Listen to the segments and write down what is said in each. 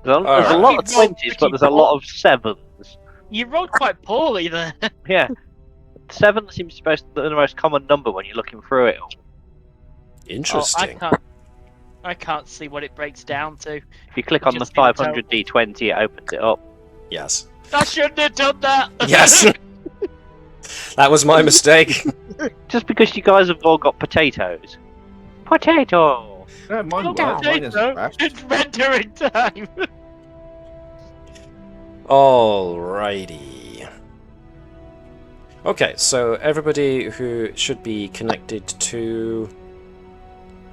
There's a lot of 20s, but there's a lot of 7s. You rolled quite poorly there. Yeah. 7 seems to be the most common number when you're looking through it all. Interesting. I can't see what it breaks down to. If you click on the 500 D20, it opens it up. Yes. I shouldn't have done that! Yes! That was my mistake. Just because you guys have all got potatoes. Potato! Yeah, mine is It's rendering time! Alrighty. Okay, so everybody who should be connected to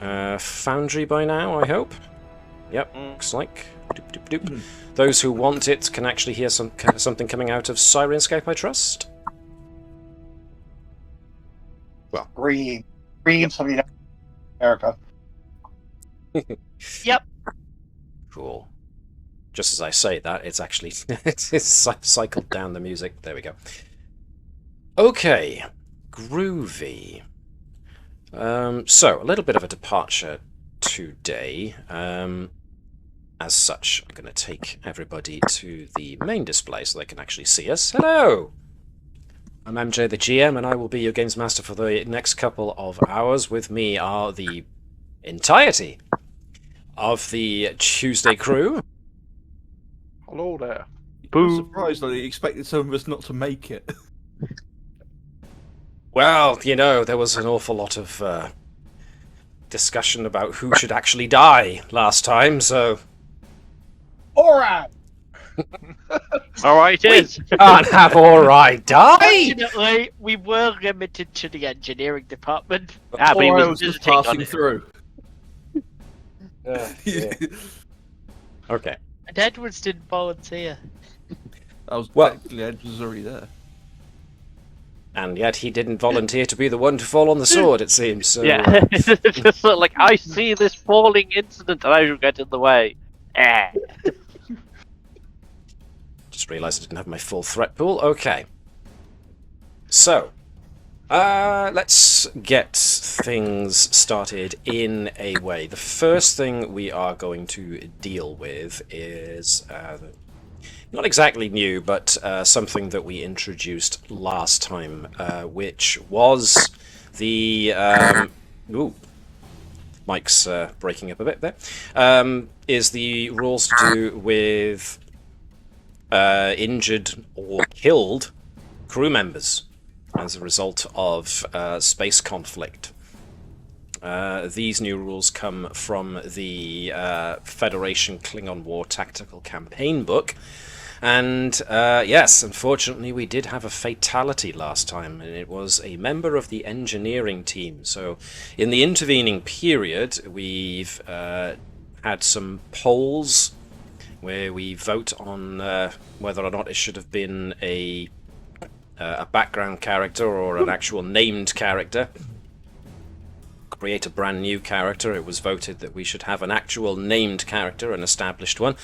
Foundry by now, I hope. Yep, looks like. Doop, doop, doop. Those who want it can actually hear something coming out of Sirenscape, I trust. Well, Green something. America. Yep. Cool. Just as I say that, it's actually it's cycled down the music. There we go. Okay, groovy. So a little bit of a departure today. As such, I'm going to take everybody to the main display so they can actually see us. Hello! I'm MJ the GM, and I will be your Games Master for the next couple of hours. With me are the entirety of the Tuesday crew. Hello there. Boo. I'm surprised that they expected some of us not to make it. Well, you know, there was an awful lot of discussion about who should actually die last time, so... Alright! Alright, it is! Can't have alright die! Fortunately, we were limited to the engineering department. Ah, but he I was just visiting on passing it. through. Okay. And Edwards didn't volunteer. Technically Ed was already there. And yet he didn't volunteer to be the one to fall on the sword, it seems, so... Yeah, it's just sort of like, I see this falling incident and I shall get in the way. Just realised I didn't have my full threat pool. Okay. So, let's get things started in a way. The first thing we are going to deal with is not exactly new, but something that we introduced last time, which was the... ooh, Mike's breaking up a bit there. Is the rules to do with injured or killed crew members as a result of space conflict. These new rules come from the Federation Klingon War Tactical Campaign book. And yes, unfortunately we did have a fatality last time, and it was a member of the engineering team. So in the intervening period, we've had some polls where we vote on whether or not it should have been a background character or an actual named character. Create a brand new character. It was voted that we should have an actual named character, an established one,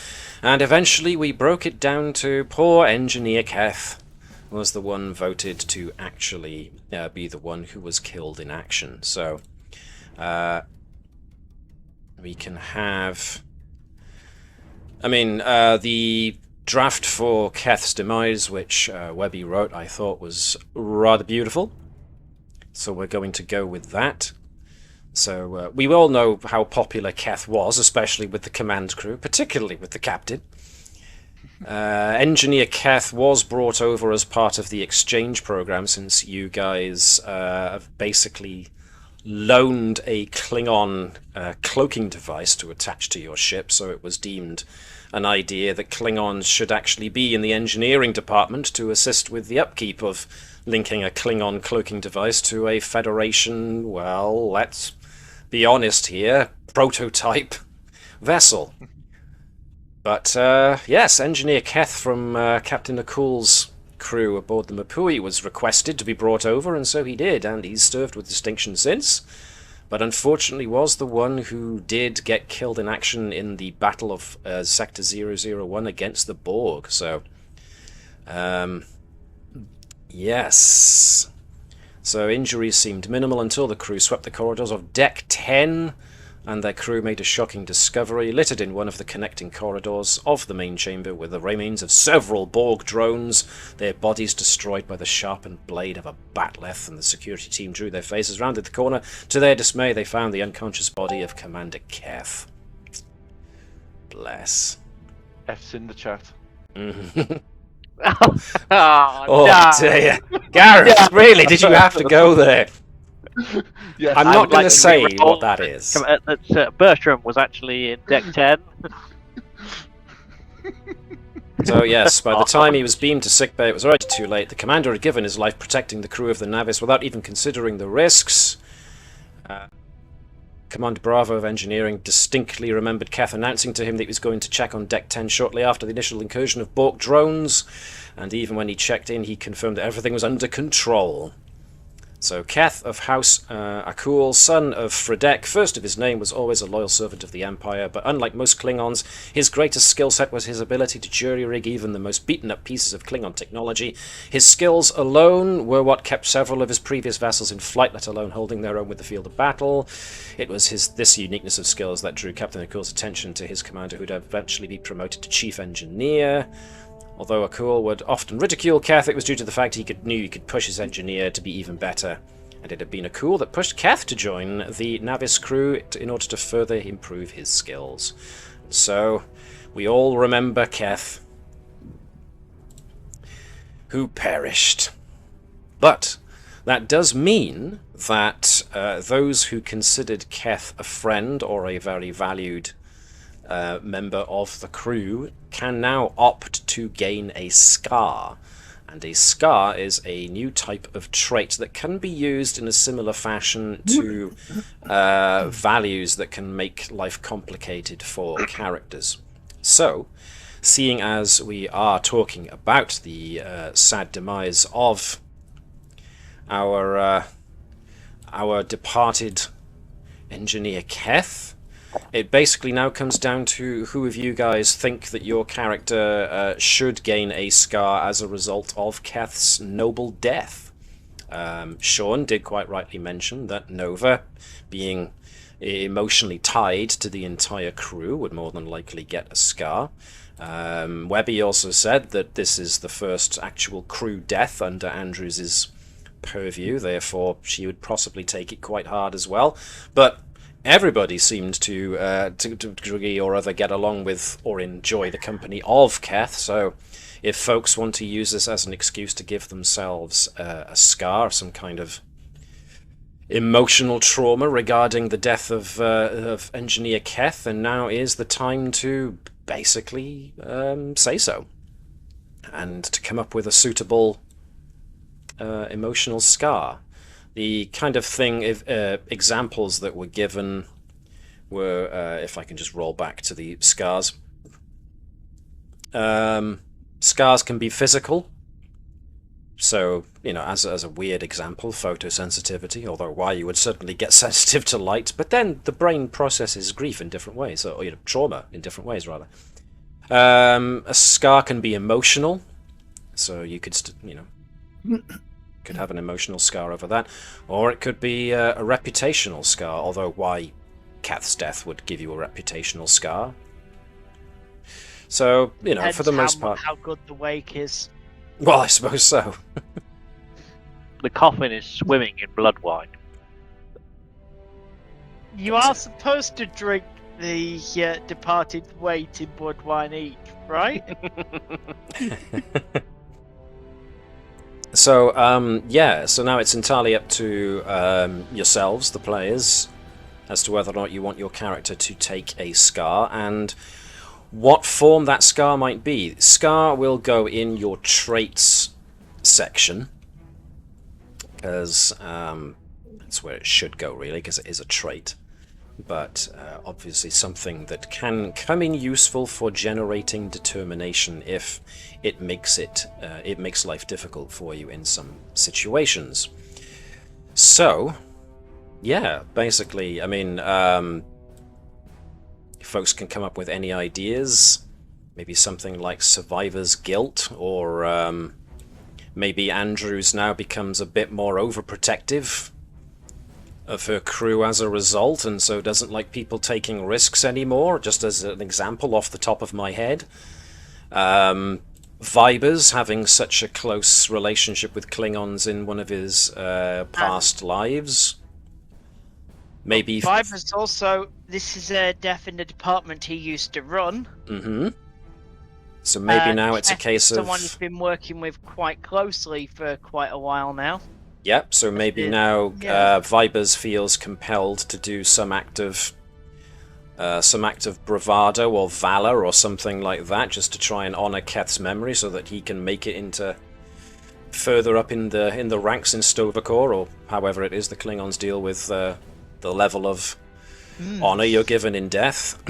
and eventually we broke it down to poor Engineer Keth was the one voted to actually be the one who was killed in action. So we can have... I mean, the draft for Keth's demise, which Webby wrote, I thought was rather beautiful. So we're going to go with that. So we all know how popular Keth was, especially with the command crew, particularly with the captain. Engineer Keth was brought over as part of the exchange program, since you guys have basically loaned a Klingon cloaking device to attach to your ship, so it was deemed an idea that Klingons should actually be in the engineering department to assist with the upkeep of linking a Klingon cloaking device to a Federation, well, let's be honest here, prototype vessel. But yes, Engineer Keth from Captain Akul's crew aboard the Mapui was requested to be brought over, and so he did, and he's served with distinction since, but unfortunately was the one who did get killed in action in the Battle of Sector 001 against the Borg, so yes. So injuries seemed minimal until the crew swept the corridors of Deck 10 and their crew made a shocking discovery. Littered in one of the connecting corridors of the main chamber were the remains of several Borg drones, their bodies destroyed by the sharpened blade of a batleth, and the security team drew their faces, rounded the corner. To their dismay, they found the unconscious body of Commander Keth. Bless. F's in the chat. Mhm. Oh, Oh no. dear. Gareth, really? Did you have to go there? Yes. I'm I not would going like to to say re-roll what that is. that Bertram was actually in deck 10. So yes, by the time he was beamed to sickbay, it was already too late. The commander had given his life protecting the crew of the Navis without even considering the risks. Commander Bravo of Engineering distinctly remembered Keth announcing to him that he was going to check on Deck 10 shortly after the initial incursion of Borg drones, and even when he checked in, he confirmed that everything was under control. So Keth of House Akul, son of Fredek, first of his name, was always a loyal servant of the Empire, but unlike most Klingons, his greatest skill set was his ability to jury-rig even the most beaten-up pieces of Klingon technology. His skills alone were what kept several of his previous vessels in flight, let alone holding their own with the field of battle. It was this uniqueness of skills that drew Captain Akul's attention to his commander, who'd eventually be promoted to Chief Engineer. Although Akul would often ridicule Keth, it was due to the fact he knew he could push his engineer to be even better. And it had been Akul that pushed Keth to join the Navis crew in order to further improve his skills. So, we all remember Keth, who perished. But that does mean that those who considered Keth a friend or a very valued member of the crew can now opt to gain a scar. And a scar is a new type of trait that can be used in a similar fashion to values that can make life complicated for characters. So, seeing as we are talking about the sad demise of our departed engineer Keth, it basically now comes down to who of you guys think that your character should gain a scar as a result of Keth's noble death. Sean did quite rightly mention that Nova, being emotionally tied to the entire crew, would more than likely get a scar. Webby also said that this is the first actual crew death under Andrews' purview, therefore she would possibly take it quite hard as well. But everybody seemed to a degree or other get along with or enjoy the company of Keth, so if folks want to use this as an excuse to give themselves a scar, some kind of emotional trauma regarding the death of Engineer Keth, then now is the time to basically say so, and to come up with a suitable emotional scar. The kind of thing, examples that were given were, if I can just roll back to the scars. Scars can be physical. So, you know, as a weird example, photosensitivity, although why you would certainly get sensitive to light, but then the brain processes grief in different ways, or trauma in different ways, rather. A scar can be emotional, so you could, could have an emotional scar over that, or it could be a reputational scar, although why Keth's death would give you a reputational scar. So, for the most part... how good the wake is. Well, I suppose so. The coffin is swimming in blood wine. You are supposed to drink the departed weight in blood wine each, right? So, so now it's entirely up to yourselves, the players, as to whether or not you want your character to take a scar, and what form that scar might be. Scar will go in your traits section, because that's where it should go, really, because it is a trait. But obviously something that can come in useful for generating determination if it makes life difficult for you in some situations. So, yeah, basically, I mean, folks can come up with any ideas. Maybe something like survivor's guilt, or maybe Andrews now becomes a bit more overprotective. of her crew as a result, and so doesn't like people taking risks anymore, just as an example off the top of my head. Vibers having such a close relationship with Klingons in one of his past lives. Maybe... Viber's also, this is a death in the department he used to run. Mm-hmm. So maybe now it's a case of... Someone he's been working with quite closely for quite a while now. Yep, so maybe now Vibers feels compelled to do some act of bravado or valor or something like that, just to try and honor Keth's memory, so that he can make it into further up in the ranks in Sto-vo-kor, or however it is the Klingons deal with the level of honor you're given in death.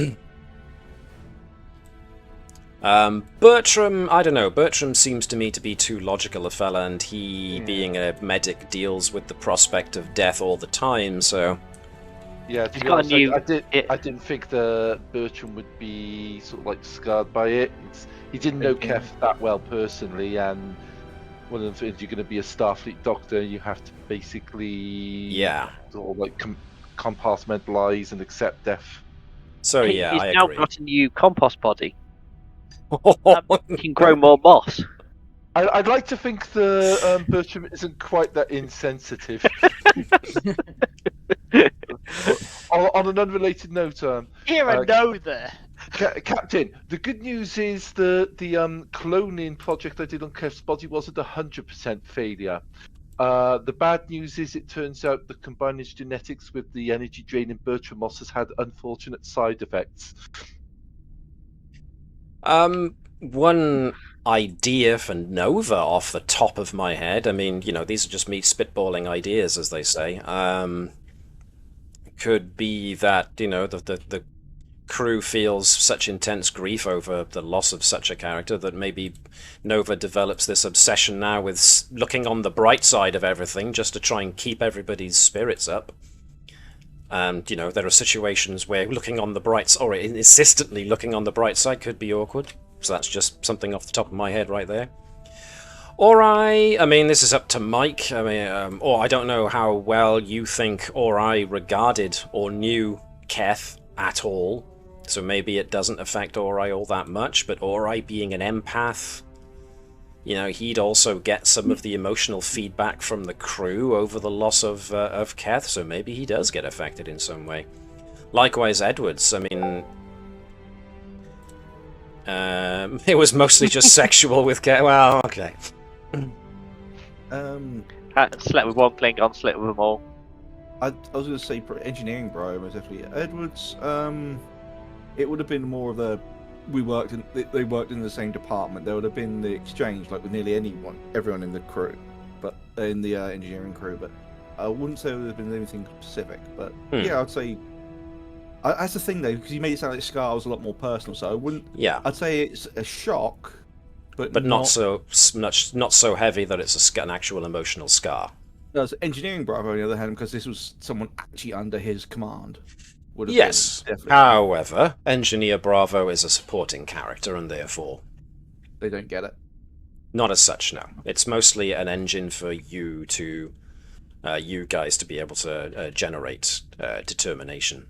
Bertram, I don't know. Bertram seems to me to be too logical a fella, and he, being a medic, deals with the prospect of death all the time. So yeah, to be honest, I didn't think the Bertram would be sort of like scarred by it. He didn't know Keth that well personally, and one of the things, you're going to be a Starfleet doctor, you have to basically sort of like compartmentalize and accept death. So he's I now agree. got a new compost body. He can grow more moss. I'd like to think the Bertram isn't quite that insensitive. On an unrelated note, Here and no there. Captain, the good news is the cloning project I did on Kev's body wasn't 100% failure. The bad news is it turns out that combining his genetics with the energy drain in Bertram Moss has had unfortunate side effects. One idea for Nova off the top of my head, I mean, you know, these are just me spitballing ideas, as they say, could be that, you know, the crew feels such intense grief over the loss of such a character that maybe Nova develops this obsession now with looking on the bright side of everything, just to try and keep everybody's spirits up. And, you know, there are situations where looking on the bright side, or insistently looking on the bright side, could be awkward. So that's just something off the top of my head right there. Ori, I mean, this is up to Mike. I mean, or I don't know how well you think Ori regarded or knew Keth at all. So maybe it doesn't affect Ori all that much, but Ori being an empath, you know, he'd also get some of the emotional feedback from the crew over the loss of Keth, so maybe he does get affected in some way. Likewise, Edwards, I mean, it was mostly just sexual with Keth. Well, okay. Slept with one Klingon, slept with them all. I was going to say engineering, bro, was definitely Edwards. It would have been more of a they worked in the same department. There would have been the exchange, like with nearly everyone in the crew, but in the engineering crew. But I wouldn't say there would have been anything specific. But yeah, I'd say that's the thing though, because you made it sound like Scar was a lot more personal. So I wouldn't. Yeah, I'd say it's a shock, but not so heavy that it's an actual emotional scar. No, engineering Bravo, on the other hand, because this was someone actually under his command. Yes, however, Engineer Bravo is a supporting character, and therefore... They don't get it? Not as such, no. It's mostly an engine for you guys to be able to generate determination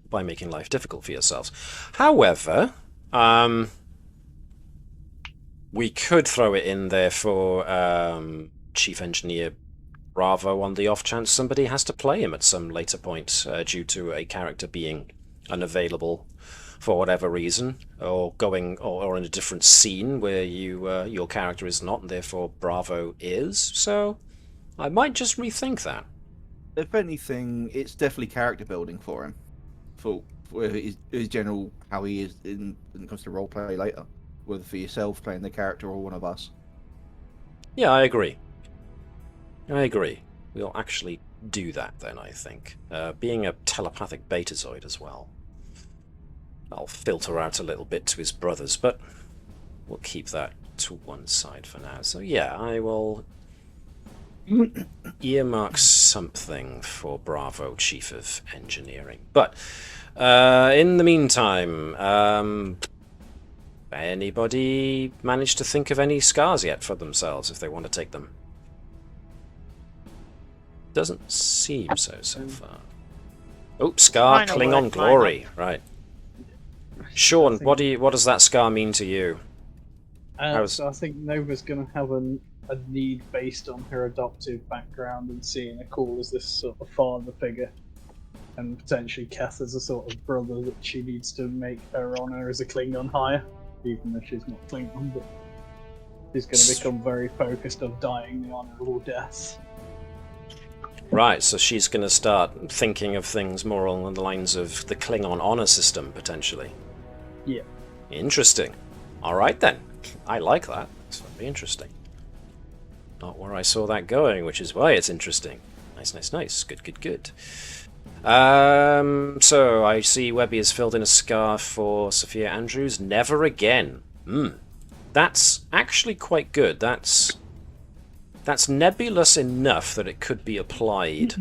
by making life difficult for yourselves. However, we could throw it in there for Chief Engineer Bravo on the off chance somebody has to play him at some later point due to a character being unavailable for whatever reason, or going or in a different scene where your character is not, and therefore Bravo is. So I might just rethink that. If anything, it's definitely character building for him, for his general how he is when it comes to roleplay later, whether for yourself playing the character or one of us. Yeah, I agree. We'll actually do that then, I think. Being a telepathic betazoid as well. I'll filter out a little bit to his brothers, but we'll keep that to one side for now. So yeah, I will earmark something for Bravo, Chief of Engineering. But in the meantime, anybody managed to think of any scars yet for themselves if they want to take them? Doesn't seem so far. Oh, scar, Minor Klingon word, glory. Right. Sean, what does that scar mean to you? So I think Nova's going to have a need based on her adoptive background and seeing her cool as this sort of father figure, and potentially Kath as a sort of brother that she needs to make her honour as a Klingon higher, even though she's not Klingon, but she's going to become very focused on dying the honourable deaths. Right, so she's going to start thinking of things more along the lines of the Klingon honour system, potentially. Yeah. Interesting. Alright then. I like that. It's very interesting. Not where I saw that going, which is why it's interesting. Nice. Good. So I see Webby has filled in a scar for Sophia Andrews. Never again. That's actually quite good. That's nebulous enough that it could be applied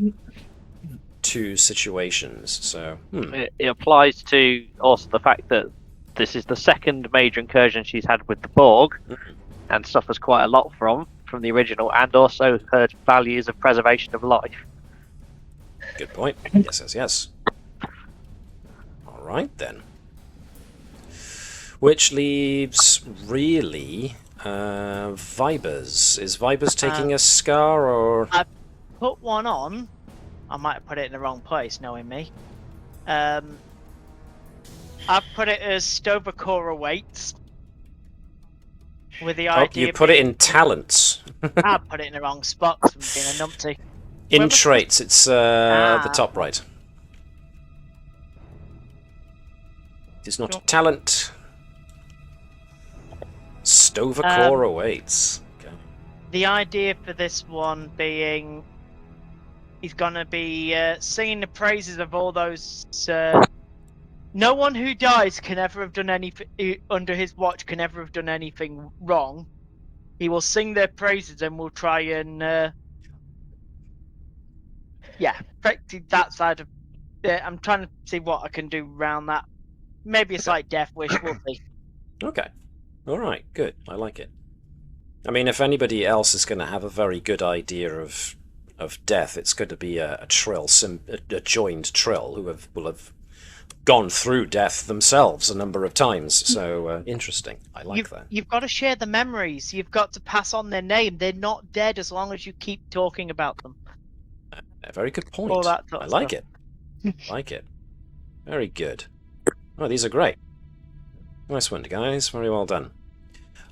to situations. So it applies to also the fact that this is the second major incursion she's had with the Borg, and suffers quite a lot from the original, and also her values of preservation of life. Good point. Yes. All right then. Which leaves really Vibers. Is Vibers taking a scar, or? I put one on. I might have put it in the wrong place, knowing me. I've put it as Stovacora awaits. With the idea. You put it in talents. I put it in the wrong spot because I'm being a numpty. In traits, it's the top right. It is not a talent. Stovacora awaits. Okay. The idea for this one being he's gonna be singing the praises of all those. No one who dies can ever have done anything under his watch. Can ever have done anything wrong. He will sing their praises and will try and affect that side of. I'm trying to see what I can do around that. Maybe a slight death wish. We'll see. Okay. All right. Good. I like it. I mean, if anybody else is going to have a very good idea of death, it's going to be a trill, a joined trill who will have gone through death themselves a number of times. So interesting. I like that. You've got to share the memories. You've got to pass on their name. They're not dead as long as you keep talking about them. A very good point. All that sort I of like stuff. it. Like it. Very good. Oh, these are great. Nice one, guys. Very well done.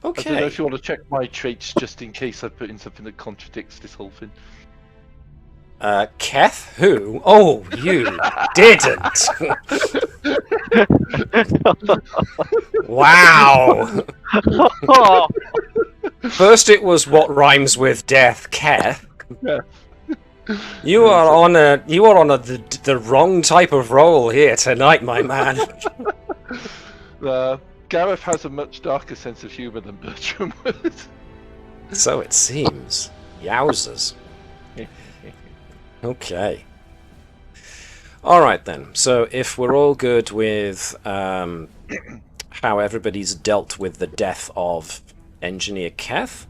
Okay. I don't know if you want to check my traits just in case I put in something that contradicts this whole thing. Keth? Who? Oh, you didn't! Wow! First it was what rhymes with death, Keth. Yeah. You are on the wrong type of roll here tonight, my man. Gareth has a much darker sense of humour than Bertram would. So it seems. Yowzers. Okay. Alright then, so if we're all good with how everybody's dealt with the death of Engineer Keth,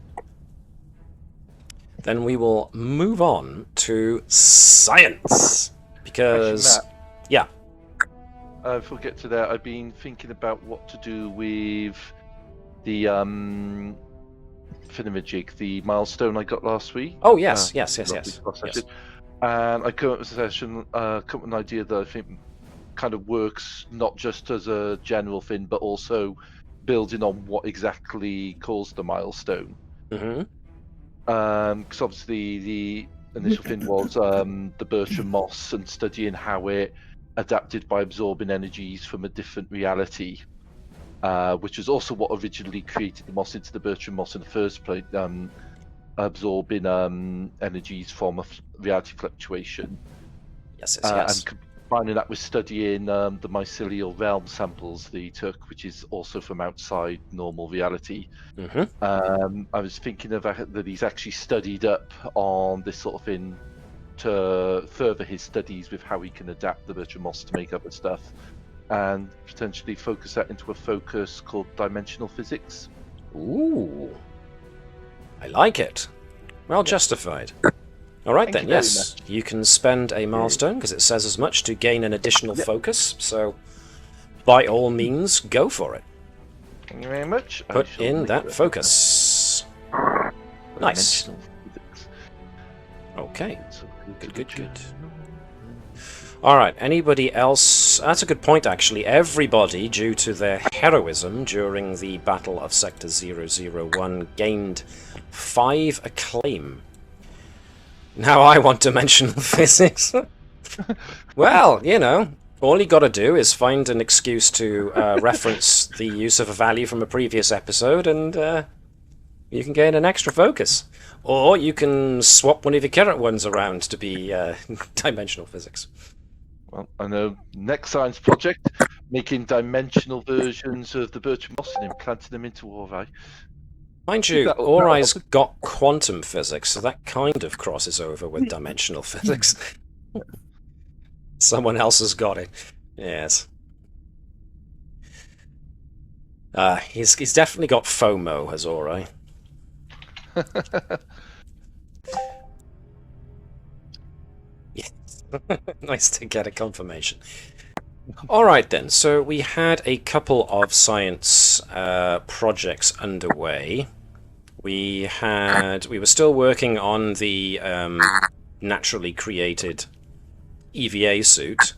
then we will move on to science. Because... Actually, Matt, yeah. Before we get to that, I've been thinking about what to do with the Finimajig, the milestone I got last week. Oh, yes. Yes. And I come up with a session, come up with an idea that I think kind of works not just as a general thing, but also building on what exactly caused the milestone. Mm-hmm. Because obviously the initial thing was the Bertram Moss and studying how it adapted by absorbing energies from a different reality, which was also what originally created the Moss into the Bertram Moss in the first place, absorbing energies from a reality fluctuation. Yes. And combining that with studying the mycelial realm samples they took, which is also from outside normal reality. Mm-hmm. I was thinking of that he's actually studied up on this sort of thing to further his studies with how he can adapt the Bertram Moss to make other stuff, and potentially focus that into a focus called dimensional physics. Ooh. I like it. Well justified. Alright then, yes. You can spend a milestone, because it says as much, to gain an additional focus, so by all means, go for it. Thank you very much. Put in that focus. Nice. Okay. Good. Alright, anybody else? That's a good point, actually. Everybody, due to their heroism during the Battle of Sector 001, gained 5 acclaim. Now I want dimensional physics. Well, you know, all you gotta do is find an excuse to reference the use of a value from a previous episode, and you can gain an extra focus. Or you can swap one of your current ones around to be dimensional physics. Well, I know. Next science project, making dimensional versions of the Bertram Moss and implanting them into Ori. Mind you, Ori's got quantum physics, so that kind of crosses over with dimensional physics. Someone else has got it. Yes. He's definitely got FOMO, has Ori. Yes. Nice to get a confirmation. Alright then, so we had a couple of science projects underway. We were still working on the naturally created EVA suit,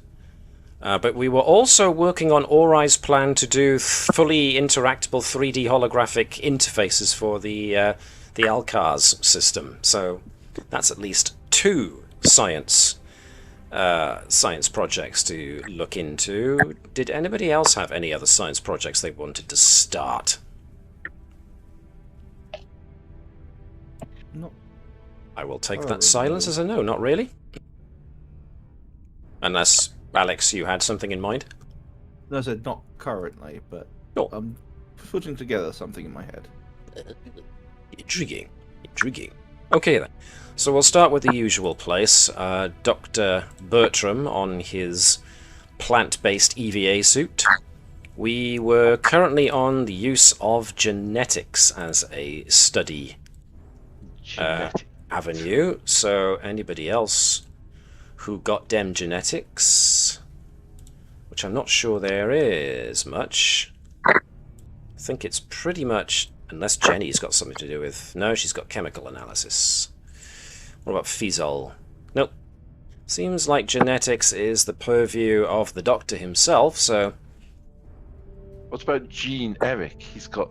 but we were also working on Ori's plan to do fully interactable 3D holographic interfaces for the Alcars system. So that's at least 2 science projects to look into. Did anybody else have any other science projects they wanted to start? No. I will take that silence as a no, not really. Unless, Alex, you had something in mind? No, I said not currently, but I'm putting together something in my head. Intriguing. Okay then. So we'll start with the usual place. Dr. Bertram on his plant-based EVA suit. We were currently on the use of genetics as a study avenue. So anybody else who got dem genetics? Which I'm not sure there is much. I think it's pretty much, unless Jenny's got something to do with... No, she's got chemical analysis. What about Fiesol? Nope. Seems like genetics is the purview of the Doctor himself, so... What about Gene Eric? He's got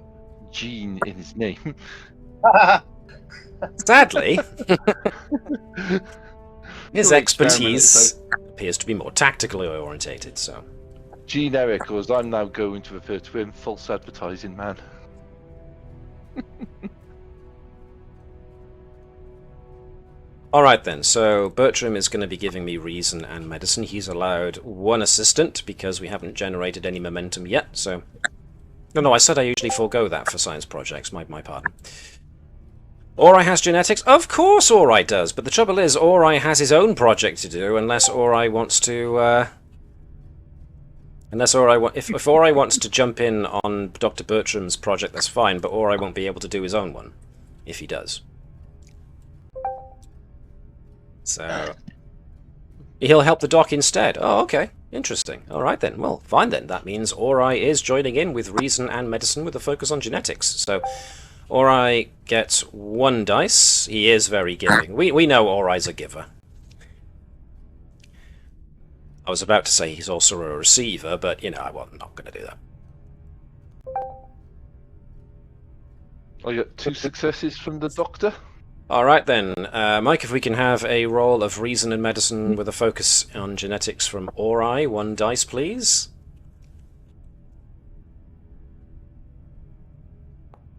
Gene in his name. Sadly, his expertise appears to be more tactically orientated, so... Gene Eric, or as I'm now going to refer to him, false advertising man. Alright then, so Bertram is going to be giving me reason and medicine. He's allowed 1 assistant because we haven't generated any momentum yet, so... No, I said I usually forego that for science projects, my pardon. Ori has genetics? Of course Ori does, but the trouble is Ori has his own project to do unless Ori wants to... If Ori wants to jump in on Dr. Bertram's project, that's fine, but Ori won't be able to do his own one, if he does. So... He'll help the doc instead. Oh, okay. Interesting. Alright then. Well, fine then. That means Ori is joining in with reason and medicine with a focus on genetics. So, Ori gets 1 dice. He is very giving. We know Ori's a giver. I was about to say he's also a receiver, but, you know, I'm not going to do that. I got 2 successes from the Doctor. Alright then, Mike, if we can have a roll of reason and medicine with a focus on genetics from Ori. 1 dice, please.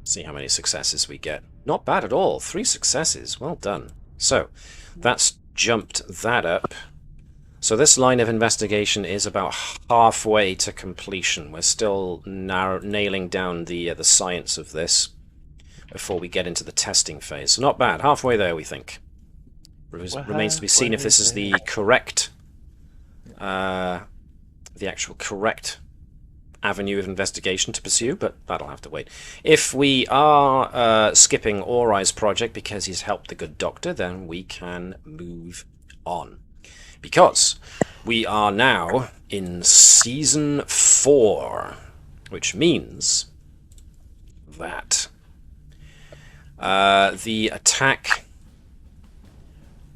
See how many successes we get. Not bad at all. 3 successes. Well done. So, that's jumped that up. So this line of investigation is about halfway to completion. We're still nailing down the science of this before we get into the testing phase. So not bad. Halfway there, we think. Remains to be seen if this is the correct, the actual correct avenue of investigation to pursue, but that'll have to wait. If we are skipping Ori's project because he's helped the good doctor, then we can move on. Because we are now in Season 4, which means that the attack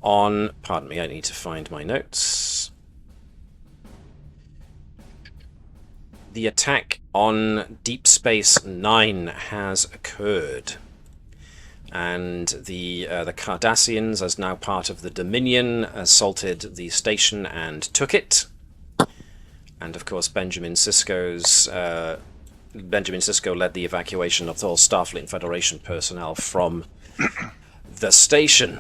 on... Pardon me, I need to find my notes. The attack on Deep Space Nine has occurred. And the Cardassians, as now part of the Dominion, assaulted the station and took it. And of course, Benjamin Sisko led the evacuation of all Starfleet and Federation personnel from the station.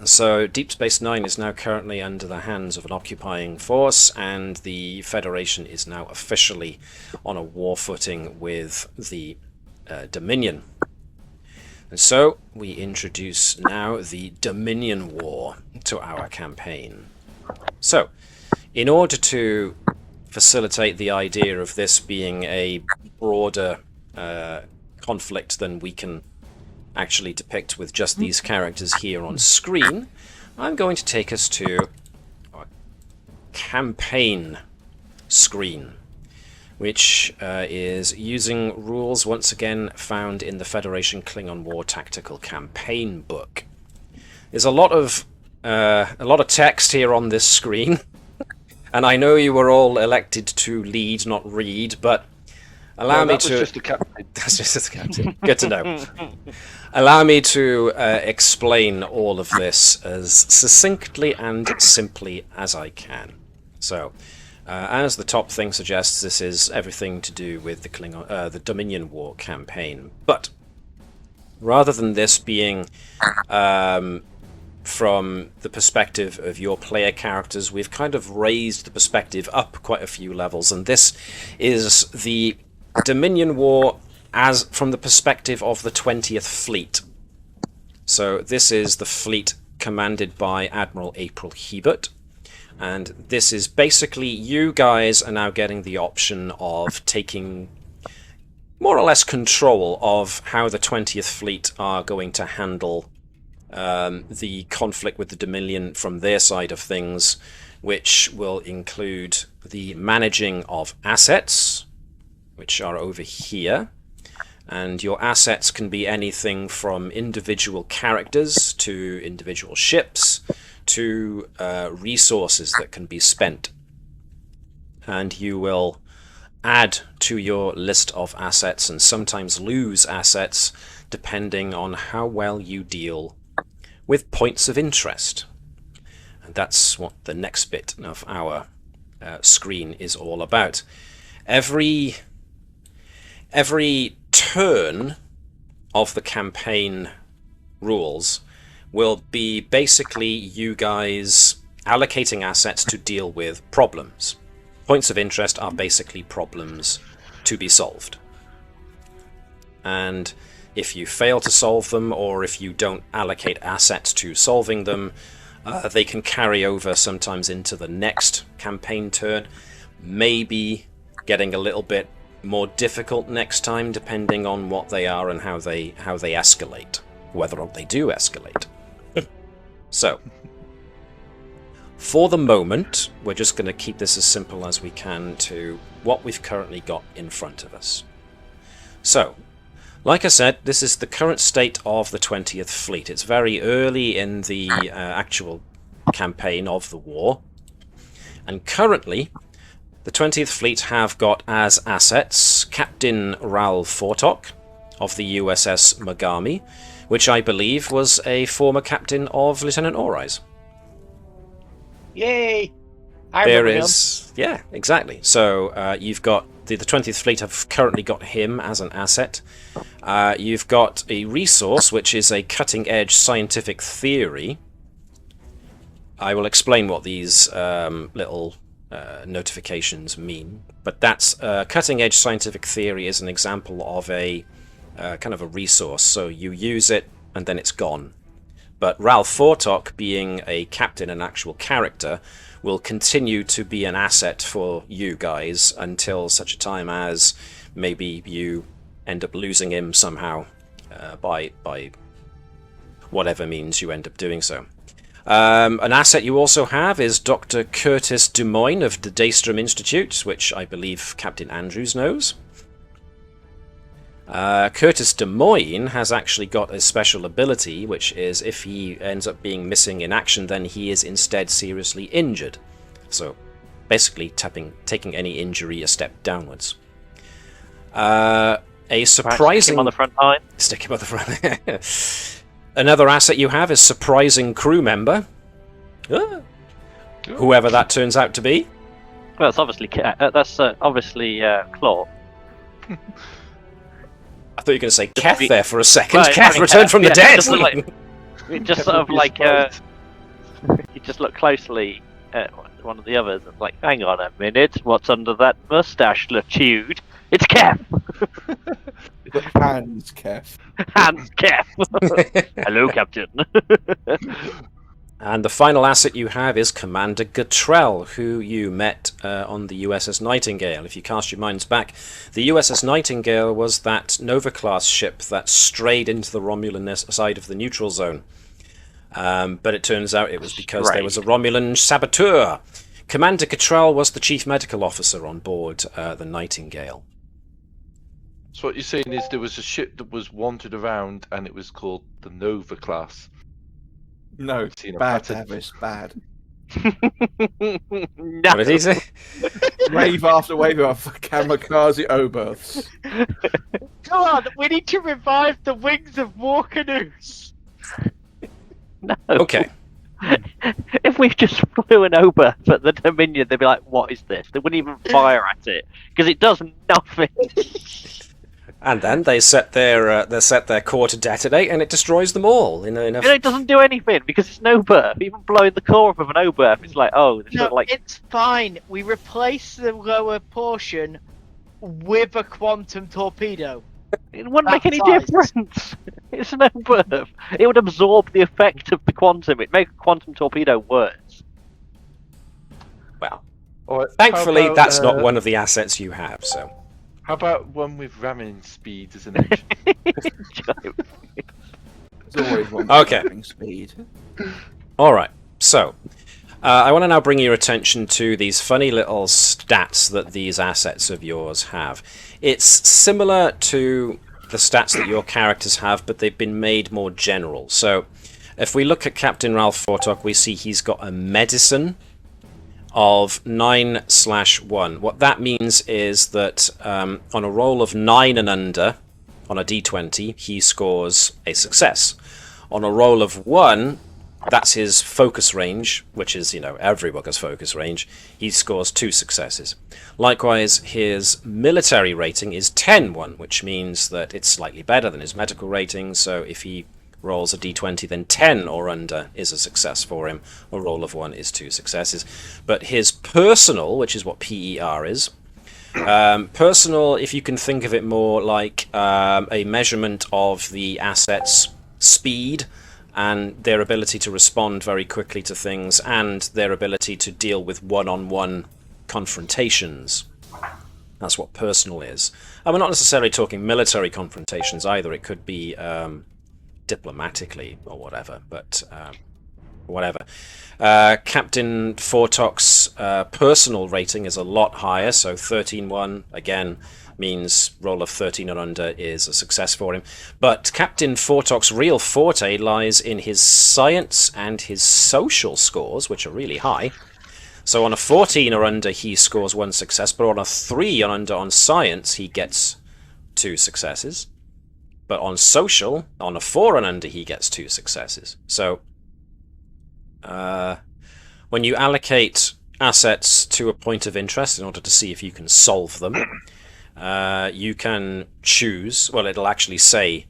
So Deep Space Nine is now currently under the hands of an occupying force, and the Federation is now officially on a war footing with the Dominion. And so we introduce now the Dominion War to our campaign. So, in order to facilitate the idea of this being a broader conflict than we can actually depict with just these characters here on screen, I'm going to take us to our campaign screen, which is using rules once again found in the Federation Klingon War Tactical Campaign book. There's a lot of text here on this screen, and I know you were all elected to lead, not read, but allow me to... That was just a captain. That's just a captain. Good to know. Allow me to explain all of this as succinctly and simply as I can. So, as the top thing suggests, this is everything to do with the Dominion War campaign. But rather than this being from the perspective of your player characters, we've kind of raised the perspective up quite a few levels, and this is the Dominion War as from the perspective of the 20th Fleet. So this is the fleet commanded by Admiral April Hebert, and this is basically you guys are now getting the option of taking more or less control of how the 20th Fleet are going to handle the conflict with the Dominion from their side of things, which will include the managing of assets, which are over here. And your assets can be anything from individual characters to individual ships to resources that can be spent. And you will add to your list of assets and sometimes lose assets depending on how well you deal with points of interest. And that's what the next bit of our screen is all about. Every turn of the campaign rules will be basically you guys allocating assets to deal with problems. Points of interest are basically problems to be solved. And if you fail to solve them, or if you don't allocate assets to solving them, they can carry over sometimes into the next campaign turn, maybe getting a little bit more difficult next time, depending on what they are and how they escalate, whether or not they do escalate. So, for the moment, we're just going to keep this as simple as we can to what we've currently got in front of us. So, like I said, this is the current state of the 20th Fleet. It's very early in the actual campaign of the war, and currently the 20th Fleet have got as assets Captain Raoul Fortok of the USS Megami, which I believe was a former captain of Lieutenant Ori's. Yay! There is, yeah, exactly. So you've got the 20th Fleet have currently got him as an asset. You've got a resource which is a cutting-edge scientific theory. I will explain what these little notifications mean, but that's cutting-edge scientific theory is an example of a kind of a resource. So you use it and then it's gone. But Ralph Fortok, being a captain, an actual character, will continue to be an asset for you guys until such a time as maybe you end up losing him somehow by whatever means you end up doing so. An asset you also have is Dr. Curtis Dumoyne of the Daystrom Institute, which I believe Captain Andrews knows. Curtis Dumoyne has actually got a special ability, which is if he ends up being missing in action, then he is instead seriously injured. So basically taking any injury a step downwards. A surprising... Stick him on the front line. Stick him on the front. Another asset you have is surprising crew member. Whoever that turns out to be. Well, it's obviously Claw. I thought you were going to say Keth there for a second. Right, Keth returned from the dead! It just sort of like... you just look closely at one of the others and like, hang on a minute, what's under that moustache, Latude? It's Keth! Hands, Keth. Hands, Keth! Hello, Captain. And the final asset you have is Commander Gatrell, who you met on the USS Nightingale. If you cast your minds back, the USS Nightingale was that Nova-class ship that strayed into the Romulan side of the neutral zone. But it turns out it was because there was a Romulan saboteur. Commander Gatrell was the chief medical officer on board the Nightingale. So what you're saying is there was a ship that was wanted around and it was called the Nova class. No, bad, Travis, bad. No. What did he say? Wave after kamikaze Oberths. Come on, we need to revive the wings of war canoes. No. Okay. If we just flew an Oberth at the Dominion, they'd be like, what is this? They wouldn't even fire at it, because it does nothing. And then they set their core to detonate, and it destroys them all. It doesn't do anything because it's an Oberth. Even blowing the core off of an Oberth, it's like, oh, this no, like it's fine. We replace the lower portion with a quantum torpedo. it wouldn't make any size. difference. It's an Oberth. It would absorb the effect of the quantum. It'd make a quantum torpedo worse. Well, Or thankfully, how about, that's not one of the assets you have, so... How about one with ramming speed as an engine? There's always one Okay. with speed. Alright, so... I want to now bring your attention to these funny little stats that these assets of yours have. It's similar to the stats that your characters have, but they've been made more general. So, if we look at Captain Ralph Fortok, we see he's got a medicine of 9/1. What that means is that on a roll of 9 and under, on a d20, he scores a success. On a roll of 1, that's his focus range, which is, every booker's focus range, he scores 2 successes. Likewise, his military rating is 10/1, which means that it's slightly better than his medical rating, so if he rolls a d20, then 10 or under is a success for him. A roll of 1 is 2 successes. But his personal, which is what PER is, personal, if you can think of it more like a measurement of the asset's speed and their ability to respond very quickly to things and their ability to deal with one-on-one confrontations. That's what personal is. And we're not necessarily talking military confrontations either. It could be diplomatically or whatever, but whatever. Captain Fortok's personal rating is a lot higher, so 13/1 again means roll of 13 and under is a success for him. But Captain Fortok's real forte lies in his science and his social scores, which are really high. So on a 14 or under he scores 1 success, but on a 3 and under on science he gets 2 successes. But on social, on a 4 and under, he gets 2 successes. So, when you allocate assets to a point of interest in order to see if you can solve them, you can choose, well, it'll actually say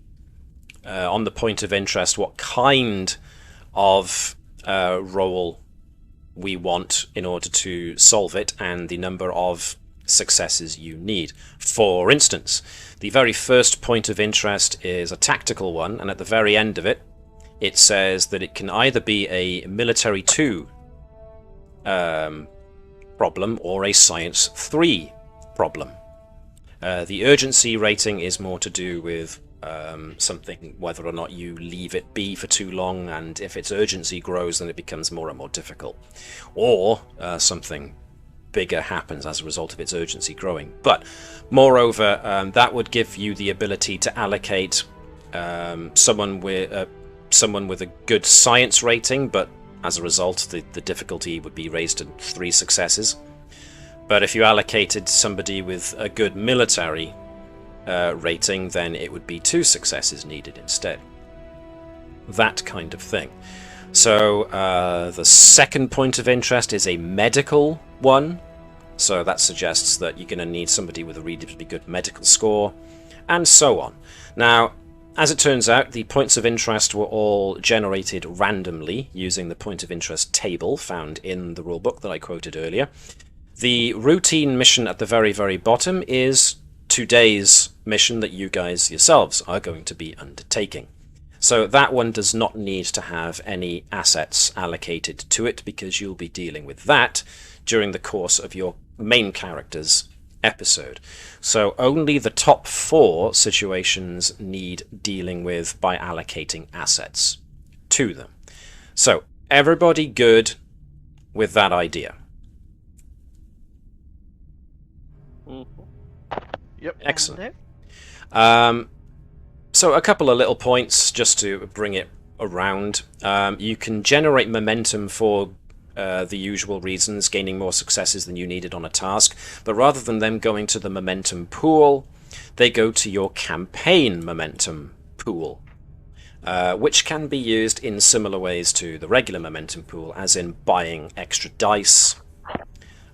on the point of interest what kind of role we want in order to solve it and the number of successes you need. For instance, the very first point of interest is a tactical one, and at the very end of it it says that it can either be a military 2 problem or a science 3 problem. The urgency rating is more to do with something, whether or not you leave it be for too long, and if its urgency grows then it becomes more and more difficult, or something bigger happens as a result of its urgency growing. But moreover, that would give you the ability to allocate someone with a good science rating, but as a result the difficulty would be raised to 3 successes. But if you allocated somebody with a good military rating, then it would be 2 successes needed instead. That kind of thing. So the second point of interest is a medical one. So that suggests that you're going to need somebody with a reasonably good medical score, and so on. Now, as it turns out, the points of interest were all generated randomly using the point of interest table found in the rulebook that I quoted earlier. The routine mission at the very, very bottom is today's mission that you guys yourselves are going to be undertaking. So that one does not need to have any assets allocated to it, because you'll be dealing with that during the course of your main character's episode. So only the top 4 situations need dealing with by allocating assets to them. So everybody good with that idea? Yep. Excellent. So a couple of little points just to bring it around. You can generate momentum for the usual reasons, gaining more successes than you needed on a task, but rather than them going to the momentum pool, they go to your campaign momentum pool, which can be used in similar ways to the regular momentum pool, as in buying extra dice,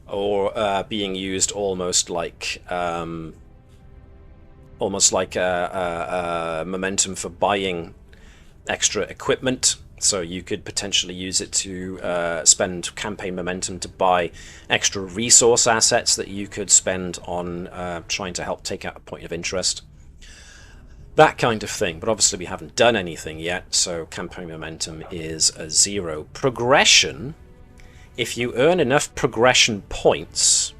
or being used almost like momentum for buying extra equipment. So you could potentially use it to spend campaign momentum to buy extra resource assets that you could spend on trying to help take out a point of interest. That kind of thing. But obviously we haven't done anything yet, so campaign momentum is a 0. Progression, if you earn enough progression points,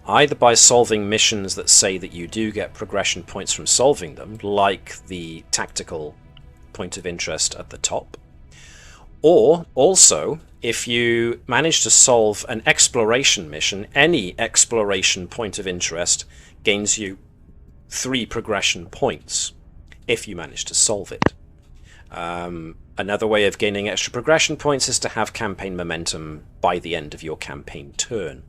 either by solving missions that say that you do get progression points from solving them, like the tactical point of interest at the top, or also if you manage to solve an exploration mission, any exploration point of interest gains you 3 progression points if you manage to solve it. Another way of gaining extra progression points is to have campaign momentum by the end of your campaign turn.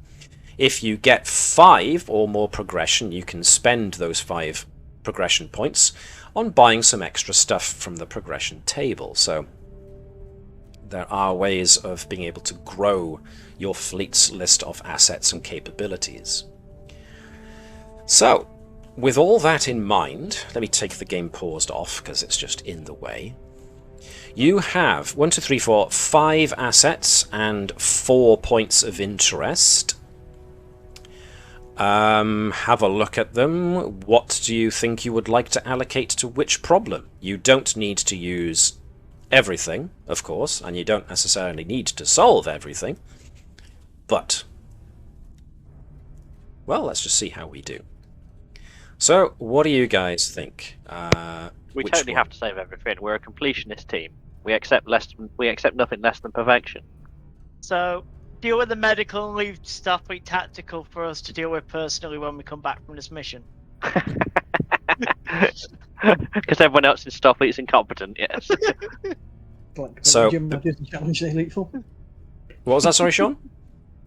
If you get 5 or more progression, you can spend those 5 progression points on buying some extra stuff from the progression table. So there are ways of being able to grow your fleet's list of assets and capabilities. So, with all that in mind, let me take the game paused off because it's just in the way. You have 1, 2, 3, 4, 5 assets and 4 points of interest. Have a look at them. What do you think you would like to allocate to which problem? You don't need to use everything, of course, and you don't necessarily need to solve everything. But, well, let's just see how we do. So, what do you guys think? We totally have to save everything. We're a completionist team. We accept nothing less than perfection. So, deal with the medical and leave Starfleet tactical for us to deal with personally when we come back from this mission. Because everyone else in Starfleet is incompetent, yes. Collect So- all the gym badges to challenge the Elite Four. What was that, sorry, Sean?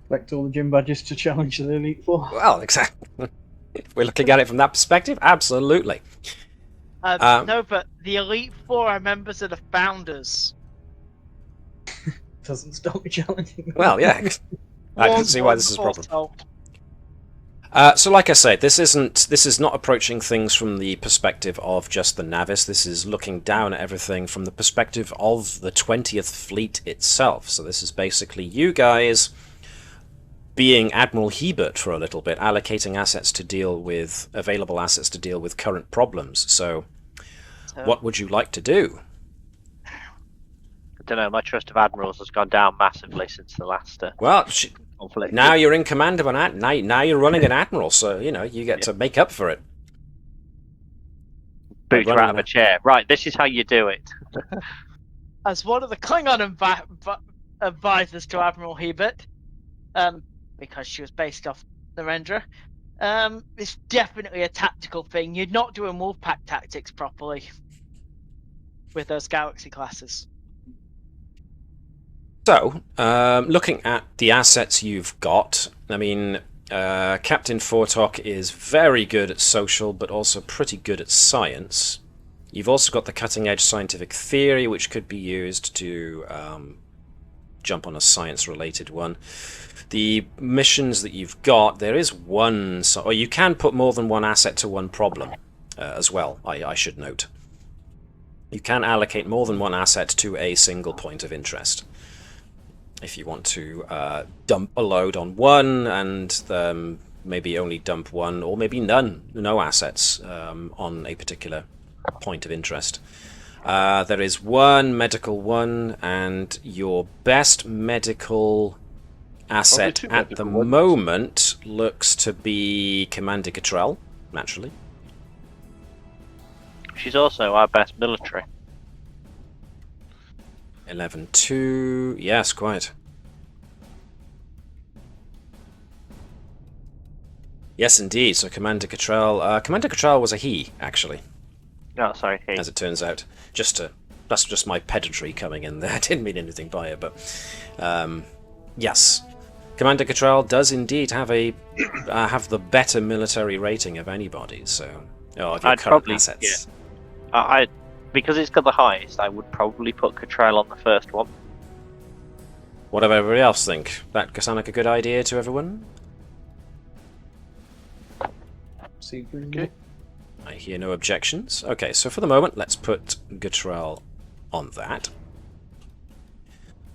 Collect all the gym badges to challenge the Elite Four. Well, exactly. If we're looking at it from that perspective, absolutely. No, but the Elite Four are members of the Founders. Doesn't stop me challenging them. Well, yeah. I can see why this is a problem. Solved. So like I say, this is not approaching things from the perspective of just the Navis. This is looking down at everything from the perspective of the 20th Fleet itself. So this is basically you guys being Admiral Hebert for a little bit, allocating assets to deal with, available assets to deal with current problems. So what would you like to do? don't know. My trust of admirals has gone down massively since the last Well, conflict. now you're in command of an now you're running an admiral, so you get to make up for it. Boot you out of a chair. Right, this is how you do it. As one of the Klingon advisors to Admiral Hebert, because she was based off Narendra, it's definitely a tactical thing. You're not doing Wolfpack tactics properly with those Galaxy classes. So, looking at the assets you've got, I mean, Captain Fortok is very good at social, but also pretty good at science. You've also got the cutting-edge scientific theory, which could be used to jump on a science-related one. The missions that you've got, there is one, or you can put more than one asset to one problem as well, I should note. You can allocate more than one asset to a single point of interest. If you want to dump a load on one and maybe only dump one or maybe no assets on a particular point of interest. There is one medical one, and your best medical asset at the moment looks to be Commander Cottrell, naturally. She's also our best military. 11-2, yes, quite. Yes, indeed. So Commander Cottrell was a he, actually. Oh, sorry, he. As it turns out, that's just my pedantry coming in there. I didn't mean anything by it, but yes, Commander Cottrell does indeed have the better military rating of anybody. So, of your current assets. Yeah. Because it's got the highest, I would probably put Cottrell on the first one. What does everybody else think? That sound like a good idea to everyone? Okay. I hear no objections. Okay, so for the moment, let's put Cottrell on that.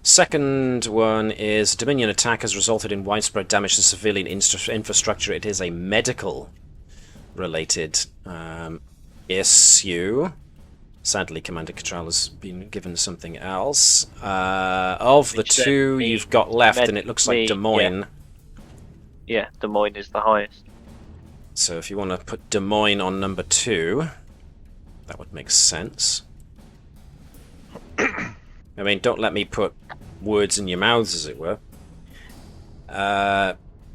Second one is Dominion attack has resulted in widespread damage to civilian infrastructure. It is a medical-related issue. Sadly, Commander Cottrell has been given something else. Of the two you've got left, and it looks like Des Moines. Yeah, Des Moines is the highest. So if you want to put Des Moines on number 2, that would make sense. I mean, don't let me put words in your mouths, as it were.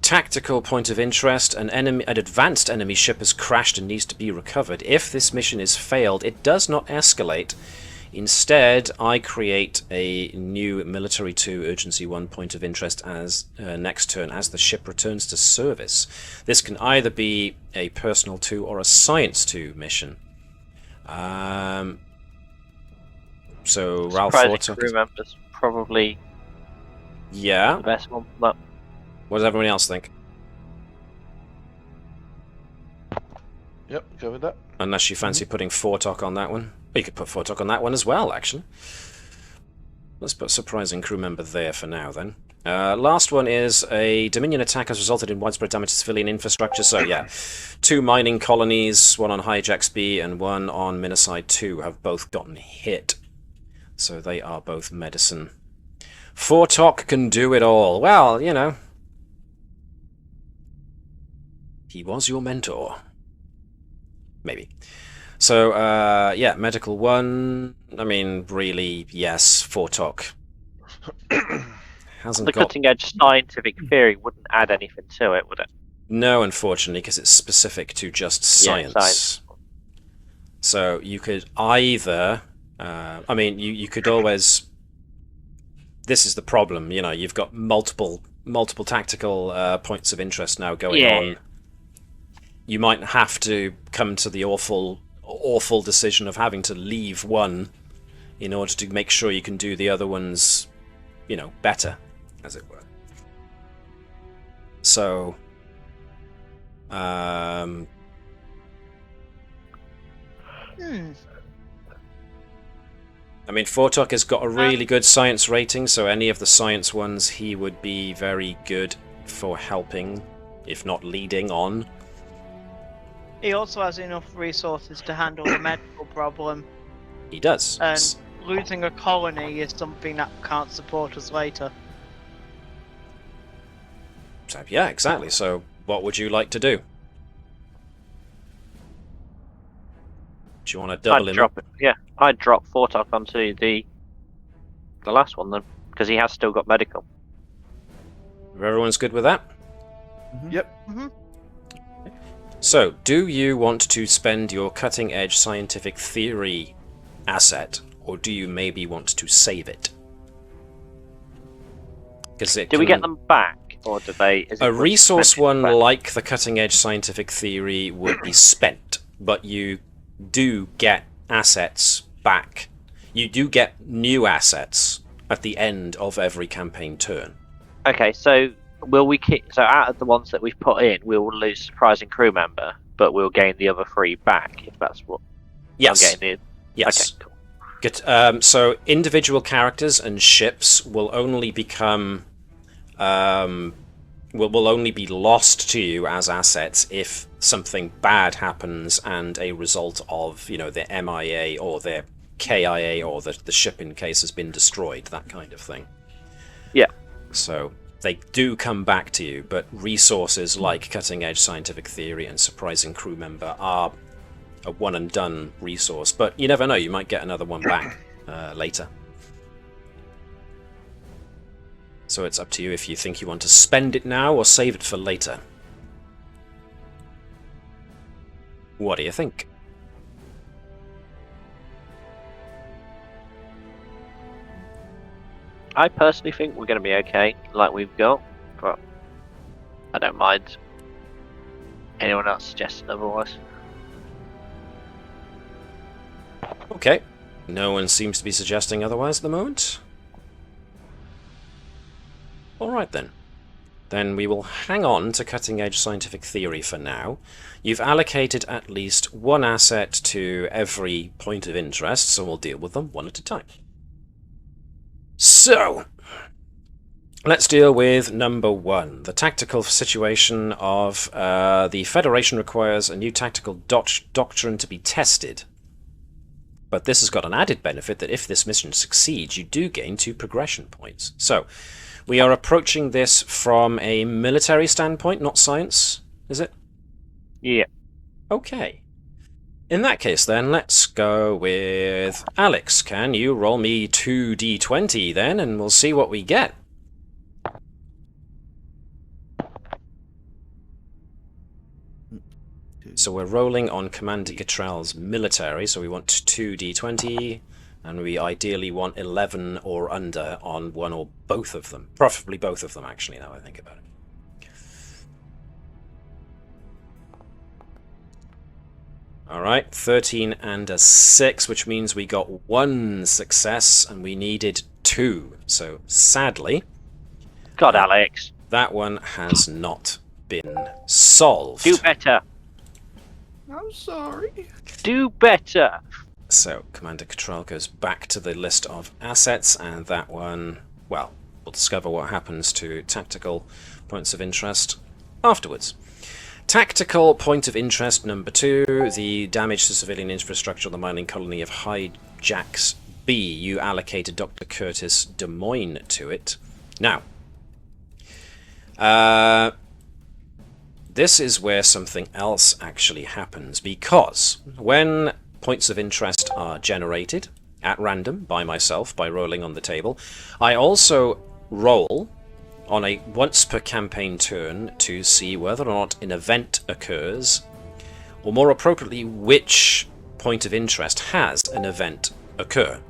Tactical point of interest, an advanced enemy ship has crashed and needs to be recovered. If this mission is failed, it does not escalate. Instead, I create a new Military 2 Urgency 1 point of interest as next turn as the ship returns to service. This can either be a Personal 2 or a Science 2 mission. So Ralph Fortok crew members probably the best one for that. What does everyone else think? Yep, go with that. Unless you fancy putting Fortok on that one. Well, you could put Fortok on that one as well, actually. Let's put surprising crew member there for now, then. Last one is a Dominion attack has resulted in widespread damage to civilian infrastructure. So, yeah, 2 mining colonies, one on Hijax B and one on Minocide 2, have both gotten hit. So they are both medicine. Fortok can do it all. Well, you know. He was your mentor. Maybe. So, yeah, Medical 1, I mean, really, yes, Fortok. The cutting-edge scientific theory wouldn't add anything to it, would it? No, unfortunately, because it's specific to just science. Yeah, science. So you could either... I mean, you could always... This is the problem, you know, you've got multiple tactical points of interest now going on. You might have to come to the awful decision of having to leave one in order to make sure you can do the other ones, you know, better, as it were. So, I mean, Fortok has got a really good science rating, so any of the science ones he would be very good for helping, if not leading on. He also has enough resources to handle the medical problem. He does. And losing a colony is something that can't support us later. So, yeah, exactly. So, what would you like to do? Do you want to double him up? Yeah, I'd drop Fortok onto the last one then, because he has still got medical. If everyone's good with that? Yep. Mm-hmm. So, do you want to spend your cutting-edge scientific theory asset, or do you maybe want to save it? Do we get them back, or do they? A resource one like the cutting-edge scientific theory would be spent, but you do get assets back. You do get new assets at the end of every campaign turn. Okay, so will we keep? So out of the ones that we've put in, we will lose surprising crew member, but we'll gain the other 3 back if that's what. Yes. I'm getting. Yes. Okay, cool. Good. So individual characters and ships will only become will only be lost to you as assets if something bad happens and a result of, you know, their MIA or their KIA or the ship in case has been destroyed, that kind of thing. Yeah. So they do come back to you, but resources like cutting-edge scientific theory and surprising crew member are a one-and-done resource. But you never know, you might get another one back later. So it's up to you if you think you want to spend it now or save it for later. What do you think? I personally think we're going to be okay, like we've got, but I don't mind anyone else suggesting otherwise. Okay. No one seems to be suggesting otherwise at the moment. Alright then. Then we will hang on to cutting-edge scientific theory for now. You've allocated at least 1 asset to every point of interest, so we'll deal with them one at a time. So, let's deal with number 1. The tactical situation of the Federation requires a new tactical doctrine to be tested. But this has got an added benefit that if this mission succeeds, you do gain 2 progression points. So, we are approaching this from a military standpoint, not science, is it? Yeah. Okay. In that case then, let's go with Alex. Can you roll me 2d20 then, and we'll see what we get. So we're rolling on Commander Gatrell's military, so we want 2d20, and we ideally want 11 or under on one or both of them. Preferably both of them, actually, now I think about it. Alright, 13 and a 6, which means we got 1 success, and we needed 2. So, sadly... God, Alex. That one has not been solved. Do better. I'm sorry. Do better. So, Commander Gatrell goes back to the list of assets, and that one, well, we'll discover what happens to tactical points of interest afterwards. Tactical point of interest number 2, the damage to civilian infrastructure on the mining colony of Hijacks B. You allocated Dr. Curtis Des Moines to it. Now, this is where something else actually happens, because when points of interest are generated at random by myself by rolling on the table, I also roll on a once per campaign turn to see whether or not an event occurs, or more appropriately, which point of interest has an event occur.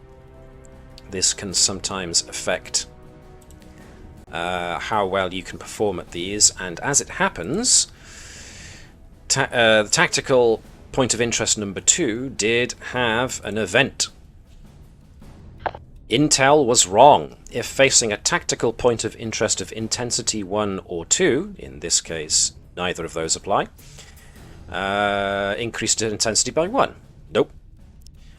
This can sometimes affect how well you can perform at these, and as it happens, the tactical point of interest number 2 did have an event. Intel was wrong. If facing a tactical point of interest of intensity 1 or 2, in this case neither of those apply, increased intensity by 1. Nope.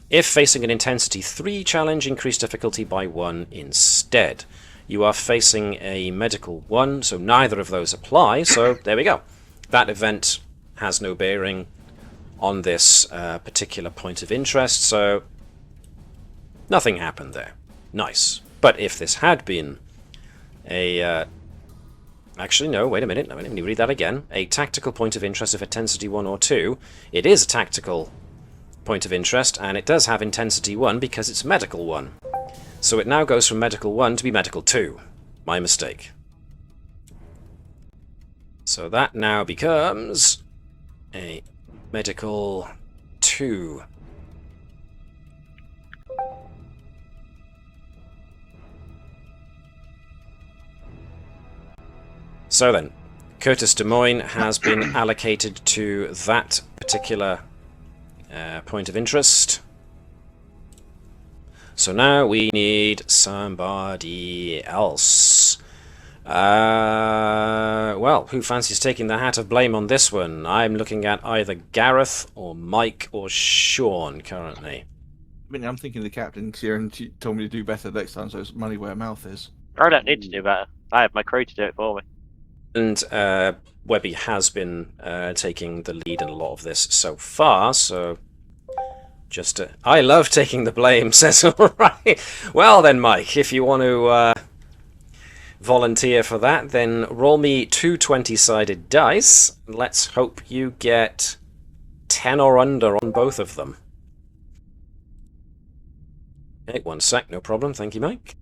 If facing an intensity 3 challenge, increased difficulty by 1 instead. You are facing a medical 1, so neither of those apply, so there we go. That event has no bearing on this particular point of interest, so Nothing happened there. Nice. But if this had been a... actually, no, wait a minute. Let me read that again. A tactical point of interest of intensity 1 or 2. It is a tactical point of interest, and it does have intensity 1 because it's medical 1. So it now goes from medical 1 to be medical 2. My mistake. So that now becomes a medical 2. So then, Curtis Des Moines has been allocated to that particular point of interest. So now we need somebody else. Well, who fancies taking the hat of blame on this one? I'm looking at either Gareth or Mike or Sean currently. I mean, I'm thinking the captain here, and she told me to do better next time, so it's money where mouth is. I don't need to do better. I have my crew to do it for me. And Webby has been taking the lead in a lot of this so far, so just... I love taking the blame, says alright. Well then, Mike, if you want to volunteer for that, then roll me 2 20-sided dice. Let's hope you get 10 or under on both of them. Okay, 1 sec, no problem. Thank you, Mike.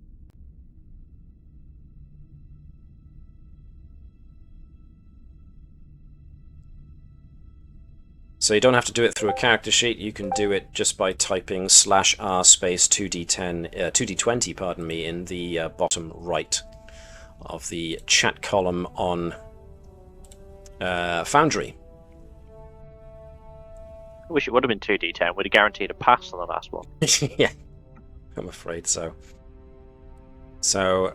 So you don't have to do it through a character sheet, you can do it just by typing /r space 2d20, pardon me, in the bottom right of the chat column on Foundry. I wish it would have been 2d10, would have guaranteed a pass on the last one. Yeah, I'm afraid so. So,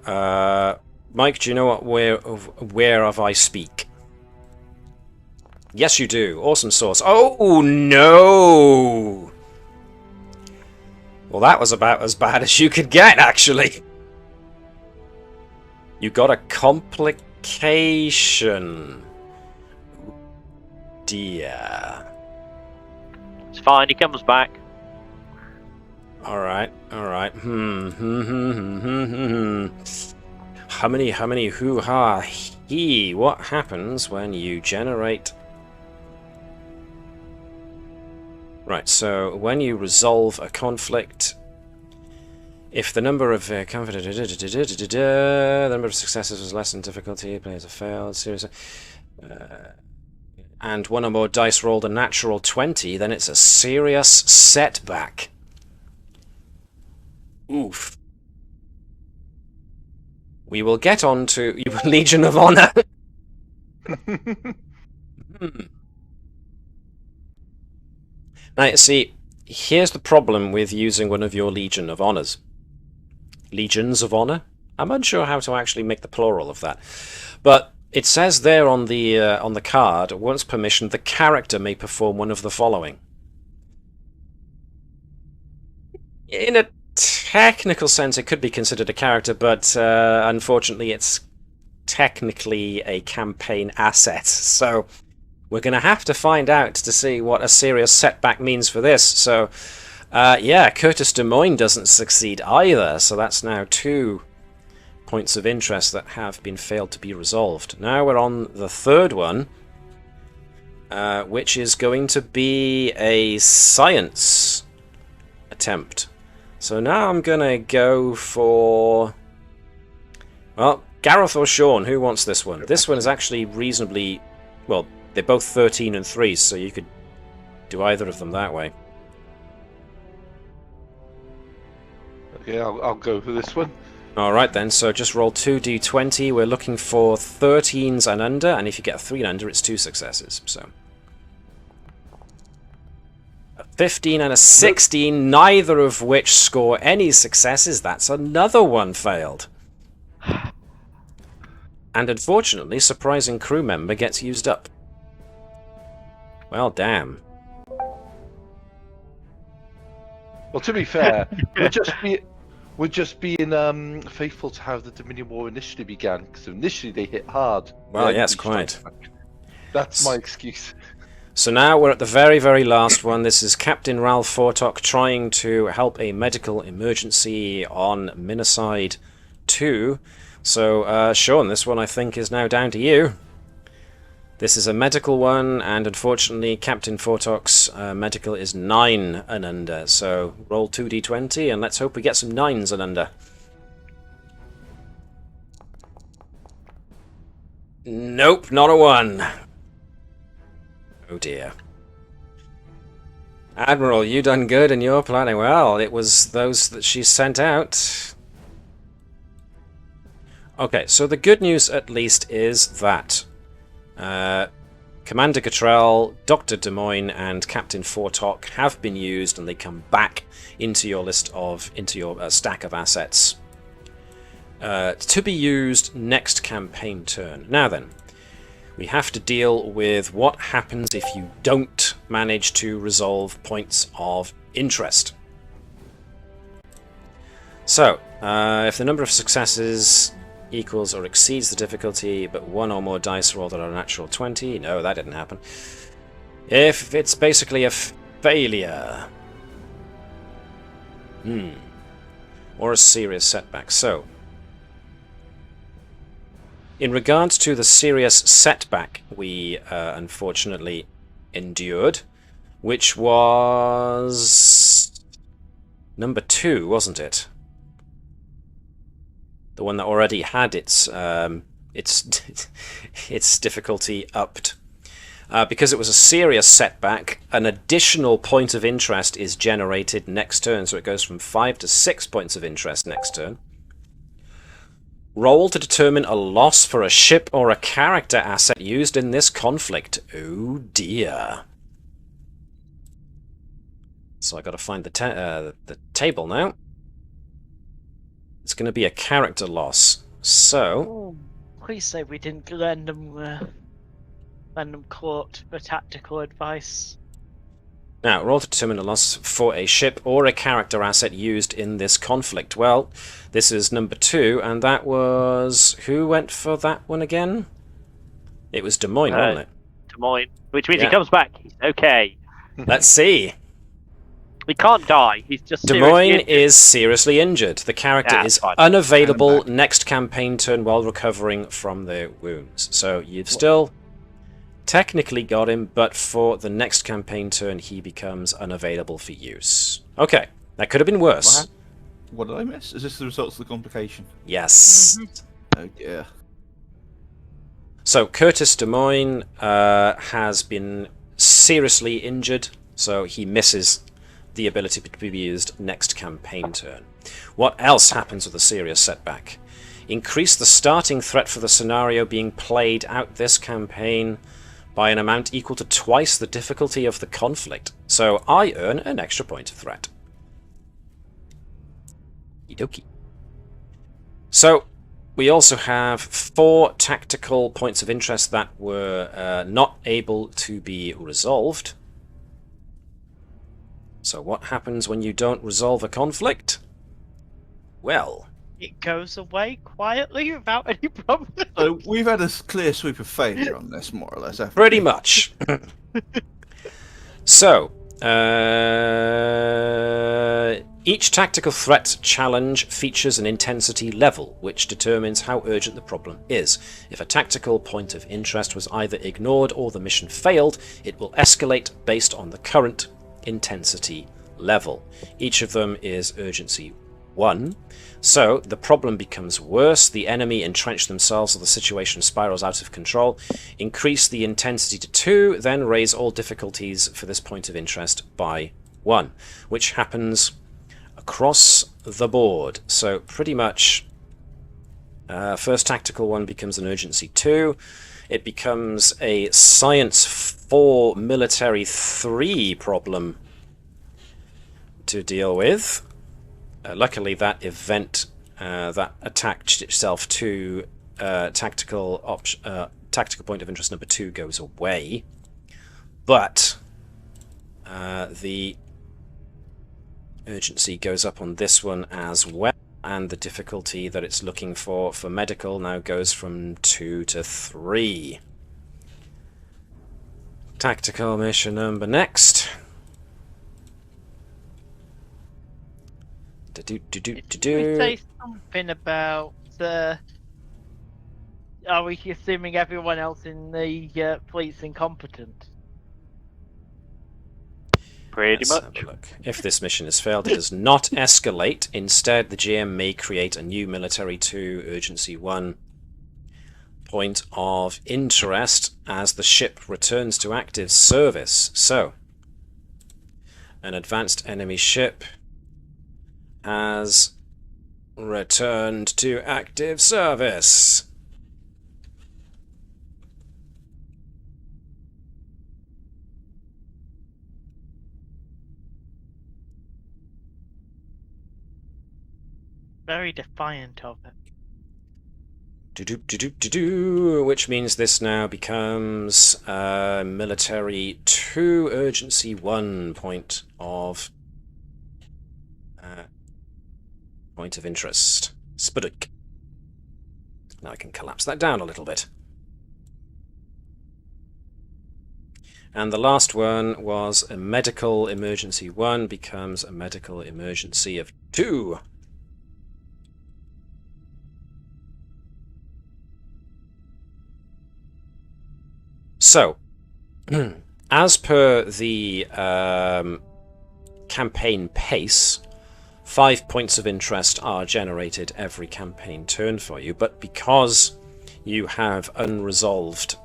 Mike, do you know what whereof I speak? Yes, you do. Awesome sauce. Oh, no! Well, that was about as bad as you could get, actually. You got a complication. Dear. It's fine, he comes back. Alright, alright. Hummany, hoo-ha, he. What happens when you generate... Right, so when you resolve a conflict, if the number of the number of successes was less than difficulty, players have failed, seriously, and one or more dice rolled a natural 20, then it's a serious setback. Oof. We will get on to Legion of Honor. Now, see, here's the problem with using one of your Legion of Honors. Legions of Honor? I'm unsure how to actually make the plural of that. But it says there on the card, once permission, the character may perform one of the following. In a technical sense, it could be considered a character, but unfortunately it's technically a campaign asset. So we're going to have to find out to see what a serious setback means for this. So, yeah, Curtis Des Moines doesn't succeed either, so that's now 2 points of interest that have been failed to be resolved. Now we're on the third one, which is going to be a science attempt. So now I'm going to go for... Well, Gareth or Sean, who wants this one? This one is actually reasonably... Well, they're both 13 and 3, so you could do either of them that way. Okay, I'll go for this one. Alright then, so just roll 2d20. We're looking for 13s and under, and if you get a 3 and under, it's 2 successes. So a 15 and a 16, neither of which score any successes. That's another one failed. And unfortunately, surprising crew member gets used up. Well, damn. Well, to be fair, we're just being faithful to how the Dominion War initially began, because initially they hit hard. Well, yes, quite. That's my excuse. So now we're at the very, very last one. This is Captain Ralph Fortok trying to help a medical emergency on Minoside 2. So, Sean, this one I think is now down to you. This is a medical one, and unfortunately Captain Fortok's medical is 9 and under. So roll 2d20 and let's hope we get some 9s and under. Nope, not a 1. Oh dear. Admiral, you done good and you're planning well. It was those that she sent out. Okay, so the good news at least is that Commander Cottrell, Dr. Des Moines, and Captain Fortok have been used, and they come back into your list of your stack of assets to be used next campaign turn. Now then, we have to deal with what happens if you don't manage to resolve points of interest. So, if the number of successes equals or exceeds the difficulty, but 1 or more dice rolled are a natural 20. No, that didn't happen. If it's basically a failure. Or a serious setback. So, in regards to the serious setback we unfortunately endured, which was number 2, wasn't it? The one that already had its difficulty upped. Because it was a serious setback, an additional point of interest is generated next turn, so it goes from 5 to 6 points of interest next turn. Roll to determine a loss for a ship or a character asset used in this conflict. Oh dear. So I got to find the table now. It's going to be a character loss. So, please say we didn't lend them court for tactical advice. now roll to determine a loss for a ship or a character asset used in this conflict. Well, this is number 2, and that was... who went for that one again? It was Des Moines, wasn't it? Des Moines, which means he comes back. He's okay. Let's see. He can't die. He's just Des Moines is seriously injured. The character is unavailable next campaign turn while recovering from their wounds. So you've still technically got him, but for the next campaign turn he becomes unavailable for use. Okay, that could have been worse. What did I miss? Is this the results of the complication? Yes. Oh dear. So Curtis Des Moines has been seriously injured, so he misses the ability to be used next campaign turn. What else happens with a serious setback? Increase the starting threat for the scenario being played out this campaign by an amount equal to twice the difficulty of the conflict. So I earn an extra point of threat. Okie. So we also have 4 tactical points of interest that were not able to be resolved. So what happens when you don't resolve a conflict? Well, it goes away quietly without any problem. So we've had a clear sweep of failure on this, more or less. Pretty much. So, each tactical threat challenge features an intensity level, which determines how urgent the problem is. If a tactical point of interest was either ignored or the mission failed, it will escalate based on the current intensity level. Each of them is urgency 1. So the problem becomes worse, the enemy entrench themselves or the situation spirals out of control. Increase the intensity to 2, then raise all difficulties for this point of interest by 1, which happens across the board. So pretty much first tactical one becomes an urgency 2. It becomes a science 4 military 3 problem to deal with. Luckily that event that attached itself to tactical point of interest number 2 goes away, but the urgency goes up on this one as well, and the difficulty that it's looking for medical now goes from 2 to 3. Tactical mission number next. Did we say something about are we assuming everyone else in the fleet's incompetent? Pretty Let's much. have a look. If this mission has failed, it does not escalate. Instead, the GM may create a new Military 2 Urgency 1 point of interest as the ship returns to active service. So, an advanced enemy ship has returned to active service. Very defiant of it. Which means this now becomes Military 2 Urgency 1 point of interest. Spuduk. Now I can collapse that down a little bit. And the last one was a Medical Emergency 1 becomes a Medical Emergency of 2. So, as per the campaign pace, 5 points of interest are generated every campaign turn for you, but because you have unresolved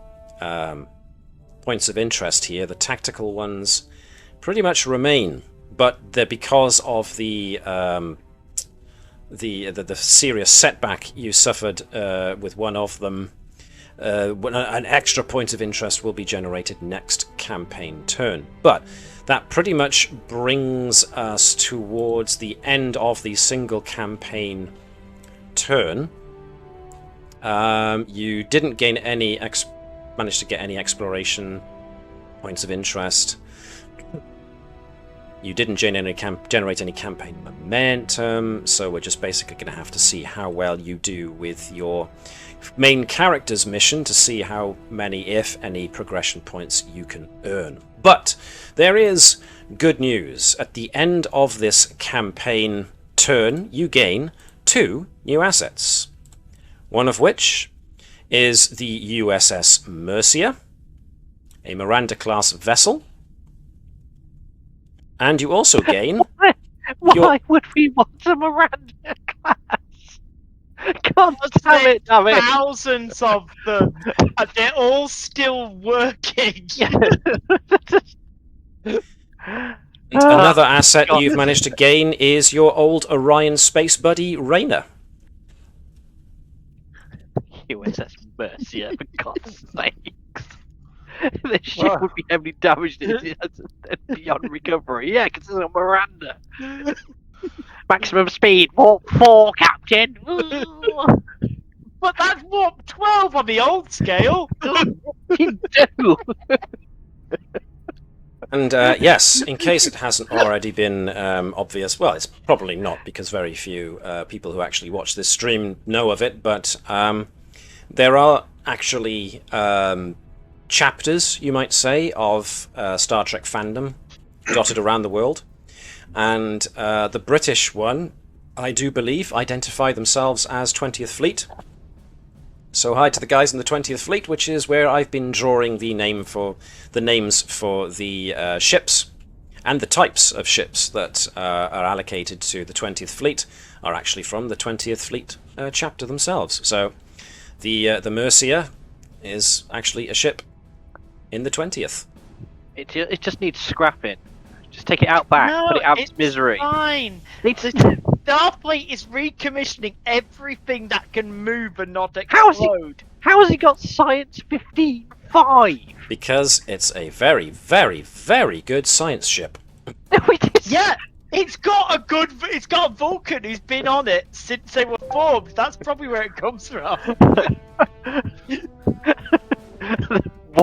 points of interest here, the tactical ones pretty much remain, but they're because of the serious setback you suffered with one of them. An extra point of interest will be generated next campaign turn. But that pretty much brings us towards the end of the single campaign turn. You didn't gain any manage to get any exploration points of interest. You didn't generate any campaign momentum, so we're just basically going to have to see how well you do with your main character's mission to see how many, if any, progression points you can earn. But there is good news. At the end of this campaign turn, you gain 2 new assets. One of which is the USS Mercia, a Miranda-class vessel. And you also gain... Why would we want a Miranda class? God damn it, damn it. Thousands of them, and they're all still working. Another asset you've managed to gain is your old Orion space buddy, Rayner. USS Mercia, for God's sakes. This ship would be heavily damaged beyond recovery. Yeah, because it's a Miranda. Maximum speed, warp 4, Captain. But that's warp 12 on the old scale. You do. And yes, in case it hasn't already been obvious, well, it's probably not because very few people who actually watch this stream know of it, but there are actually chapters, you might say, of Star Trek fandom dotted around the world. And the British one, I do believe, identify themselves as 20th Fleet. So hi to the guys in the 20th Fleet, which is where I've been drawing the names for the ships, and the types of ships that are allocated to the 20th Fleet are actually from the 20th Fleet chapter themselves. So the Mercia is actually a ship in the 20th. It just needs scrapping. Just take it out back, put it out of its misery. Fine. Starfleet is recommissioning everything that can move and not explode. How has he got Science 55? Because it's a very, very, very good science ship. Yeah, it's got a Vulcan who's been on it since they were formed. That's probably where it comes from.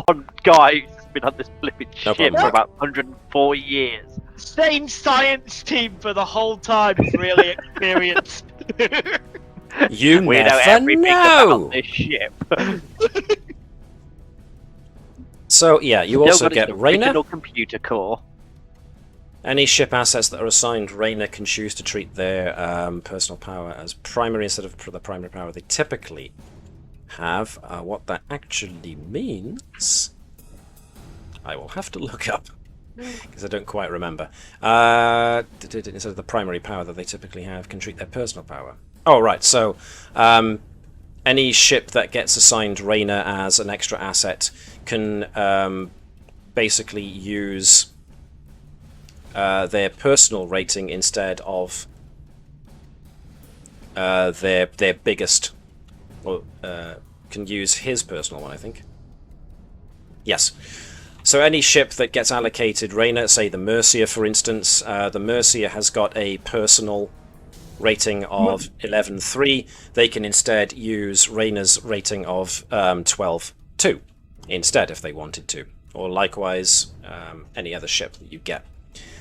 One guy who's been on this flipping No ship problem. for about 104 years. Same science team for the whole time. Really experienced. You We know never everything know. about this ship. So yeah, you also get Raynor. Original computer core. Any ship assets that are assigned Raynor can choose to treat their personal power as primary instead of the primary power they typically have. What that actually means, I will have to look up because I don't quite remember. Instead of the primary power that they typically have, can treat their personal power. Oh right, so any ship that gets assigned Raynor as an extra asset can basically use their personal rating instead of their biggest, or can use his personal one, I think. Yes. So any ship that gets allocated Raynor, say the Mercia for instance, the Mercia has got a personal rating of 11.3. They can instead use Raynor's rating of 12.2 instead if they wanted to, or likewise any other ship that you get.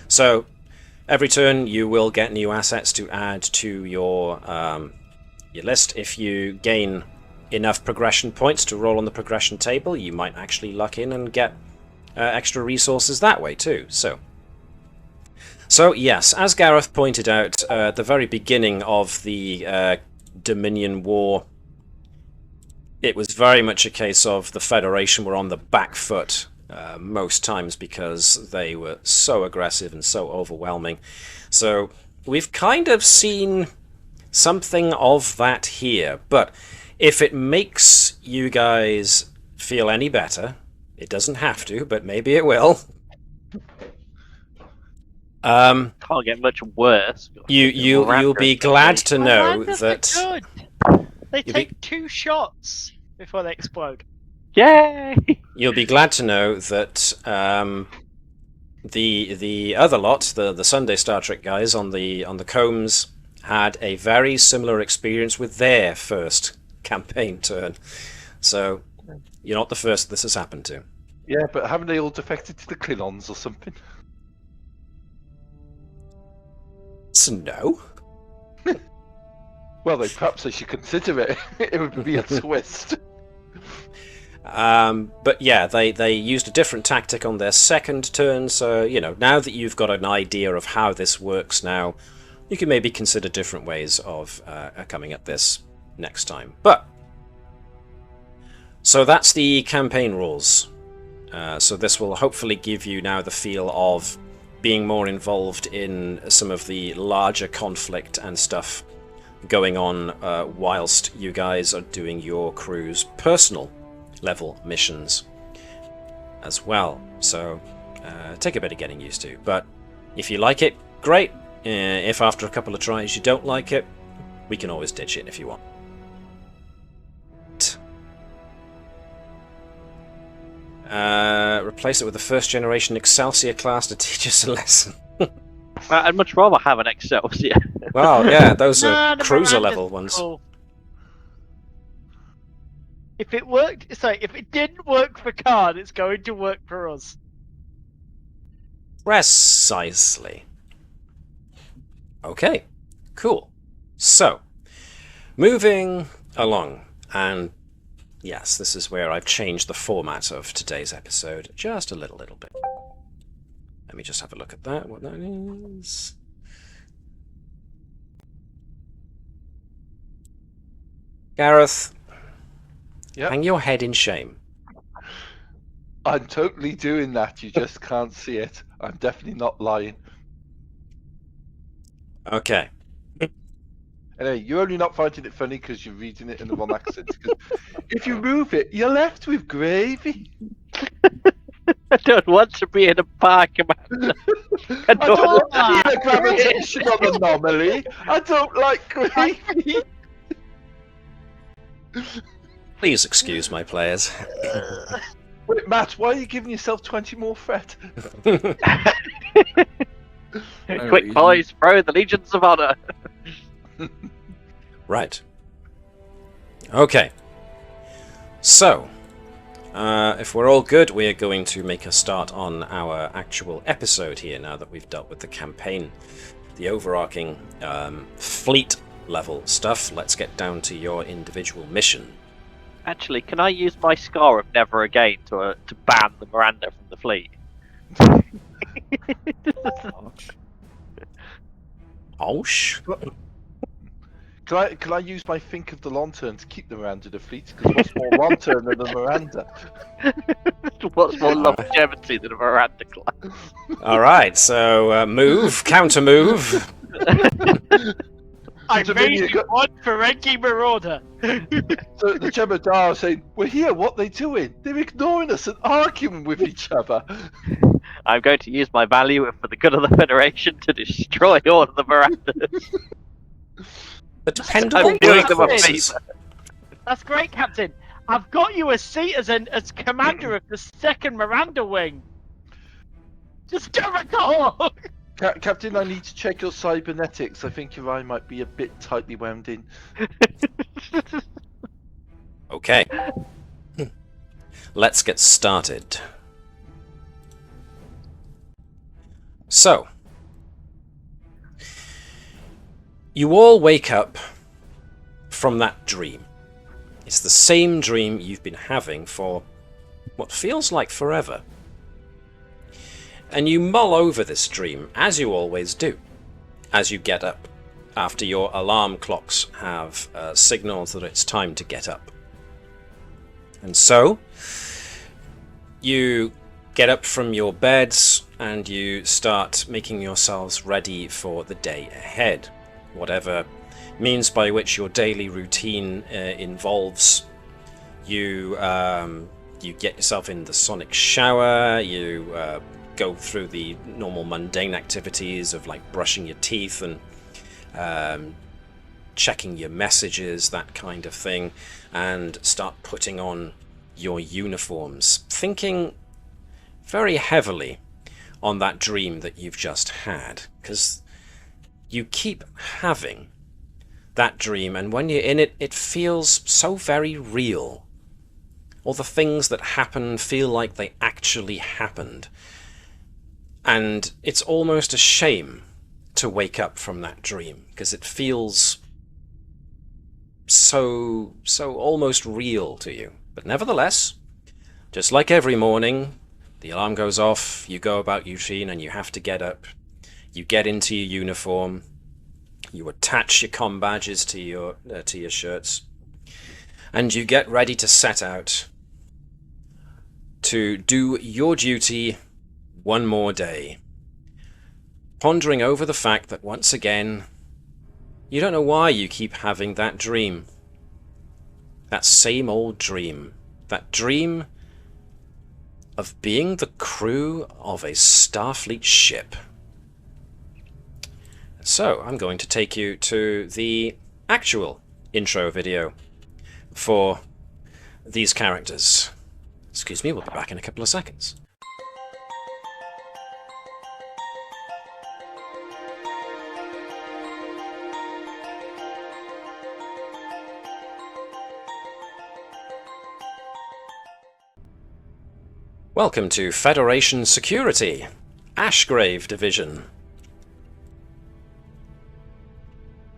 So every turn you will get new assets to add to your list. If you gain enough progression points to roll on the progression table, you might actually luck in and get extra resources that way too. So yes, as Gareth pointed out at the very beginning of the Dominion War, it was very much a case of the Federation were on the back foot most times because they were so aggressive and so overwhelming. So we've kind of seen something of that here, but if it makes you guys feel any better, it doesn't have to, but maybe it will. Can't get much worse. You'll be glad to know that they take 2 shots before they explode. Yay! You'll be glad to know that the other lot, the Sunday Star Trek guys on the Combs, had a very similar experience with their first campaign turn. So you're not the first this has happened to. Yeah, but haven't they all defected to the Klingons or something? So no. Well, perhaps they should consider it. It would be a twist. But yeah, they used a different tactic on their second turn, so, you know, now that you've got an idea of how this works now, you can maybe consider different ways of coming at this next time. But, so that's the campaign rules. So this will hopefully give you now the feel of being more involved in some of the larger conflict and stuff going on whilst you guys are doing your crew's personal level missions as well. So take a bit of getting used to, but if you like it, great. If after a couple of tries you don't like it, we can always ditch it if you want. Replace it with a first generation Excelsior class to teach us a lesson. I'd much rather have an Excelsior. Well, yeah, those are cruiser level ones. Cool. If it worked, if it didn't work for Khan, it's going to work for us. Precisely. Okay, cool. So, moving along, and yes, this is where I've changed the format of today's episode just a little bit. Let me just have a look at that, what that is. Gareth, yep. Hang your head in shame. I'm totally doing that, you just can't see it. I'm definitely not lying. Okay. Anyway, you're only not finding it funny because you're reading it in the wrong accent. If you move it, you're left with gravy. I don't want to be in a bar, Commander. I don't want to be in a gravitational anomaly. I don't like gravy. Please excuse my players. Wait, Matt, why are you giving yourself 20 more fret? Quick, boys, throw the Legions of Honor. Right. Okay. So, if we're all good, we're going to make a start on our actual episode here now that we've dealt with the campaign, the overarching fleet level stuff. Let's get down to your individual mission. Actually, can I use my scar of never again to ban the Miranda from the fleet? Osh. Can I use my think of the lantern to keep the Miranda the fleet? Because what's more lantern than the Miranda? What's more longevity than a Miranda class? All right, so move, counter move. I made you one Ferengi Marauder. So the Jem'Hadar are saying, "We're here. What are they doing? They're ignoring us and arguing with each other." I'm going to use my value for the good of the Federation to destroy all of the Mirandas. The dependable I'm doing them a workhorses. favour. That's great, Captain. I've got you a seat as commander of the second Miranda wing. Just give it a Captain, I need to check your cybernetics. I think your eye might be a bit tightly wound in. Okay. Let's get started. So, you all wake up from that dream. It's the same dream you've been having for what feels like forever. And you mull over this dream, as you always do, as you get up, after your alarm clocks have signaled that it's time to get up. And so, you get up from your beds and you start making yourselves ready for the day ahead. Whatever means by which your daily routine involves. You get yourself in the sonic shower, you go through the normal mundane activities of like brushing your teeth and checking your messages, that kind of thing, and start putting on your uniforms, thinking very heavily on that dream that you've just had, because you keep having that dream, and when you're in it, it feels so very real. All the things that happen feel like they actually happened. And it's almost a shame to wake up from that dream, because it feels so almost real to you. But nevertheless, just like every morning, the alarm goes off, you go about your routine, and you have to get up. You get into your uniform, you attach your comm badges to your shirts, and you get ready to set out to do your duty one more day, pondering over the fact that once again, you don't know why you keep having that dream. That same old dream. That dream of being the crew of a Starfleet ship. So, I'm going to take you to the actual intro video for these characters. Excuse me, we'll be back in a couple of seconds. Welcome to Federation Security, Ashgrave Division.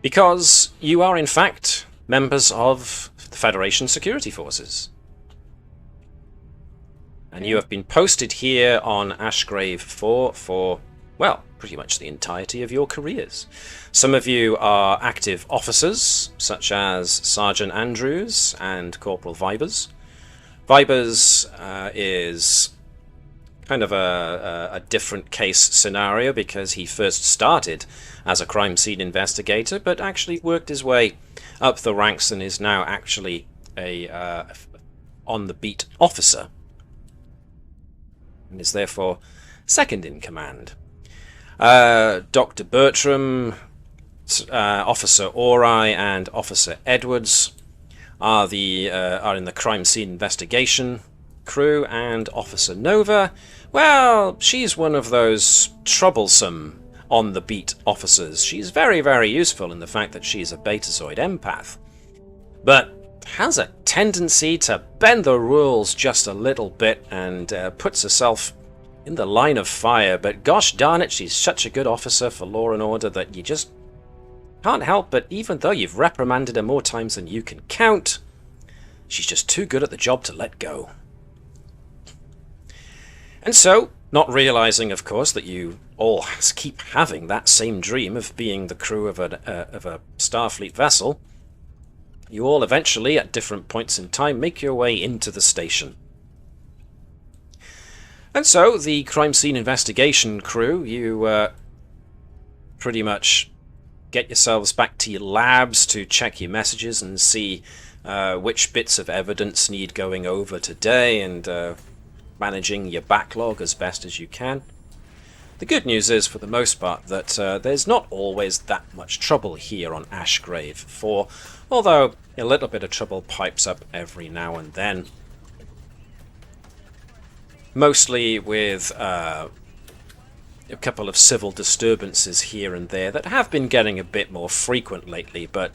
Because you are in fact members of the Federation Security Forces. And you have been posted here on Ashgrave IV for, well, pretty much the entirety of your careers. Some of you are active officers, such as Sergeant Andrews and Corporal Vibers. Vibers is kind of a different case scenario because he first started as a crime scene investigator, but actually worked his way up the ranks and is now actually a on-the-beat officer, and is therefore second in command. Dr. Bertram, Officer Ori, and Officer Edwards are in the crime scene investigation crew, and Officer Nova, well, she's one of those troublesome on-the-beat officers. She's very, very useful in the fact that she's a Betazoid empath, but has a tendency to bend the rules just a little bit and puts herself in the line of fire. But gosh darn it, she's such a good officer for law and order that you just can't help but, even though you've reprimanded her more times than you can count, She's just too good at the job to let go. And so, not realizing, of course, that you all keep having that same dream of being the crew of a Starfleet vessel, you all eventually, at different points in time, make your way into the station. And so, the crime scene investigation crew, you pretty much get yourselves back to your labs to check your messages and see which bits of evidence need going over today, and managing your backlog as best as you can. The good news is, for the most part, that there's not always that much trouble here on Ashgrave IV, although a little bit of trouble pipes up every now and then. Mostly with a couple of civil disturbances here and there that have been getting a bit more frequent lately, but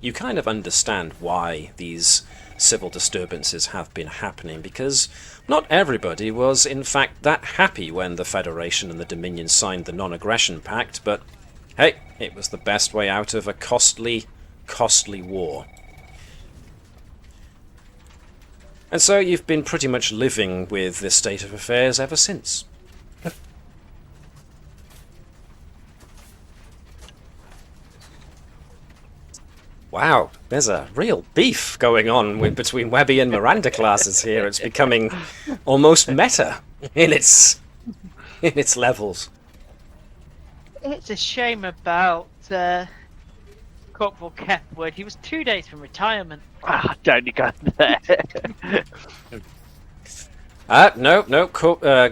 you kind of understand why these civil disturbances have been happening, because not everybody was in fact that happy when the Federation and the Dominion signed the non-aggression pact, but hey, it was the best way out of a costly war. And so you've been pretty much living with this state of affairs ever since. Wow, there's a real beef going on between Webby and Miranda classes here. It's becoming almost meta in its levels. It's a shame about Corporal Kepwood. He was 2 days from retirement. Don't you go there. No.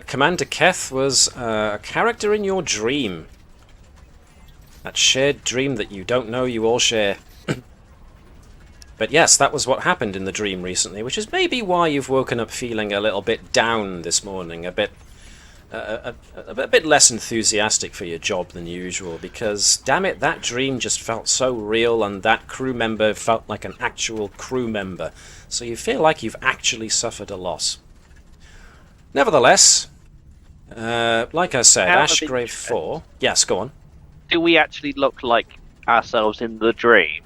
Commander Keth was a character in your dream. That shared dream that you don't know you all share. But yes, that was what happened in the dream recently, which is maybe why you've woken up feeling a little bit down this morning, a bit less enthusiastic for your job than usual, because, damn it, that dream just felt so real, and that crew member felt like an actual crew member, so you feel like you've actually suffered a loss. Nevertheless, like I said, Ashgrave IV... Yes, go on. Do we actually look like ourselves in the dream?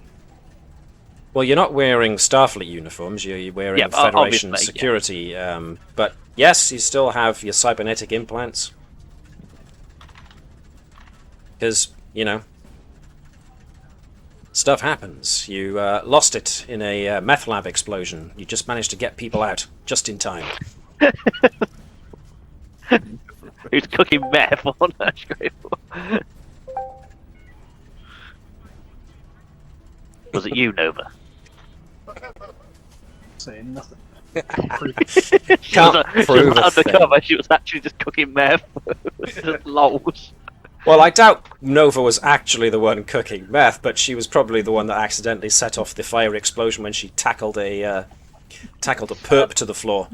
Well, you're not wearing Starfleet uniforms, you're wearing Federation security, but yes, you still have your cybernetic implants. Because, you know, stuff happens. You lost it in a meth lab explosion. You just managed to get people out, just in time. Who's cooking meth on Ashgrave? Was it you, Nova? Saying nothing. She was undercover. She was actually just cooking meth. Just lols. Well, I doubt Nova was actually the one cooking meth, but she was probably the one that accidentally set off the fiery explosion when she tackled a perp to the floor.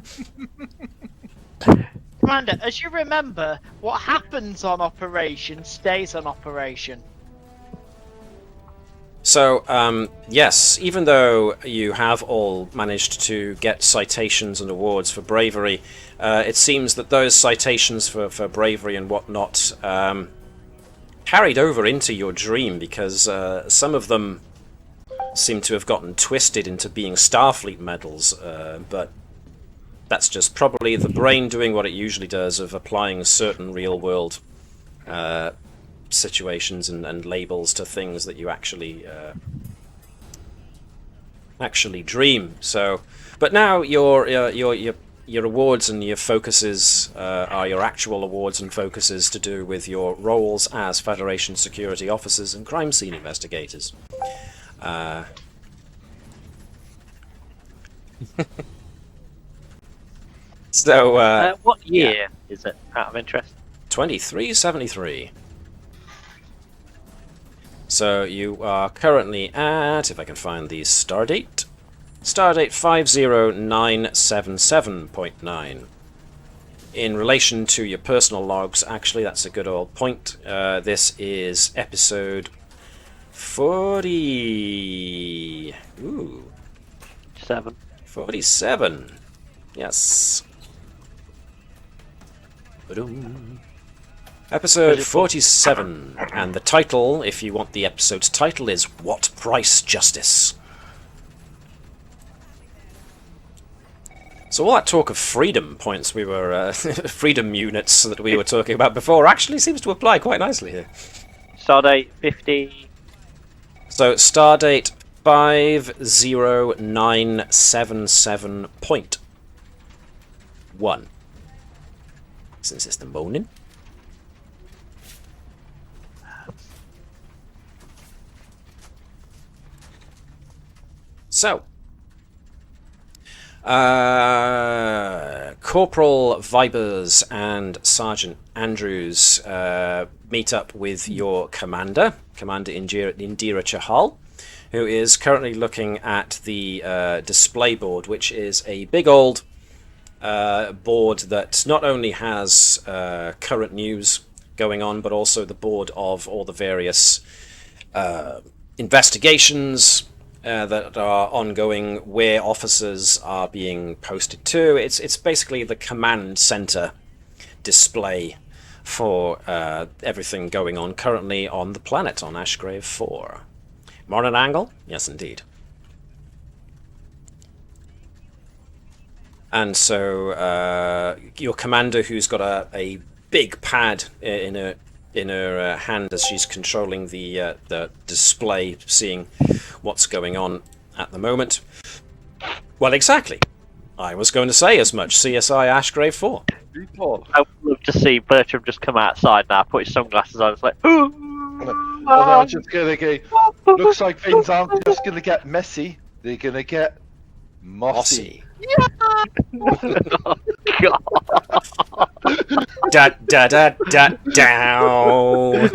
Commander, as you remember, what happens on operation stays on operation. So, yes, even though you have all managed to get citations and awards for bravery, it seems that those citations for bravery and whatnot carried over into your dream, because some of them seem to have gotten twisted into being Starfleet medals, but that's just probably the brain doing what it usually does of applying certain real-world situations and labels to things that you actually dream. So, but now your awards and your focuses are your actual awards and focuses to do with your roles as Federation security officers and crime scene investigators. So, what year is it, out of interest? 2373. So you are currently at, if I can find the stardate 50977.9. In relation to your personal logs, actually, that's a good old point. This is episode 40. Ooh. 47. Yes. Ba-dum. Episode 47, and the title, if you want the episode's title, is What Price Justice? So all that talk of freedom points we were freedom units that we were talking about before actually seems to apply quite nicely here. Stardate 50. So stardate 50977.1. Since it's the morning. So, Corporal Vibers and Sergeant Andrews meet up with your commander, Commander Indira Chahal, who is currently looking at the display board, which is a big old board that not only has current news going on, but also the board of all the various investigations that are ongoing, where officers are being posted to. It's basically the command center display for everything going on currently on the planet, on Ashgrave IV. Morning, Angle? Yes, indeed. And so your commander, who's got a big pad in her hand as she's controlling the display, seeing what's going on at the moment. Well, exactly. I was going to say as much. CSI Ashgrave IV. I would love to see Bertram just come outside now, put his sunglasses on, it's like, ooh! I'm just gonna go. Looks like things aren't just gonna get messy, they're gonna get mossy. Oh, God. Da da da da down.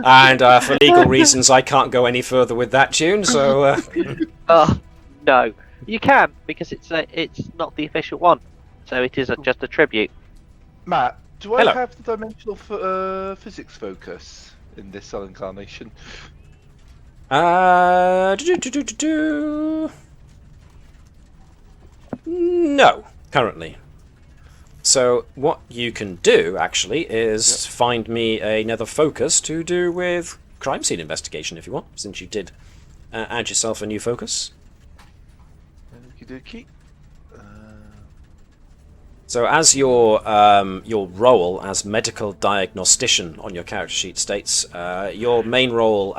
And for legal reasons, I can't go any further with that tune. So, no, you can, because it's not the official one, so it is just a tribute. Matt, do Hello. I have the dimensional physics focus in this cell incarnation? No, currently. So what you can do, actually, is find me another focus to do with crime scene investigation, if you want, since you did add yourself a new focus. Okie dokie. So as your role as medical diagnostician on your character sheet states, your main role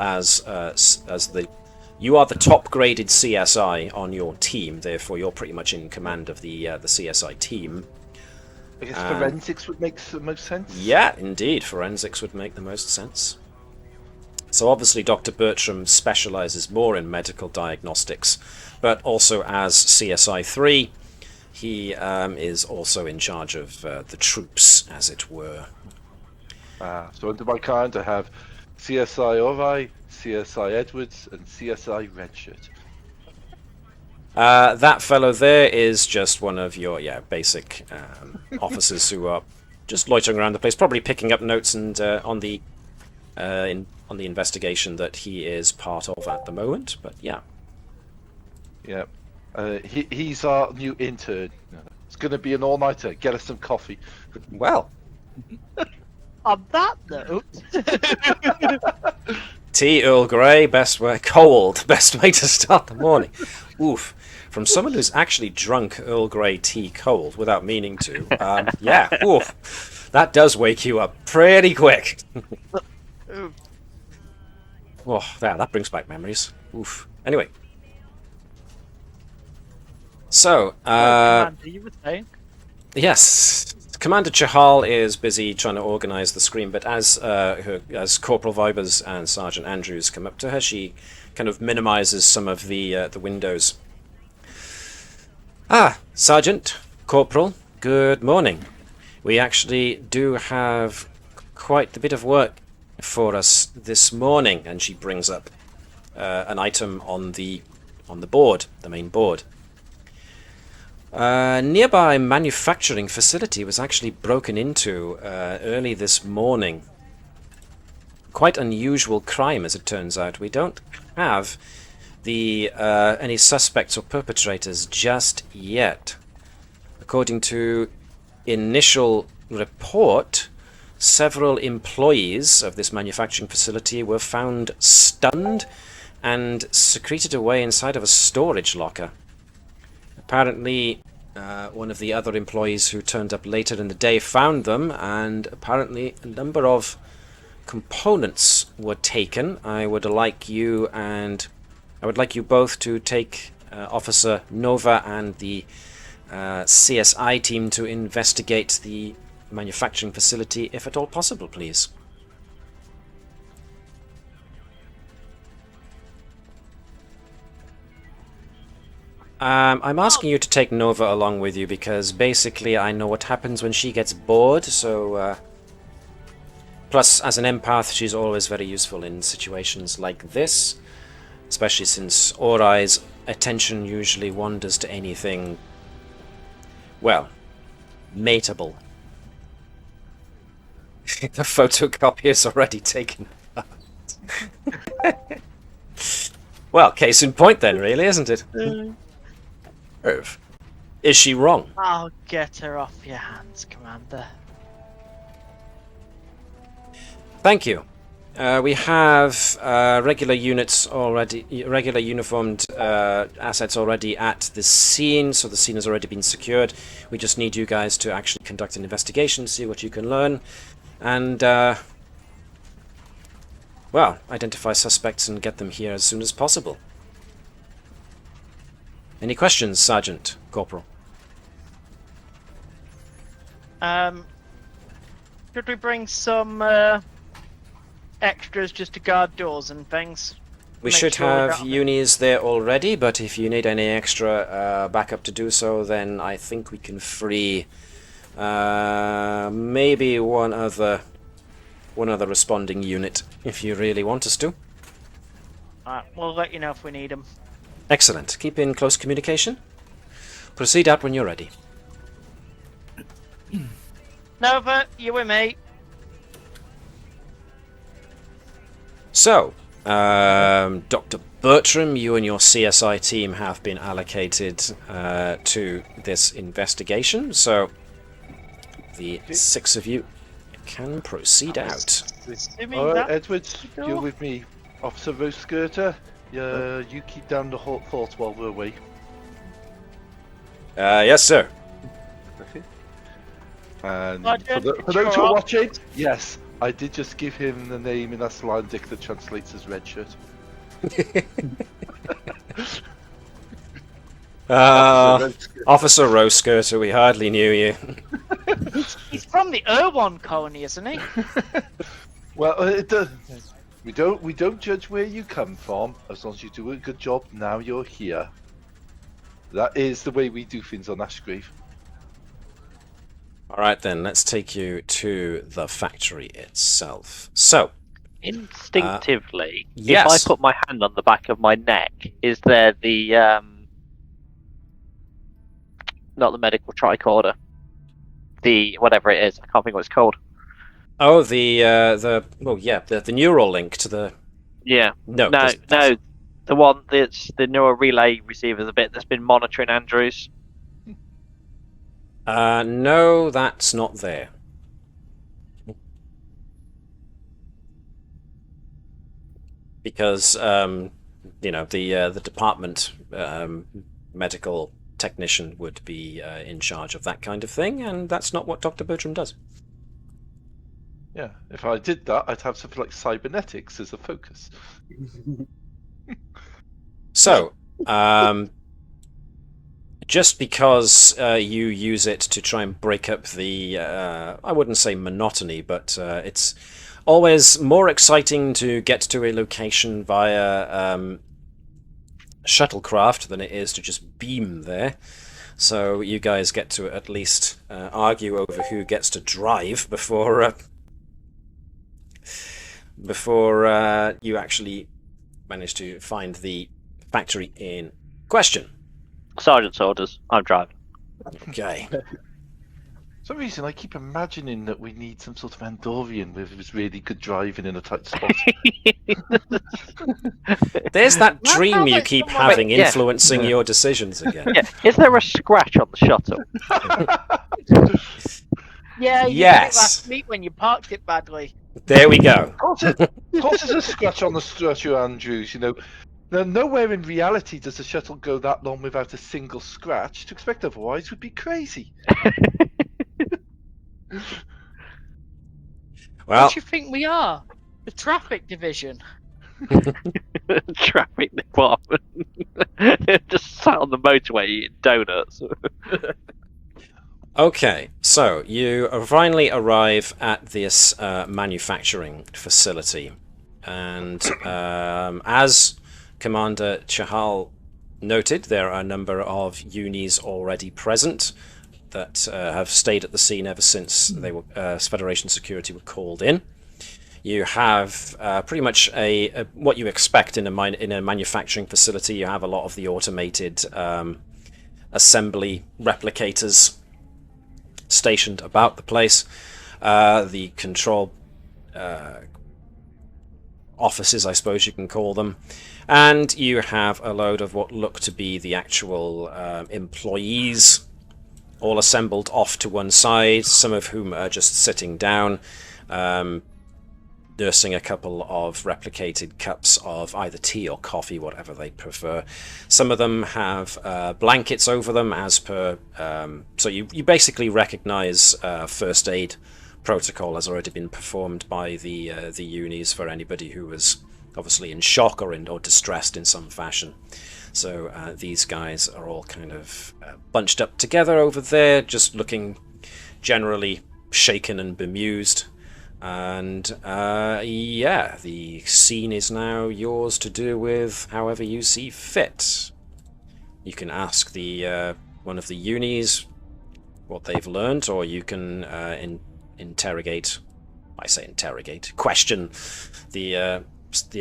you are the top graded CSI on your team, therefore you're pretty much in command of the CSI team. I guess forensics would make the most sense. Yeah, indeed, forensics would make the most sense. So obviously Dr. Bertram specializes more in medical diagnostics, but also as CSI 3, he is also in charge of the troops, as it were. So under my command I have CSI Ori, CSI Edwards, and CSI Redshirt. That fellow there is just one of your basic officers who are just loitering around the place, probably picking up notes and on the investigation that he is part of at the moment. But yeah. He's our new intern. It's going to be an all-nighter. Get us some coffee. Well. On that note, Tea Earl Grey, best way to start the morning. Oof. From someone who's actually drunk Earl Grey tea cold without meaning to, oof. That does wake you up pretty quick. Oh, that brings back memories. Oof. Anyway. So, Commander, you were saying? Yes, Commander Chahal is busy trying to organise the screen, but as Corporal Vibers and Sergeant Andrews come up to her, she kind of minimises some of the windows. Sergeant, Corporal, good morning. We actually do have quite a bit of work for us this morning, and she brings up an item on the board, the main board. A nearby manufacturing facility was actually broken into early this morning. Quite unusual crime, as it turns out. We don't have any suspects or perpetrators just yet. According to initial report, several employees of this manufacturing facility were found stunned and secreted away inside of a storage locker. apparently one of the other employees who turned up later in the day found them, and apparently a number of components were taken. I would like you both to take Officer Nova and the CSI team to investigate the manufacturing facility, if at all possible, please. I'm asking you to take Nova along with you because basically I know what happens when she gets bored, so... Plus, as an empath, she's always very useful in situations like this, especially since Orai's attention usually wanders to anything, well, mateable. The photocopy is already taken. Well, case in point then, really, isn't it? Is she wrong? I'll get her off your hands, Commander. Thank you. We have regular uniformed assets already at the scene, so the scene has already been secured. We just need you guys to actually conduct an investigation, see what you can learn, and, well, identify suspects and get them here as soon as possible. Any questions, Sergeant Corporal? Should we bring some extras just to guard doors and things? We should have unis there already, but if you need any extra backup to do so, then I think we can free maybe one other responding unit if you really want us to. Alright, we'll let you know if we need them. Excellent. Keep in close communication. Proceed out when you're ready. Nova, you with me? So, Dr. Bertram, you and your CSI team have been allocated to this investigation, so the 6 of you can proceed out. Alright, Edwards, you're with me. Officer Roskirter, you keep down the hot fort while we're away. Yes, sir. Okay. And Roger, for those who are watching, yes, I did just give him the name in Icelandic that translates as red shirt. Officer Roskirter, we hardly knew you. He's from the Irwan colony, isn't he? Well, we don't judge where you come from as long as you do a good job. Now you're here. That is the way we do things on Ashgrave. Alright then, let's take you to the factory itself. So, instinctively, yes. If I put my hand on the back of my neck, is there the not the medical tricorder, the whatever it is, I can't think what it's called. Oh, the neural link to the... Yeah. No, the one that's the neural relay receiver, the bit that's been monitoring Andrews. No, that's not there. Because, the department medical technician would be in charge of that kind of thing, and that's not what Dr. Bertram does. Yeah, if I did that, I'd have something like cybernetics as a focus. So, just because you use it to try and break up the, I wouldn't say monotony, but it's always more exciting to get to a location via shuttlecraft than it is to just beam there. So you guys get to at least argue over who gets to drive before you actually manage to find the factory in question. Sergeant's orders. I'm driving. Okay. For some reason, I keep imagining that we need some sort of Andorian with really good driving in a tight spot. There's that dream you keep having influencing your decisions again. Yeah. Is there a scratch on the shuttle? Yeah, you did it Yes. last week when you parked it badly. There we go. Of course, there's a scratch on the statue, Andrews. You know, Now, nowhere in reality does the shuttle go that long without a single scratch. To expect otherwise would be crazy. Well, What do you think we are? The traffic division. Traffic department. Just sat on the motorway eating donuts. okay, so you finally arrive at this manufacturing facility, and as Commander Chahal noted, there are a number of unis already present that have stayed at the scene ever since they were Federation security were called in. You have pretty much what you expect in a manufacturing facility. You have a lot of the automated assembly replicators stationed about the place. The control offices, I suppose you can call them. And you have a load of what look to be the actual employees, all assembled off to one side, some of whom are just sitting down, nursing a couple of replicated cups of either tea or coffee, whatever they prefer. Some of them have blankets over them, as per. So you basically recognize first aid protocol has already been performed by the unis for anybody who was obviously in shock or distressed in some fashion. So these guys are all kind of bunched up together over there, just looking generally shaken and bemused. And yeah, the scene is now yours to do with however you see fit. You can ask the one of the unis what they've learned, or you can interrogate. I say interrogate. Question the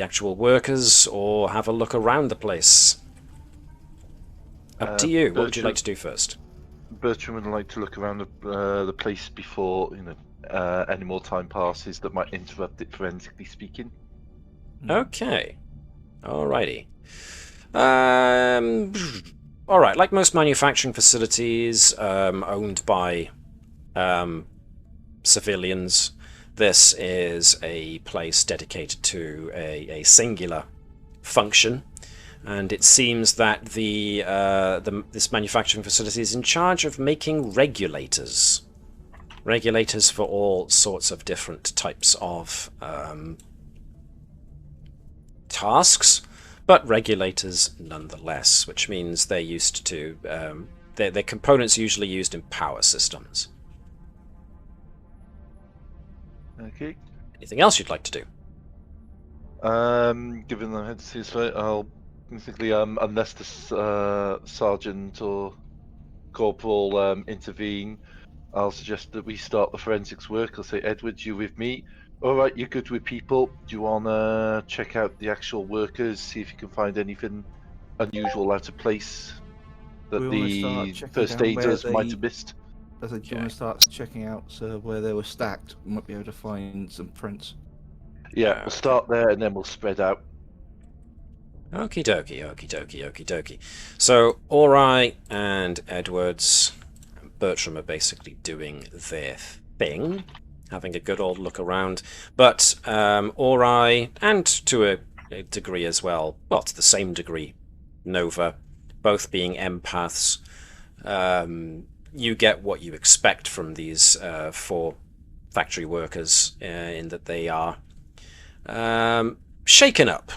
actual workers, or have a look around the place. Up to you. What would you like to do first? Bertram would like to look around the place before any more time passes that might interrupt it, forensically speaking. Okay. Alrighty. Alright, like most manufacturing facilities owned by civilians, this is a place dedicated to a singular function. And it seems that this manufacturing facility is in charge of making regulators. Regulators for all sorts of different types of tasks, but regulators nonetheless, which means they're used to... they're components usually used in power systems. Okay. Anything else you'd like to do? Given the head to I'll basically, unless the sergeant or corporal intervene, I'll suggest that we start the forensics work. I'll say, Edward, you with me? All right, you're good with people. Do you want to check out the actual workers, see if you can find anything unusual out of place that the first aiders might have missed? I said, do you want to start checking out where they were stacked? We might be able to find some prints. Yeah, we'll start there and then we'll spread out. Okie dokie, okie dokie, okie dokie. So, Ori and Edwards and Bertram are basically doing their thing, having a good old look around. But Ori, and to a degree as well, well, to the same degree, Nova, both being empaths, you get what you expect from these 4 factory workers in that they are shaken up.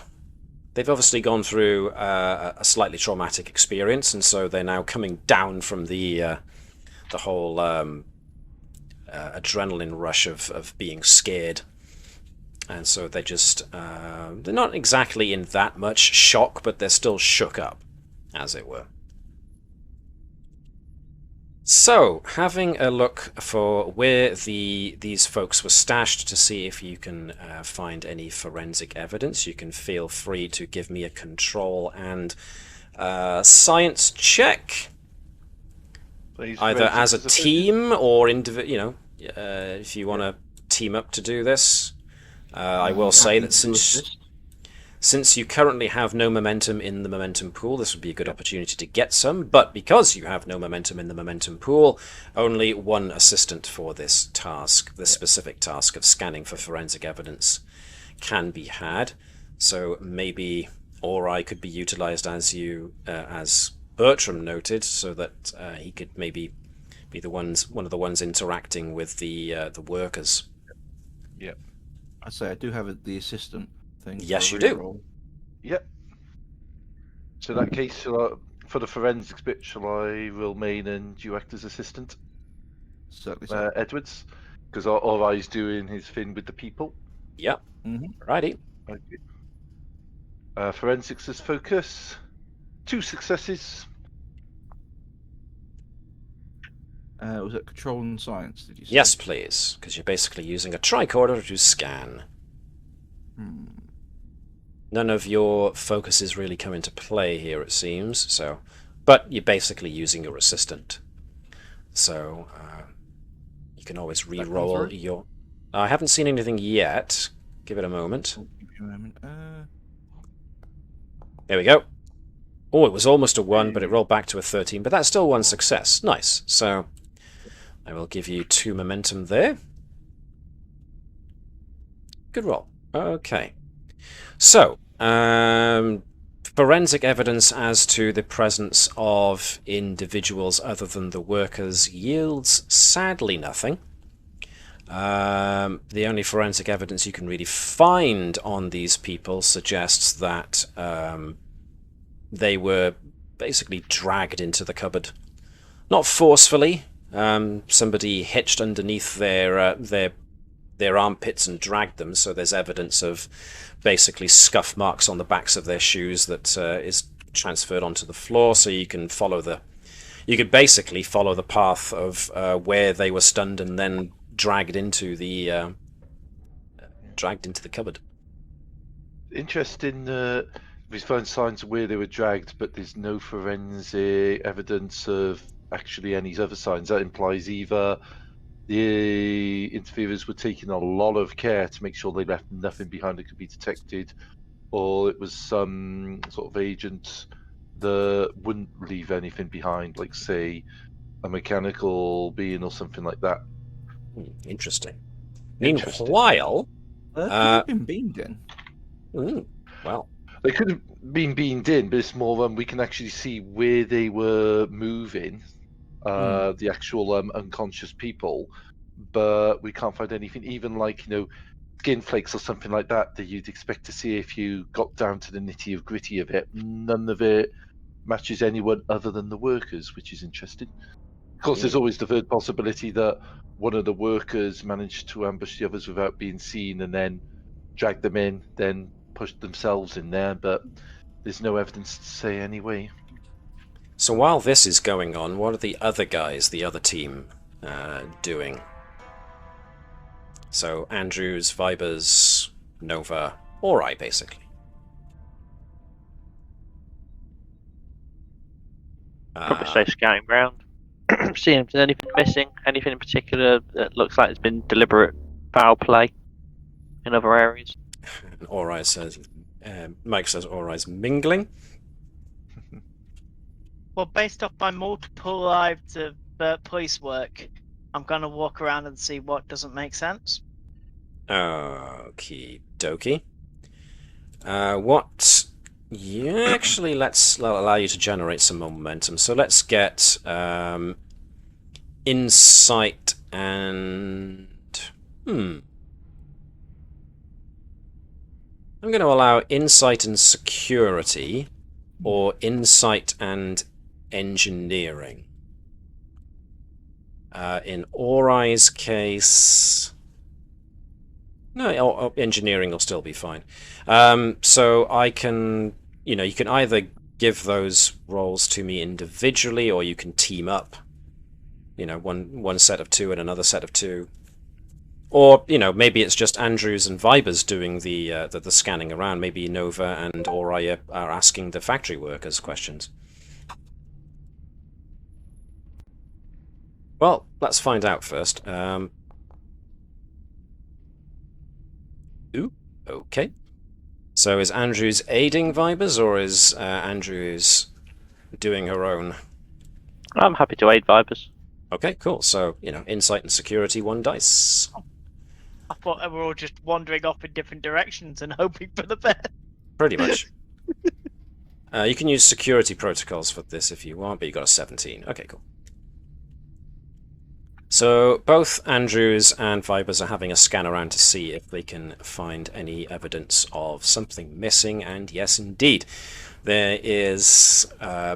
They've obviously gone through a slightly traumatic experience, and so they're now coming down from the whole adrenaline rush of being scared. And so they're just they're not exactly in that much shock, but they're still shook up, as it were. So, having a look for where these folks were stashed to see if you can find any forensic evidence, you can feel free to give me a control and science check. Please, either as a team or individual. If you want to team up to do this. I will say that since you currently have no momentum in the momentum pool, this would be a good opportunity to get some, but because you have no momentum in the momentum pool, only 1 assistant for this task, this specific task of scanning for forensic evidence, can be had. So maybe Ori could be utilized as Bertram noted, so that he could maybe be one of the ones interacting with the workers. Yep. I say I do have the assistant thing. Yes, you do. Roll. Yep. So in that case, for the forensics bit, shall I roll main and you act as assistant? Certainly so. Edwards? Because Ori's doing his thing with the people. Yep. Righty. Okay. Forensics is focus. 2 successes. Was it control and science, did you say? Yes, please, because you're basically using a tricorder to scan. None of your focuses really come into play here, it seems. So, but you're basically using your assistant. So you can always re-roll your. I haven't seen anything yet. Give it a moment. Give me a moment. There we go. Oh, it was almost a 1, but it rolled back to a 13. But that's still 1 success. Nice. So I will give you 2 momentum there. Good roll. Okay. So, forensic evidence as to the presence of individuals other than the workers yields sadly nothing. The only forensic evidence you can really find on these people suggests that they were basically dragged into the cupboard. Not forcefully. Somebody hitched underneath their armpits and dragged them, so there's evidence of basically scuff marks on the backs of their shoes that is transferred onto the floor, so you can could basically follow the path of where they were stunned and then dragged into the cupboard. Interesting. We found signs of where they were dragged, but there's no forensic evidence of actually any other signs. That implies either the interferers were taking a lot of care to make sure they left nothing behind that could be detected, or it was some sort of agent that wouldn't leave anything behind, like, say, a mechanical being or something like that. Interesting. Interesting. Meanwhile, could have been beamed in. Well, they could have been beamed in, but it's more we can actually see where they were moving, the actual unconscious people, but we can't find anything, even like, skin flakes or something like that you'd expect to see if you got down to the nitty of gritty of it. None of it matches anyone other than the workers, which is interesting. Of course, there's always the third possibility that one of the workers managed to ambush the others without being seen and then drag them in, then pushed themselves in there, but there's no evidence to say anyway. So while this is going on, what are the other guys, the other team, doing? So Andrews, Vibers, Nova, Ori, basically. Probably stay scouting around, seeing if there's anything missing, anything in particular that looks like it's been deliberate foul play in other areas. And Ori says, Mike says Ori's mingling. Well, based off my multiple lives of police work, I'm gonna walk around and see what doesn't make sense. Okie dokie. Actually, let's allow you to generate some momentum. So let's get insight and I'm going to allow insight and security, or insight and engineering. In Ori's case, no, engineering will still be fine. So I can, you can either give those roles to me individually, or you can team up. One set of 2 and another set of 2. Or, maybe it's just Andrews and Vibers doing the scanning around. Maybe Nova and Ori are asking the factory workers questions. Well, let's find out first. Okay. So is Andrews aiding Vibers, or is Andrews doing her own? I'm happy to aid Vibers. Okay, cool. So, insight and security, 1 dice. I thought they were all just wandering off in different directions and hoping for the best. Pretty much. You can use security protocols for this if you want, but you got a 17. Okay, cool. So both Andrews and Vibers are having a scan around to see if they can find any evidence of something missing, and yes, indeed. There is...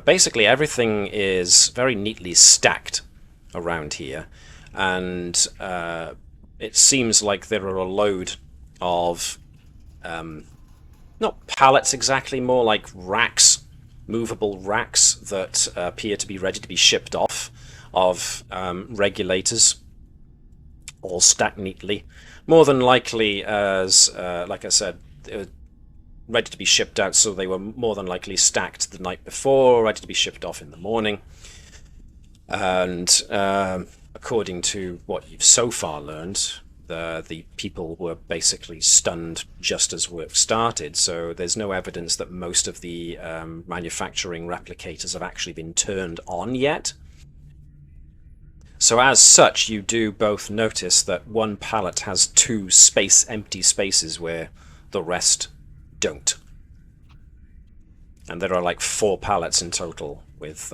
basically everything is very neatly stacked around here, and it seems like there are a load of... not pallets exactly, more like racks, movable racks that appear to be ready to be shipped off, of regulators, all stacked neatly. More than likely, as like I said, ready to be shipped out, so they were more than likely stacked the night before, ready to be shipped off in the morning. And according to what you've so far learned, the people were basically stunned just as work started, so there's no evidence that most of the manufacturing replicators have actually been turned on yet. So as such, you do both notice that one pallet has 2 empty spaces where the rest don't. And there are like 4 pallets in total with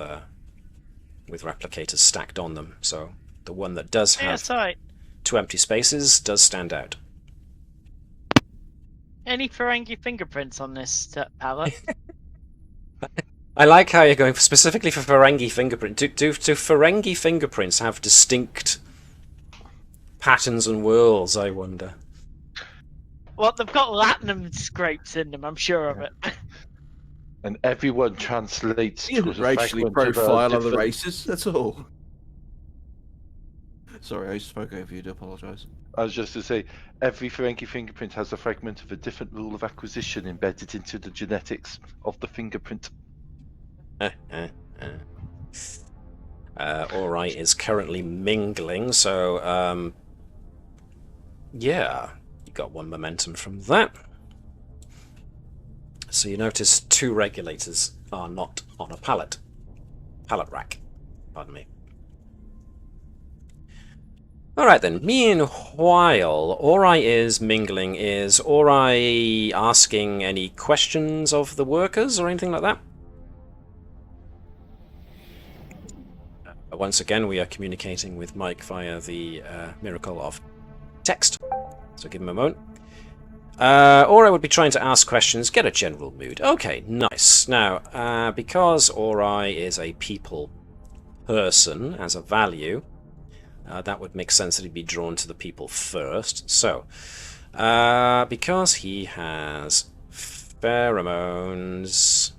replicators stacked on them. So the one that does have 2 empty spaces does stand out. Any Ferengi fingerprints on this pallet? I like how you're going specifically for Ferengi fingerprint. Do Ferengi fingerprints have distinct patterns and whirls, I wonder? Well, they've got latinum scrapes in them, I'm sure of it. And everyone translates to a racially profile other races, that's all. Sorry, I spoke over you, I do apologise. I was just to say, every Ferengi fingerprint has a fragment of a different rule of acquisition embedded into the genetics of the fingerprint. Alright is currently mingling, so yeah, you got 1 momentum from that. So you notice 2 regulators are not on a pallet rack, pardon me. Alright then, meanwhile, Ori is mingling. Is Ori asking any questions of the workers or anything like that? Once again, we are communicating with Mike via the miracle of text, so give him a moment. Ori would be trying to ask questions, get a general mood. Okay, nice. Now, because Ori is a people person as a value, that would make sense that he'd be drawn to the people first. So, because he has pheromones...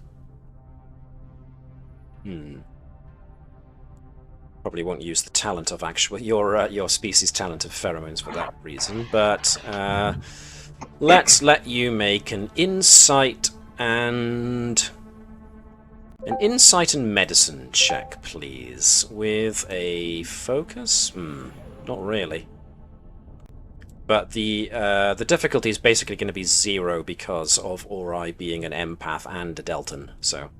Probably won't use the talent of your species' talent of pheromones for that reason, but let's let you make an insight and medicine check, please, with a focus. Not really. But the difficulty is basically going to be 0 because of Ori being an empath and a Deltan. So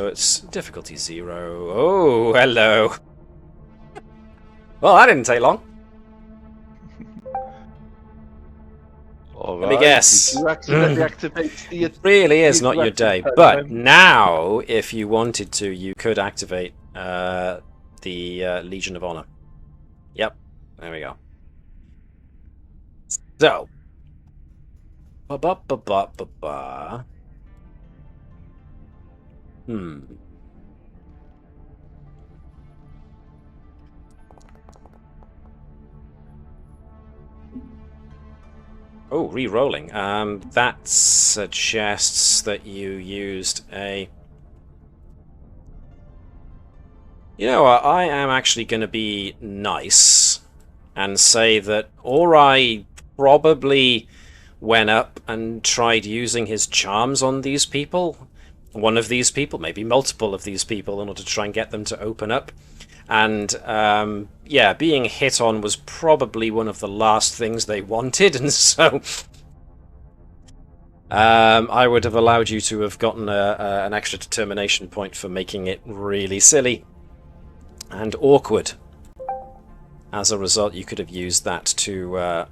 it's difficulty 0. Oh, hello. Well, that didn't take long. Let me guess. It really is not your day. But now, if you wanted to, you could activate the Legion of Honor. Yep, there we go. So, Oh, re-rolling. That suggests that you used a... You know what, I am actually going to be nice and say that Ori probably went up and tried using his charms on these people. One of these people, maybe multiple of these people, in order to try and get them to open up. And, yeah, being hit on was probably one of the last things they wanted, and so... I would have allowed you to have gotten an extra determination point for making it really silly and awkward. As a result, you could have used that to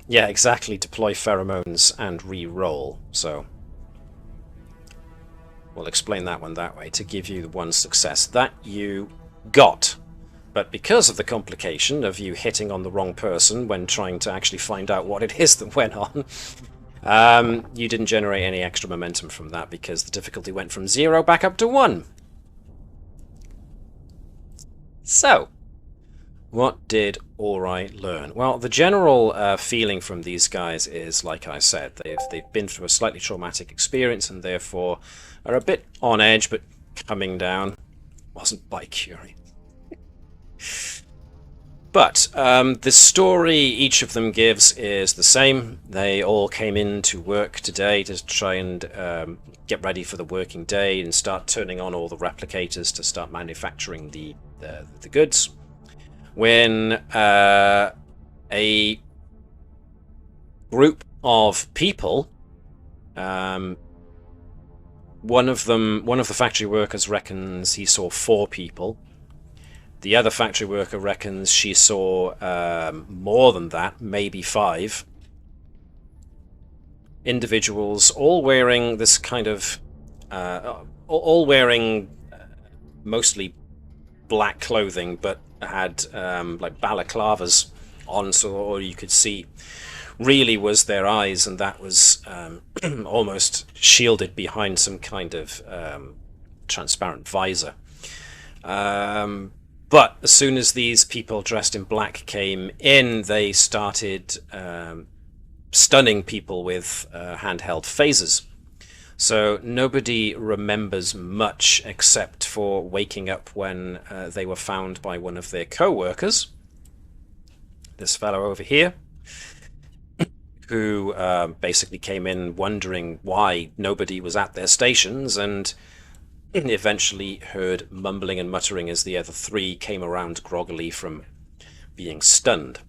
Yeah, exactly. Deploy pheromones and re-roll. So we'll explain that one that way to give you the one success that you got. But because of the complication of you hitting on the wrong person when trying to actually find out what it is that went on, you didn't generate any extra momentum from that because the difficulty went from 0 back up to 1. So, what did Ori learn? Well, the general feeling from these guys is, like I said, they've been through a slightly traumatic experience and therefore are a bit on edge, but coming down. Wasn't bi-curious. But the story each of them gives is the same. They all came in to work today to try and get ready for the working day and start turning on all the replicators to start manufacturing the goods. When a group of people, one of the factory workers reckons he saw 4 people. The other factory worker reckons she saw more than that, maybe 5 individuals, all wearing this kind of, all wearing mostly black clothing, but had like balaclavas on, so all you could see really was their eyes, and that was almost shielded behind some kind of transparent visor. But as soon as these people dressed in black came in, they started stunning people with handheld phasers. So nobody remembers much except for waking up when they were found by one of their co-workers, this fellow over here, who basically came in wondering why nobody was at their stations, and eventually heard mumbling and muttering as the other 3 came around groggily from being stunned.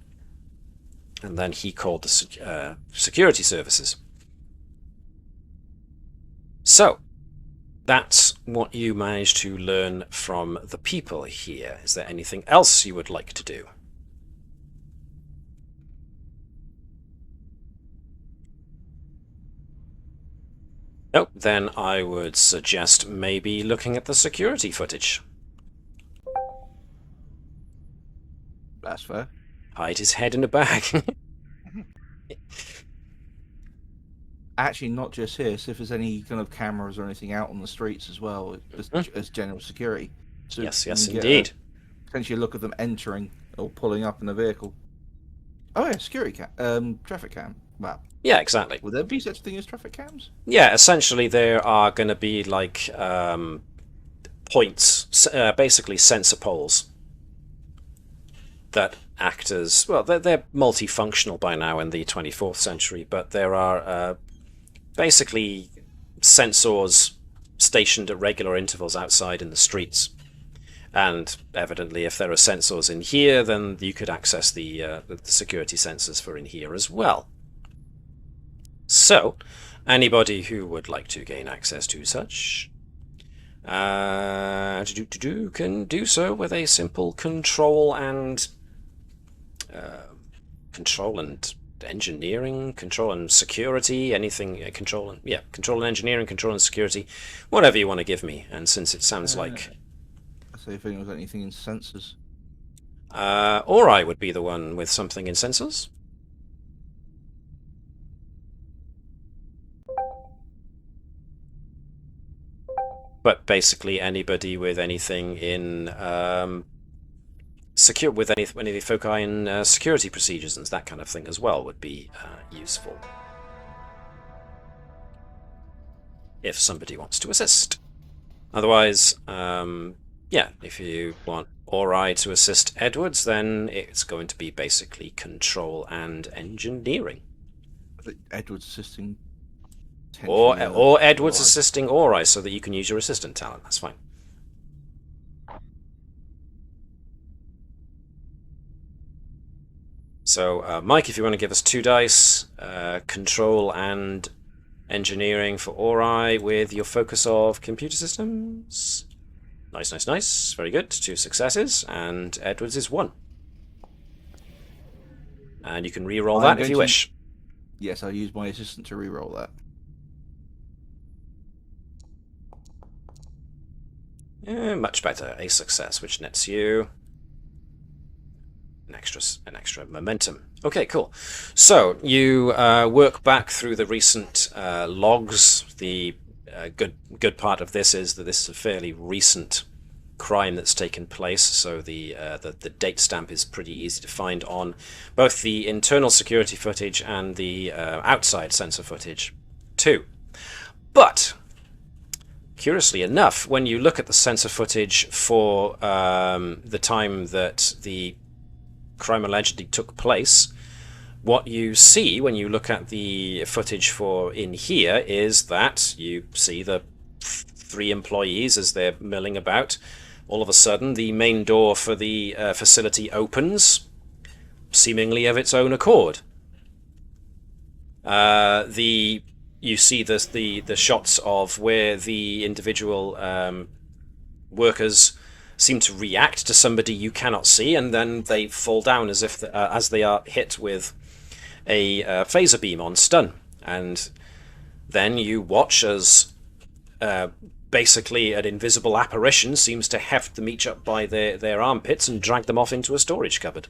And then he called the security services. So, that's what you managed to learn from the people here. Is there anything else you would like to do? Nope, then I would suggest maybe looking at the security footage. That's fair. Hide his head in a bag. Actually, not just here. So if there's any kind of cameras or anything out on the streets as well, as general security. So yes, indeed. Potentially a look at them entering or pulling up in a vehicle. Oh yeah, security traffic cam. Wow. Yeah, exactly. Would there be such a thing as traffic cams? Yeah, essentially there are going to be like points, basically sensor poles that act as, well, they're multifunctional by now in the 24th century, but there are basically sensors stationed at regular intervals outside in the streets. And evidently if there are sensors in here, then you could access the security sensors for in here as well. So, anybody who would like to gain access to such can do so with a simple control and engineering, control and security, anything, control and engineering, control and security, whatever you want to give me. And since it sounds like, I say if it was anything in sensors. Ori would be the one with something in sensors. But basically anybody with anything in with any of the foci in security procedures and that kind of thing as well would be useful. If somebody wants to assist. Otherwise, yeah, if you want Ori to assist Edwards, then it's going to be basically control and engineering. I think Edwards assisting. Or Edwards assisting Ori so that you can use your assistant talent. That's fine. So, Mike, if you want to give us 2 dice, control and engineering for Ori with your focus of computer systems. Nice, nice, nice. Very good. 2 successes, and Edwards is 1. And you can re-roll that if you wish. Yes, I'll use my assistant to re-roll that. Much better. A success, which nets you an extra momentum. Okay, cool. So you work back through the recent logs. The good part of this is that this is a fairly recent crime that's taken place, so the date stamp is pretty easy to find on both the internal security footage and the outside sensor footage too. But curiously enough, when you look at the sensor footage for the time that the crime allegedly took place, what you see when you look at the footage for in here is that you see the 3 employees as they're milling about. All of a sudden, the main door for the facility opens, seemingly of its own accord. You see the shots of where the individual workers seem to react to somebody you cannot see, and then they fall down as if as they are hit with a phaser beam on stun. And then you watch as basically an invisible apparition seems to heft them each up by their armpits and drag them off into a storage cupboard.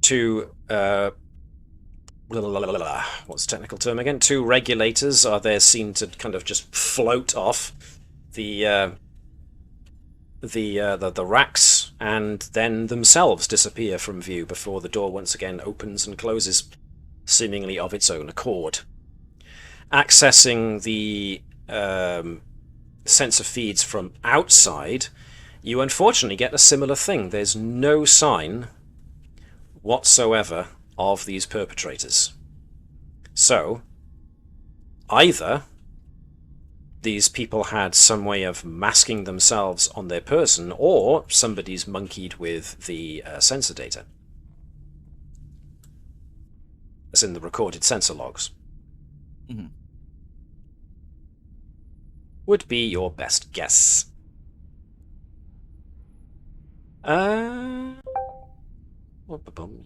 Two what's the technical term again? 2 regulators are there, seen to kind of just float off the racks, and then themselves disappear from view before the door once again opens and closes, seemingly of its own accord. Accessing the sensor feeds from outside, you unfortunately get a similar thing. There's no sign whatsoever of these perpetrators. So, either these people had some way of masking themselves on their person, or somebody's monkeyed with the sensor data. As in the recorded sensor logs. Mm-hmm. Would be your best guess.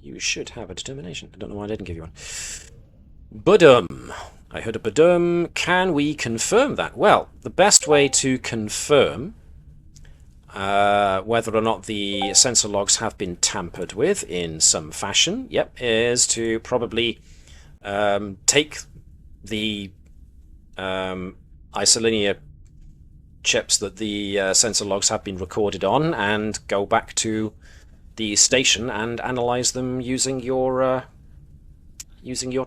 You should have a determination. I don't know why I didn't give you one. Budum. I heard a budum. Can we confirm that? Well, the best way to confirm whether or not the sensor logs have been tampered with in some fashion, is to probably take the isolinear chips that the sensor logs have been recorded on and go back to the station and analyze them using your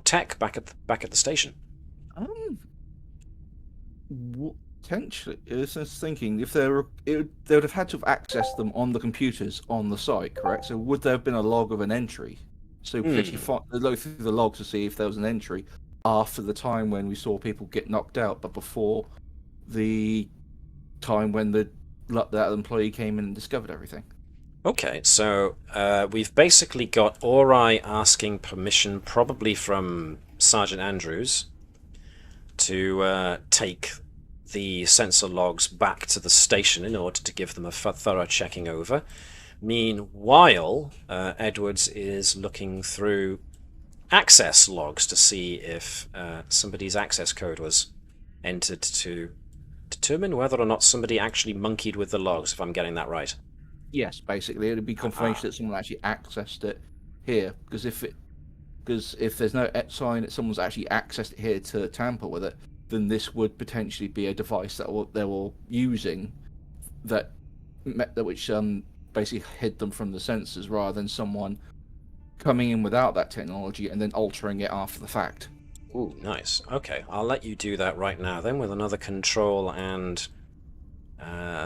tech back at the station. Potentially, I was just thinking if they would have had to have accessed them on the computers on the site, correct? So would there have been a log of an entry? So potentially go through the logs to see if there was an entry after the time when we saw people get knocked out, but before the time when that employee came in and discovered everything. Okay, so we've basically got Ori asking permission, probably from Sergeant Andrews, to take the sensor logs back to the station in order to give them a thorough checking over. Meanwhile, Edwards is looking through access logs to see if somebody's access code was entered to determine whether or not somebody actually monkeyed with the logs, if I'm getting that right. Yes, basically, it'd be confirmation that someone actually accessed it here. Because if there's no sign that someone's actually accessed it here to tamper with it, then this would potentially be a device that they were using which basically hid them from the sensors, rather than someone coming in without that technology and then altering it after the fact. Ooh, nice. Okay, I'll let you do that right now then with another control and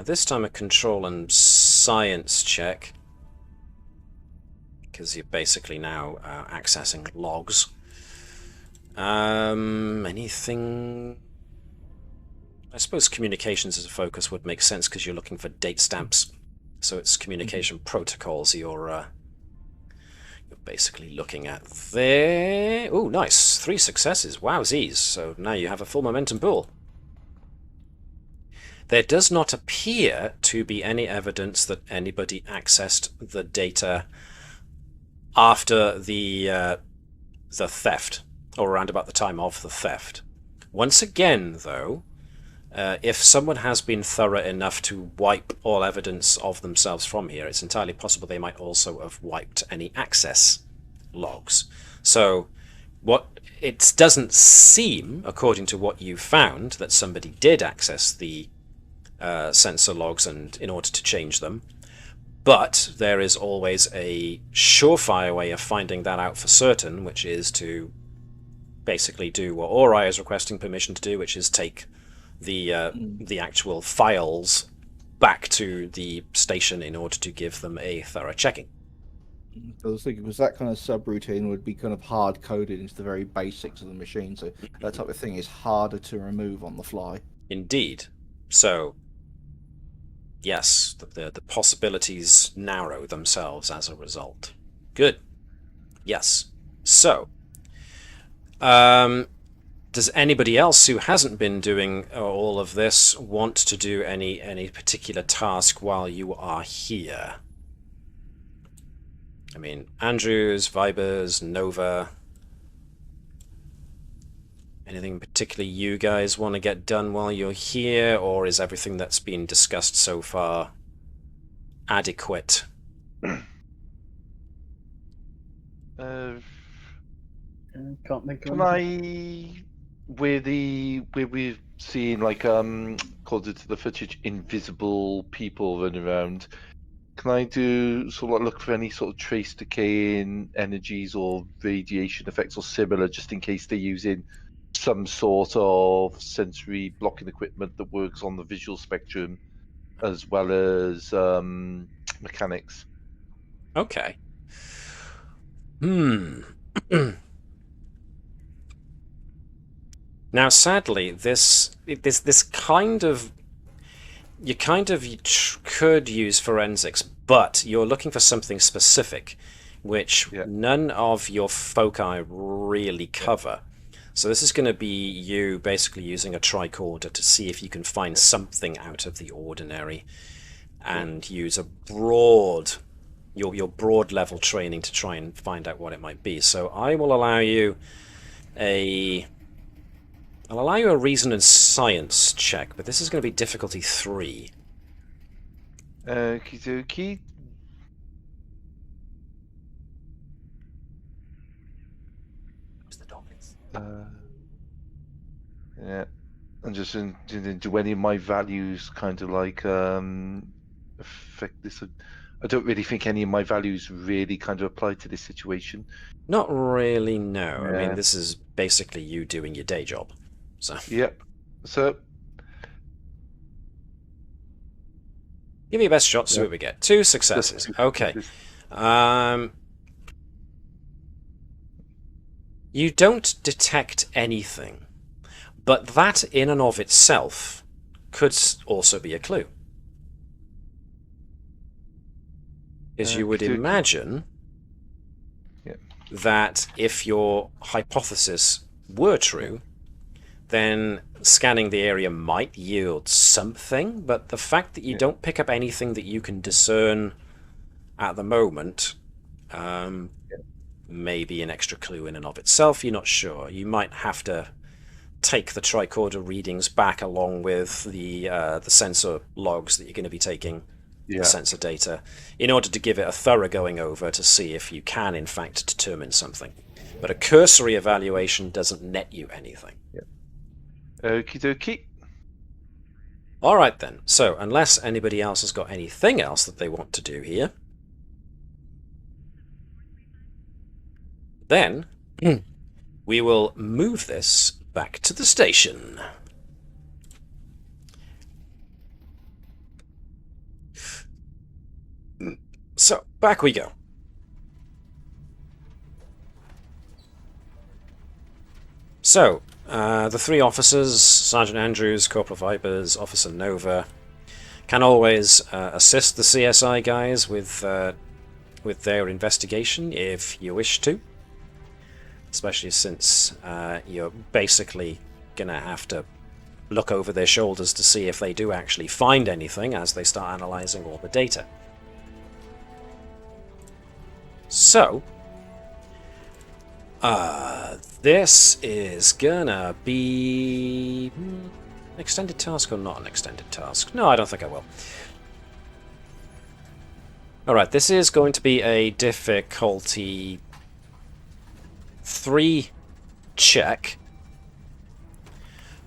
this time a control and science check, because you're basically now accessing logs. Anything? I suppose communications as a focus would make sense because you're looking for date stamps. So it's communication protocols you're basically looking at there. Oh, nice. 3 successes. Wowsies. So now you have a full momentum pool. There does not appear to be any evidence that anybody accessed the data after the theft, or around about the time of the theft. Once again, though, if someone has been thorough enough to wipe all evidence of themselves from here, it's entirely possible they might also have wiped any access logs. So it doesn't seem, according to what you found, that somebody did access the sensor logs and in order to change them. But there is always a surefire way of finding that out for certain, which is to basically do what Ori is requesting permission to do, which is take the actual files back to the station in order to give them a thorough checking. I was thinking, because that kind of subroutine would be kind of hard coded into the very basics of the machine, so that type of thing is harder to remove on the fly. Indeed. So, yes, the possibilities narrow themselves as a result. Good. Yes. So, does anybody else who hasn't been doing all of this want to do any particular task while you are here? I mean, Andrews, Vibers, Nova. Anything particularly you guys want to get done while you're here, or is everything that's been discussed so far adequate? Can't think of Can where we're seeing, like, according to the footage, invisible people running around, can I do sort of look for any sort of trace decaying energies or radiation effects or similar, just in case they're using some sort of sensory blocking equipment that works on the visual spectrum as well as mechanics? Okay. Now, sadly, this kind of you could use forensics, but you're looking for something specific, which none of your foci really cover. So this is going to be you basically using a tricorder to see if you can find something out of the ordinary, and use a your broad level training to try and find out what it might be. So I will allow you I'll allow you a reason and science check, but this is going to be difficulty 3. Okie dokie. Yeah, I'm just do any of my values kind of like affect this? I don't really think any of my values really kind of apply to this situation. Not really, no. Yeah. I mean, this is basically you doing your day job. So. Yep. So. Give me your best shot, see what we get. 2 successes. Okay. You don't detect anything, but that in and of itself could also be a clue. Because you would imagine that if your hypothesis were true, then scanning the area might yield something, but the fact that you don't pick up anything that you can discern at the moment may be an extra clue in and of itself. You're not sure. You might have to take the tricorder readings back along with the sensor logs that you're going to be taking, the sensor data, in order to give it a thorough going over to see if you can in fact determine something. But a cursory evaluation doesn't net you anything. Okie dokie. All right then. So, unless anybody else has got anything else that they want to do here, then we will move this back to the station. So, back we go. So, the 3 officers, Sergeant Andrews, Corporal Vibers, Officer Nova, can always assist the CSI guys with their investigation if you wish to. Especially since you're basically going to have to look over their shoulders to see if they do actually find anything as they start analysing all the data. So, This is gonna be an extended task or not an extended task? No, I don't think I will. Alright, this is going to be a difficulty 3 check,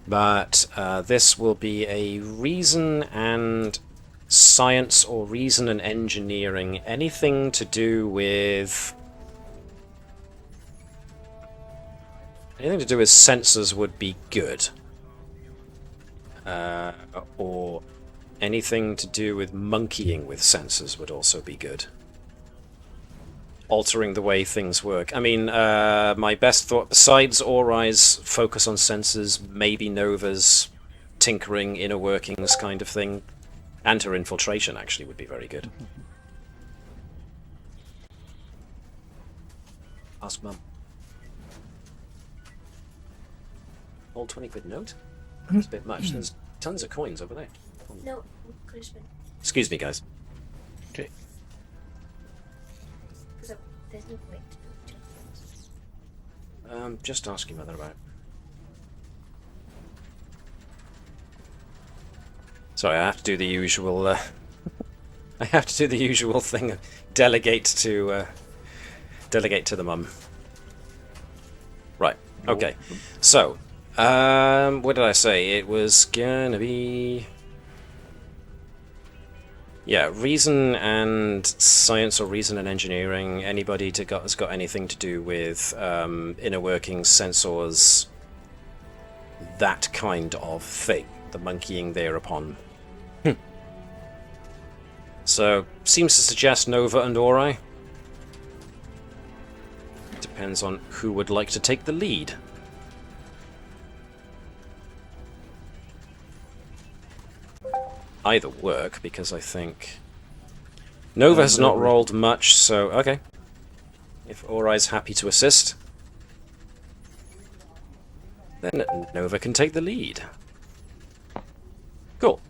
but this will be a reason and science or reason and engineering, anything to do with sensors would be good, or anything to do with monkeying with sensors would also be good. Altering the way things work. I mean, my best thought, besides Orai's focus on sensors, maybe Nova's tinkering, inner workings kind of thing, and her infiltration actually would be very good. Ask Mum. Old 20-quid note? That's a bit much. There's tons of coins over there. No, Crispin. Excuse me, guys. Okay. So there's no point. Just ask your mother about it. Sorry, I have to do the usual. I have to do the usual thing. Delegate to the mum. Right. Okay. So, what did I say? It was gonna be. Yeah, reason and science or reason and engineering. Anybody has got anything to do with inner workings, sensors, that kind of thing. The monkeying thereupon. So, seems to suggest Nova and Orai. Depends on who would like to take the lead. Either work, because I think Nova has not rolled much, so okay. If Orai's happy to assist, then Nova can take the lead. Cool.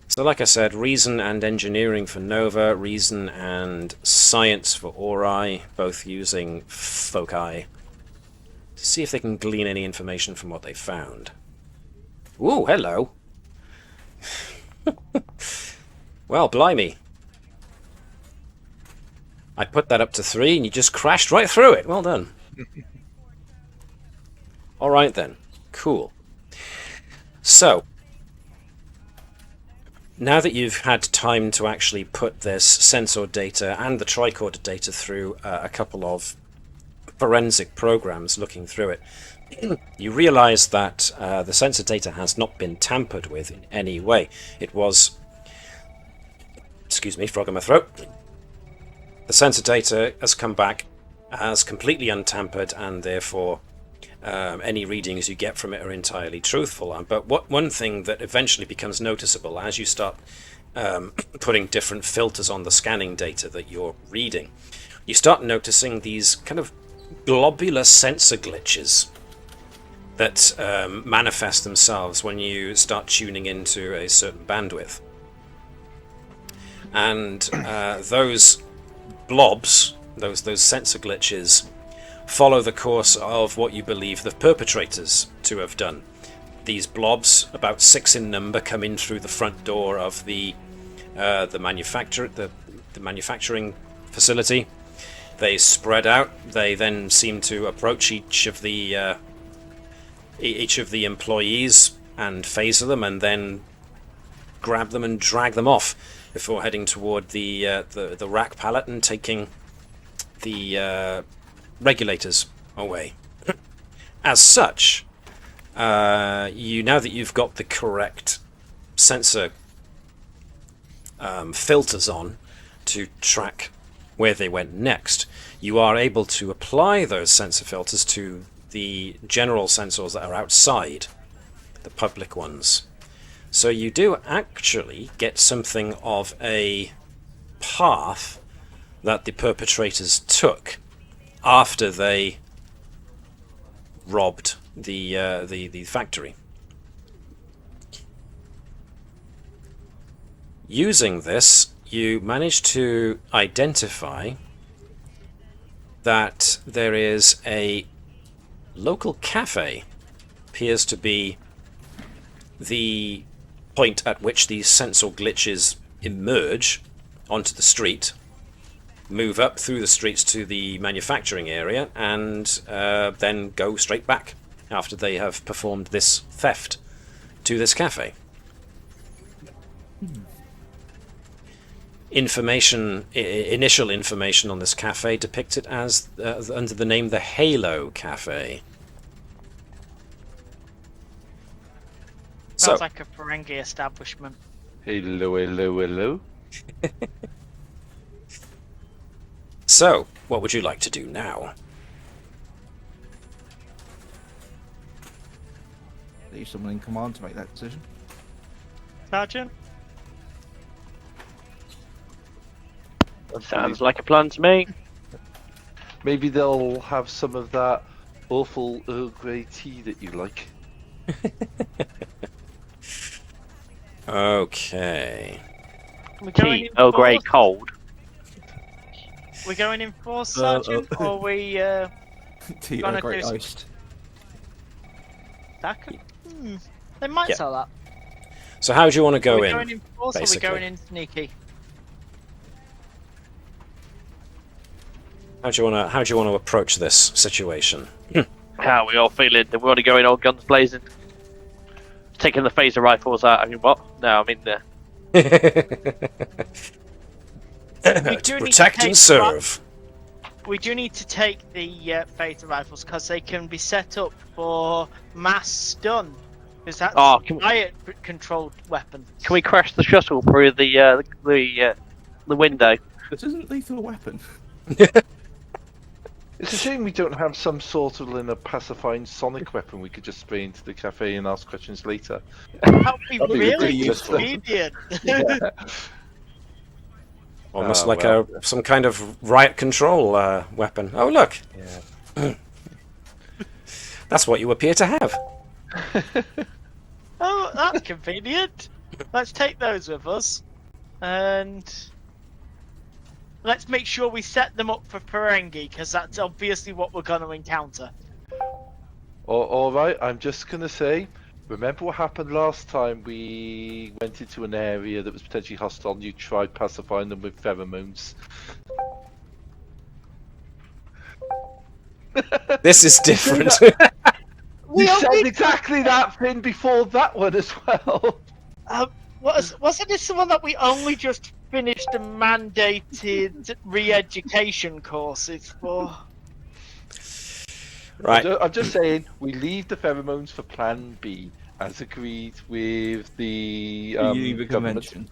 So like I said, reason and engineering for Nova, reason and science for Orai, both using foci to see if they can glean any information from what they found. Ooh, hello. Well, blimey. I put that up to 3 and you just crashed right through it. Well done. Alright then. Cool. So, now that you've had time to actually put this sensor data and the tricorder data through a couple of forensic programs looking through it, you realize that the sensor data has not been tampered with in any way. It was... Excuse me, frog in my throat. The sensor data has come back as completely untampered, and therefore any readings you get from it are entirely truthful. But one thing that eventually becomes noticeable as you start putting different filters on the scanning data that you're reading, you start noticing these kind of globular sensor glitches that manifest themselves when you start tuning into a certain bandwidth. And those blobs, those sensor glitches, follow the course of what you believe the perpetrators to have done. These blobs, about 6 in number, come in through the front door of the manufacturing facility. They spread out. They then seem to approach each of the employees and phaser them, and then grab them and drag them off before heading toward the rack pallet and taking the regulators away. As such, now that you've got the correct sensor filters on to track where they went next, you are able to apply those sensor filters to the general sensors that are outside, the public ones. So you do actually get something of a path that the perpetrators took after they robbed the factory. Using this, you managed to identify that there is a local cafe. Appears to be the point at which these sensor glitches emerge onto the street, move up through the streets to the manufacturing area, and then go straight back after they have performed this theft to this cafe. Initial information on this cafe depicts it as under the name the Halo Cafe. Sounds like a Ferengi establishment. Hello, hello, hello. So, what would you like to do now? Leave someone in command to make that decision. Sergeant? Sounds like a plan to me. Maybe they'll have some of that awful Earl Grey tea that you like. Okay. Tea, Earl Grey cold. We're going in for Sergeant, or we Tea gonna Earl Grey do some- iced. that could, they might Yeah. sell that. So how do you want to Are go we in? going in force, or are we basically? going in sneaky? How do you want to approach this situation? How are we all feeling? We want to go in all guns blazing? Taking the phaser rifles out. I mean, what? No, I mean the. To protect and serve. We do need to take the phaser rifles because they can be set up for mass stun. Because that's Oh, a riot-controlled weapon. Can we crash the shuttle through the window? This isn't a lethal weapon. It's a shame we don't have some sort of a pacifying sonic weapon we could just spray into the cafe and ask questions later. That would be That'd be really ridiculous. convenient. Almost Ah, like well. some kind of riot control weapon. Oh look, Yeah. that's what you appear to have. Oh, that's convenient. Let's take those with us. And let's make sure we set them up for Ferengi, because that's obviously what we're going to encounter. Alright, I'm just going to say, remember what happened last time we went into an area that was potentially hostile and you tried pacifying them with pheromones? This is different. You said exactly that thing before that one as well. Wasn't this the one that we only just finished the mandated re-education courses for? Right. I'm just saying, we leave the pheromones for Plan B, as agreed with the Geneva government. Convention.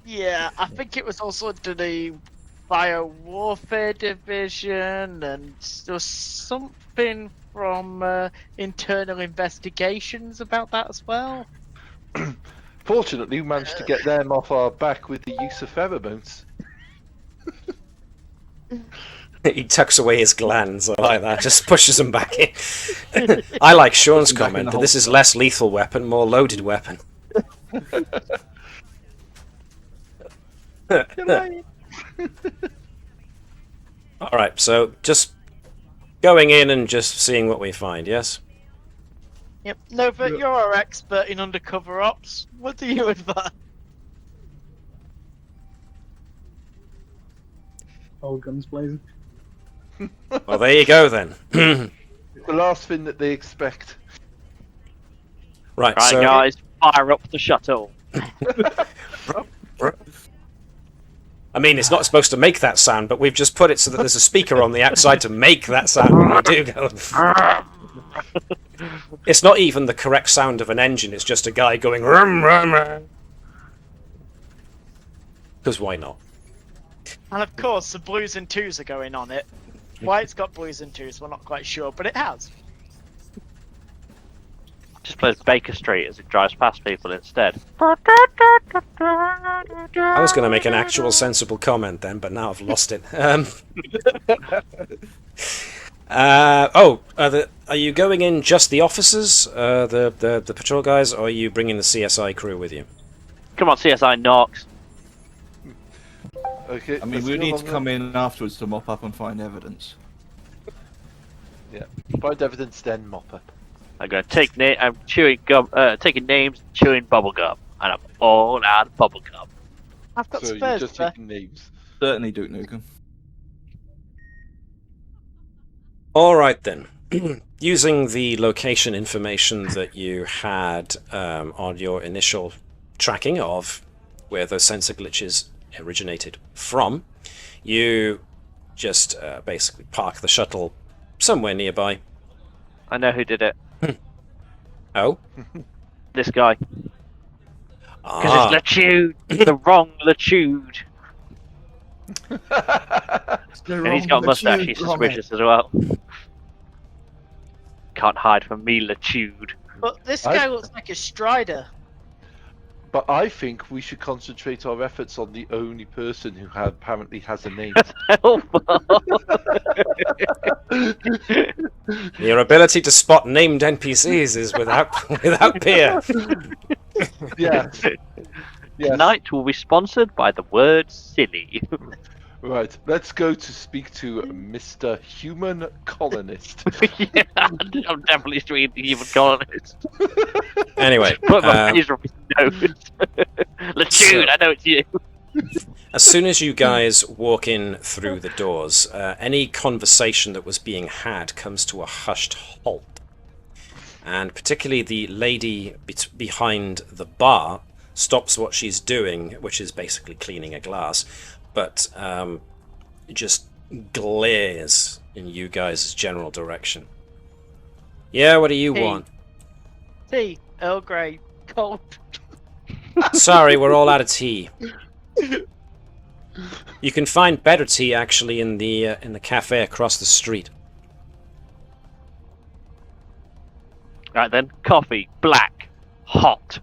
Yeah, I think it was also to the Biowarfare Division, and there was something from internal investigations about that as well. Fortunately, we managed to get them off our back with the use of pheromones. He tucks away his glands. I like that. Just pushes them back in. I like Sean's Back in comment the that this is less lethal weapon, more loaded weapon. Alright, so just going in and just seeing what we find, yes? Yep, Nova, you're our expert in undercover ops. What do you advise? All guns blazing. Well, there you go then. It's the last thing that they expect. Right, Right, so guys, fire up the shuttle. I mean, it's not supposed to make that sound, but we've just put it so that there's a speaker on the outside to make that sound when we do go. It's not even the correct sound of an engine, it's just a guy going rum rum rum. Because why not? And of course, the blues and twos are going on it. Why it's got blues and twos, we're not quite sure, but it has. Just plays Baker Street as it drives past people instead. I was going to make an actual sensible comment then, but now I've lost it. Are you going in just the officers, the patrol guys, or are you bringing the CSI crew with you? Come on, CSI Knox. Okay. I mean, we need to come in afterwards to mop up and find evidence. Yeah. Find evidence, then mop up. I'm gonna take I'm chewing gum, taking names, chewing bubble gum, and I'm all out of bubble gum. I've got So you're Spurs, just sir. taking names. Certainly, Duke Nukem. All right then. Using the location information that you had on your initial tracking of where those sensor glitches originated from, you just basically park the shuttle somewhere nearby. I know who did it. Oh? This guy. Because Ah. it's Latude, the wrong Latude. And he's got a mustache, he's suspicious as well. Can't hide from me, Latude. But this guy looks like a Strider. But I think we should concentrate our efforts on the only person who apparently has a name. Your ability to spot named NPCs is without peer. Yes. Tonight will be sponsored by the word silly. Right, let's go to speak to Mr. Human Colonist. Yeah, I'm definitely doing the human colonist. Anyway, Put my face on his nose. Latude, I know it's you. As soon as you guys walk in through the doors, any conversation that was being had comes to a hushed halt. And particularly the lady behind the bar stops what she's doing, which is basically cleaning a glass, but just glares in you guys' general direction. Yeah, what do you want? Tea, Earl Grey, cold. Sorry, we're all out of tea. You can find better tea actually in the cafe across the street. Right then, coffee, black, hot.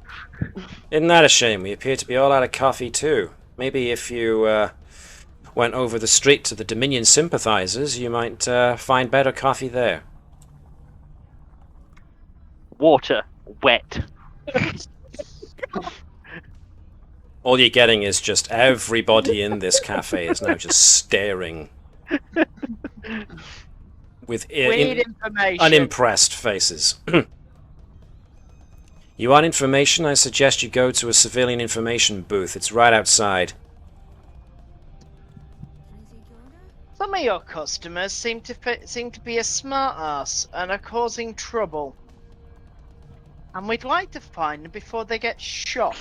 Isn't that a shame? We appear to be all out of coffee too. Maybe if you went over the street to the Dominion sympathizers, you might find better coffee there. Water, wet. All you're getting is just everybody in this cafe is now just staring with Weird information. unimpressed faces. You want information? I suggest you go to a civilian information booth. It's right outside. Some of your customers seem to be a smart ass and are causing trouble. And we'd like to find them before they get shot.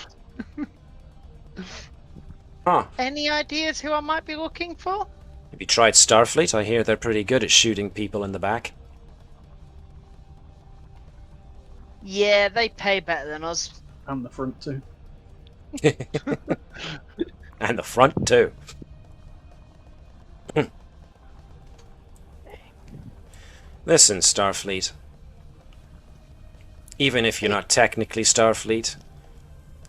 Huh. Any ideas who I might be looking for? Have you tried Starfleet? I hear they're pretty good at shooting people in the back. Yeah, they pay better than us. And the front too. And the front too. Listen, Starfleet. Even if you're not technically Starfleet,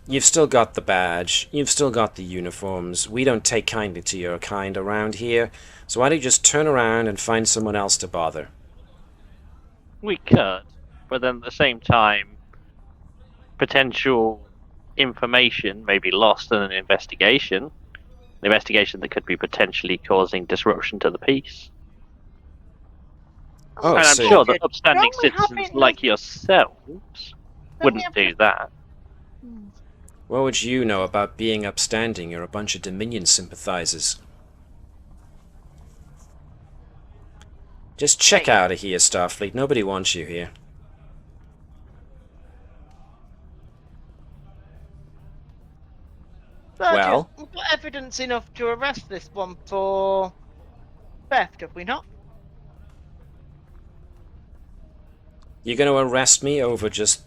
you've still got the badge, you've still got the uniforms. We don't take kindly to your kind around here, so why don't you just turn around and find someone else to bother? We could, but then at the same time, potential information may be lost in an investigation. An investigation that could be potentially causing disruption to the peace. Oh, and I'm so sure that upstanding Don't we have citizens it- like yourselves wouldn't have do that. what would you know about being upstanding? You're a bunch of Dominion sympathizers. Just check out of here, Starfleet. Nobody wants you here. Well? We've got evidence enough to arrest this one for theft, have we not? You're going to arrest me over just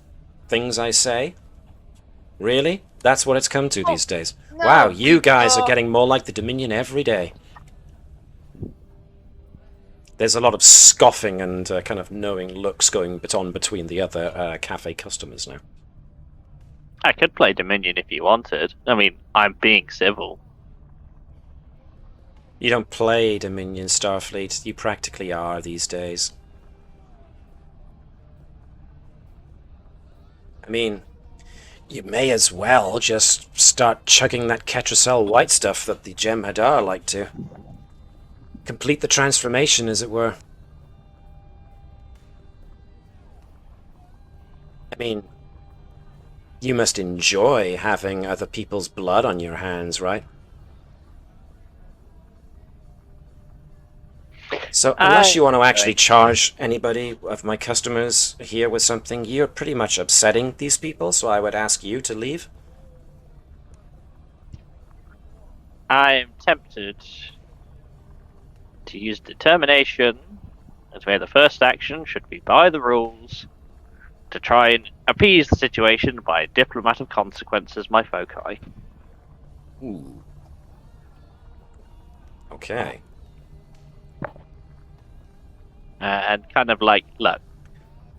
things I say? Really? That's what it's come to these days. No, Wow, you guys are people- getting more like the Dominion every day. There's a lot of scoffing and kind of knowing looks going on between the other cafe customers now. I could play Dominion if you wanted. I mean, I'm being civil. You don't play Dominion, Starfleet. You practically are these days. I mean, You may as well just start chugging that Ketracel white stuff that the Jem'Hadar like to. Complete the transformation, as it were. I mean, you must enjoy having other people's blood on your hands, right? So, unless you want to actually charge anybody of my customers here with something, you're pretty much upsetting these people, so I would ask you to leave. I'm tempted to use determination as where the first action should be by the rules to try and appease the situation by diplomatic consequences, my foci. Ooh. Okay. And kind of like, look,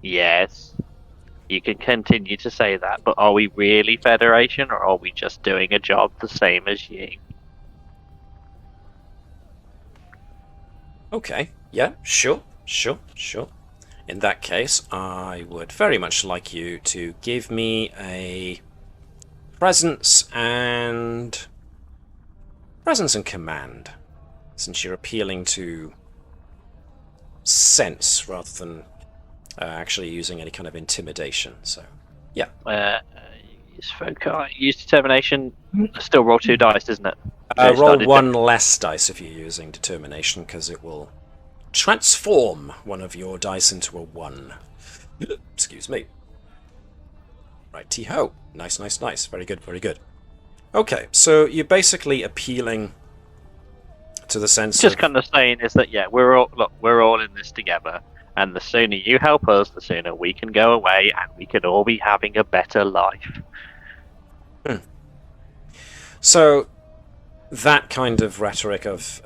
yes, you can continue to say that, but are we really Federation, or are we just doing a job the same as you? Okay, yeah, sure. In that case, I would very much like you to give me a presence and command, since you're appealing to sense rather than actually using any kind of intimidation. So, yeah. Use foci, use determination. Still roll 2 dice, isn't it? Roll 1 less dice if you're using determination, because it will transform one of your dice into a 1. Excuse me. Righty-ho. Nice. Very good. Okay, so you're basically appealing to the sense just of... kind of saying is that, yeah, we're all in this together, and the sooner you help us, the sooner we can go away, and we can all be having a better life. So, that kind of rhetoric of,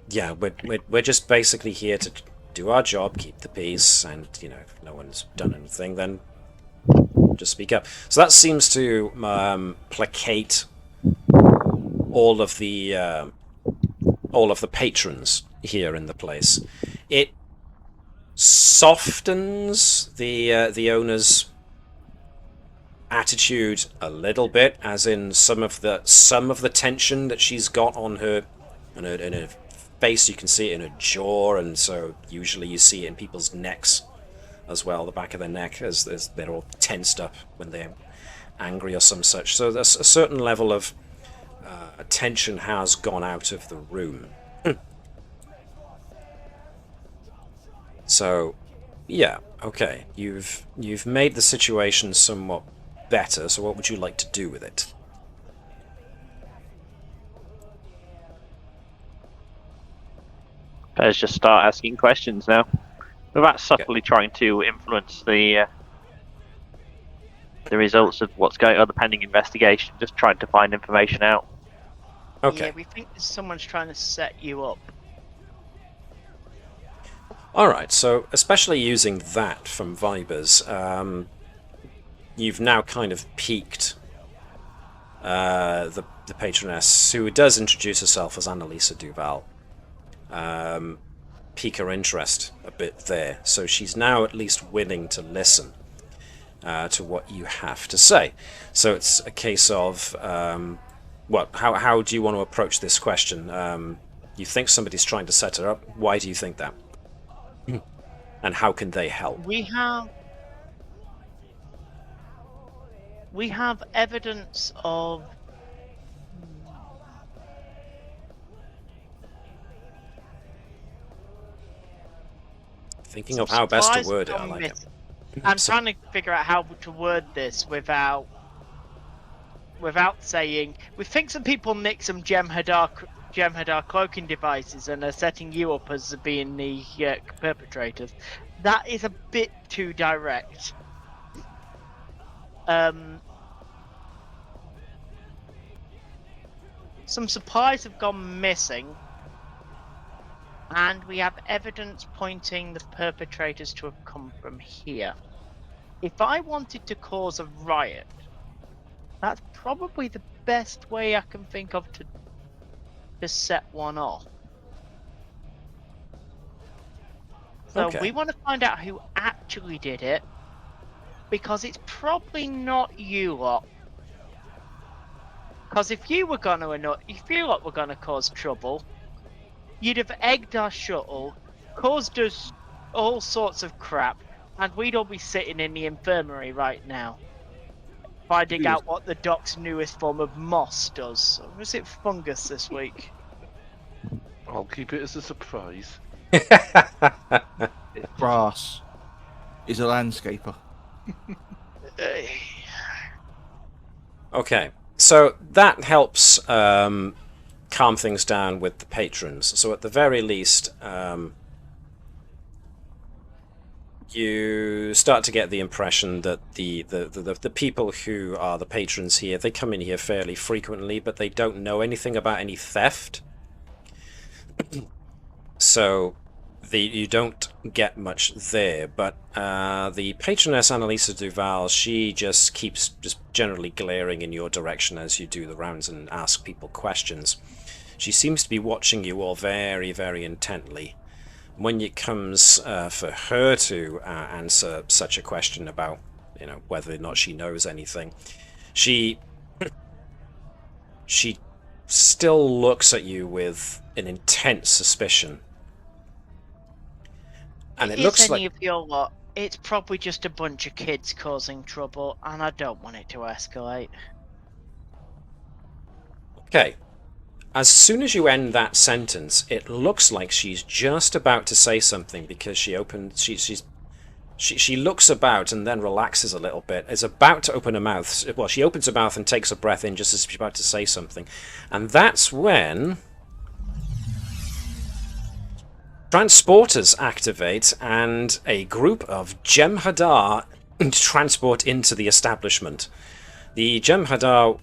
yeah, we're just basically here to do our job, keep the peace, and, you know, if no one's done anything, then just speak up. So that seems to placate all of the patrons here in the place. It softens the owner's attitude a little bit, as in some of the tension that she's got on her in her face. You can see it in her jaw, and so usually you see it in people's necks as well, the back of their neck, as they're all tensed up when they're angry or some such. So there's a certain level of tension has gone out of the room. So, yeah, okay, you've made the situation somewhat better, so what would you like to do with it? Let's just start asking questions now, without subtly trying to influence the results of what's going on, the pending investigation. Just trying to find information out. Okay. Yeah, we think someone's trying to set you up. Alright, so especially using that from Vibers, you've now kind of piqued the patroness, who does introduce herself as Annalisa Duval. Pique her interest a bit there, so she's now at least willing to listen to what you have to say. So it's a case of, how do you want to approach this question? You think somebody's trying to set her up. Why do you think that? And how can they help? We have evidence of thinking of how best to word it. I like it. I'm trying to figure out how to word this without saying we think some people nicked some Jem'Hadar cloaking devices and are setting you up as being the perpetrators. That is a bit too direct. Some supplies have gone missing, and we have evidence pointing the perpetrators to have come from here. If I wanted to cause a riot, that's probably the best way I can think of to set one off. So okay. We want to find out who actually did it, because it's probably not you lot. Because if you lot were gonna cause trouble, you'd have egged our shuttle, caused us all sorts of crap, and we'd all be sitting in the infirmary right now, finding out what the Doc's newest form of moss does. Or is it fungus this week? I'll keep it as a surprise. Brass is a landscaper. Okay, so that helps calm things down with the patrons. So at the very least, you start to get the impression that the people who are the patrons here, they come in here fairly frequently, but they don't know anything about any theft. So you don't get much there, but the patroness Annalisa Duval, she just keeps generally glaring in your direction as you do the rounds and ask people questions. She seems to be watching you all very, very intently. When it comes for her to answer such a question about, whether or not she knows anything, she still looks at you with an intense suspicion. And it looks like of your lot, it's probably just a bunch of kids causing trouble, and I don't want it to escalate. Okay. As soon as you end that sentence, it looks like she's just about to say something, because she looks about and then relaxes a little bit. Is about to open her mouth. Well, she opens her mouth and takes a breath in just as she's about to say something. And that's when transporters activate and a group of Jem'Hadar transport into the establishment. The Jem'Hadar,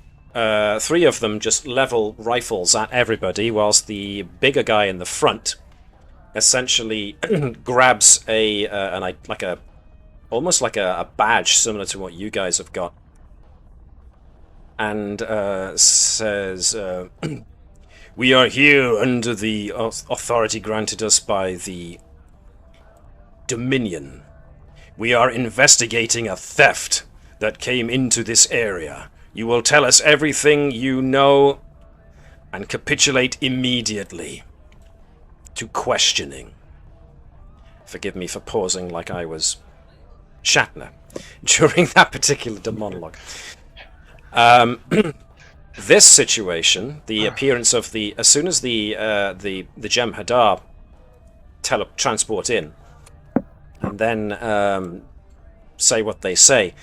3 of them just level rifles at everybody, whilst the bigger guy in the front essentially grabs almost like a badge similar to what you guys have got, and says, "We are here under the authority granted us by the Dominion. We are investigating a theft that came into this area. You will tell us everything you know and capitulate immediately to questioning." Forgive me for pausing like I was Shatner during that particular monologue. This situation, the appearance of as soon as the Jem'Hadar transport in, and then say what they say,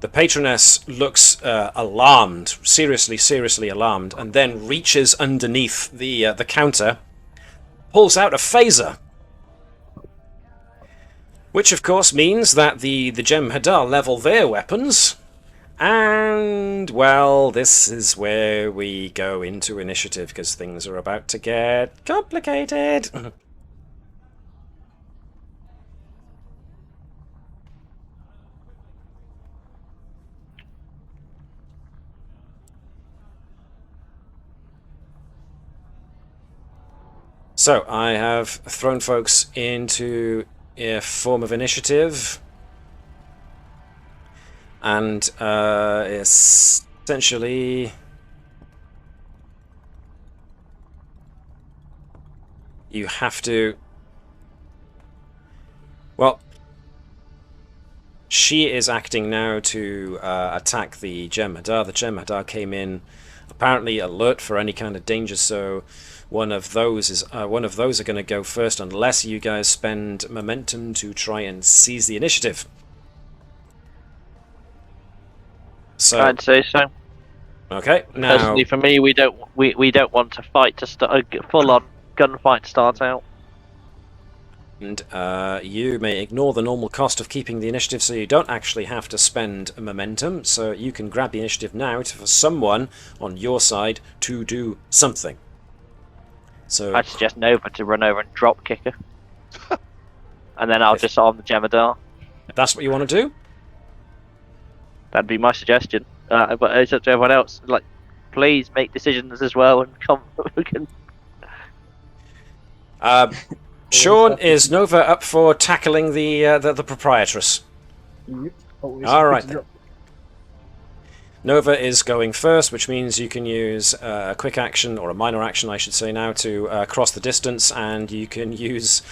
the patroness looks alarmed, seriously alarmed, and then reaches underneath the counter, pulls out a phaser, which of course means that the Jem'Hadar level their weapons. And, well, this is where we go into initiative, because things are about to get complicated. So, I have thrown folks into a form of initiative. And essentially, you have to, well, she is acting now to attack the Jem'Hadar. The Jem'Hadar came in apparently alert for any kind of danger, so one of those are going to go first, unless you guys spend momentum to try and seize the initiative. So, I'd say so. Okay, now Personally, for me, we don't want to fight to start a full-on gunfight to start out. And you may ignore the normal cost of keeping the initiative, so you don't actually have to spend momentum. So you can grab the initiative now for someone on your side to do something. So I'd suggest Nova to run over and drop kick her, and then I'll disarm the Jem'Hadar. If that's what you want to do. That'd be my suggestion. But it's up to everyone else. Like, please make decisions as well and come. Sean, is Nova up for tackling the proprietress? Yep. All right then. Nova is going first, which means you can use a quick action, or a minor action I should say now, to cross the distance, and you can use...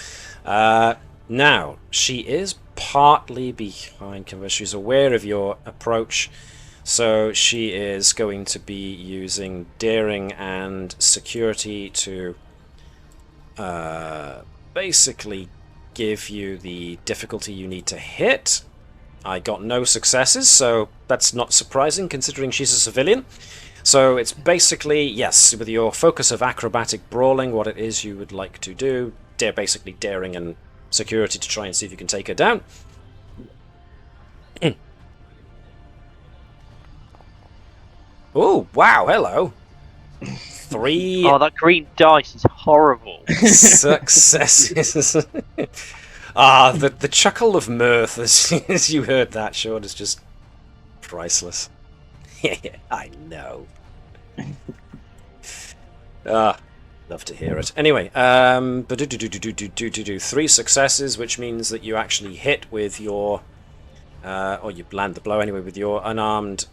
now, she is partly behind cover. She's aware of your approach, so she is going to be using daring and security to basically give you the difficulty you need to hit. I got no successes, so that's not surprising considering she's a civilian. So it's basically, yes, with your focus of acrobatic brawling, what it is you would like to do, basically daring and security to try and see if you can take her down. Oh, wow, hello. 3... Oh, that green dice is horrible. successes. Ah, the chuckle of mirth as you heard that, Sean, is just priceless. Yeah, I know. Love to hear it. Anyway, 3 successes, which means that you actually hit with your, or you land the blow anyway with your unarmed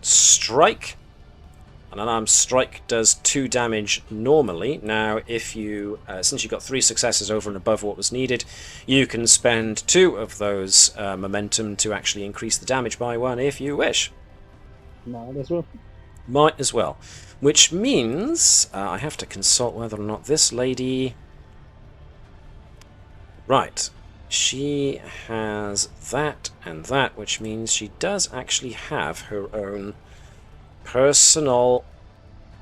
strike. An unarmed strike does 2 damage normally. Now, if you, since you got 3 successes over and above what was needed, you can spend 2 of those momentum to actually increase the damage by 1 if you wish. Might as well. Might as well. Which means I have to consult whether or not this lady... Right. She has that and that, which means she does actually have her own personal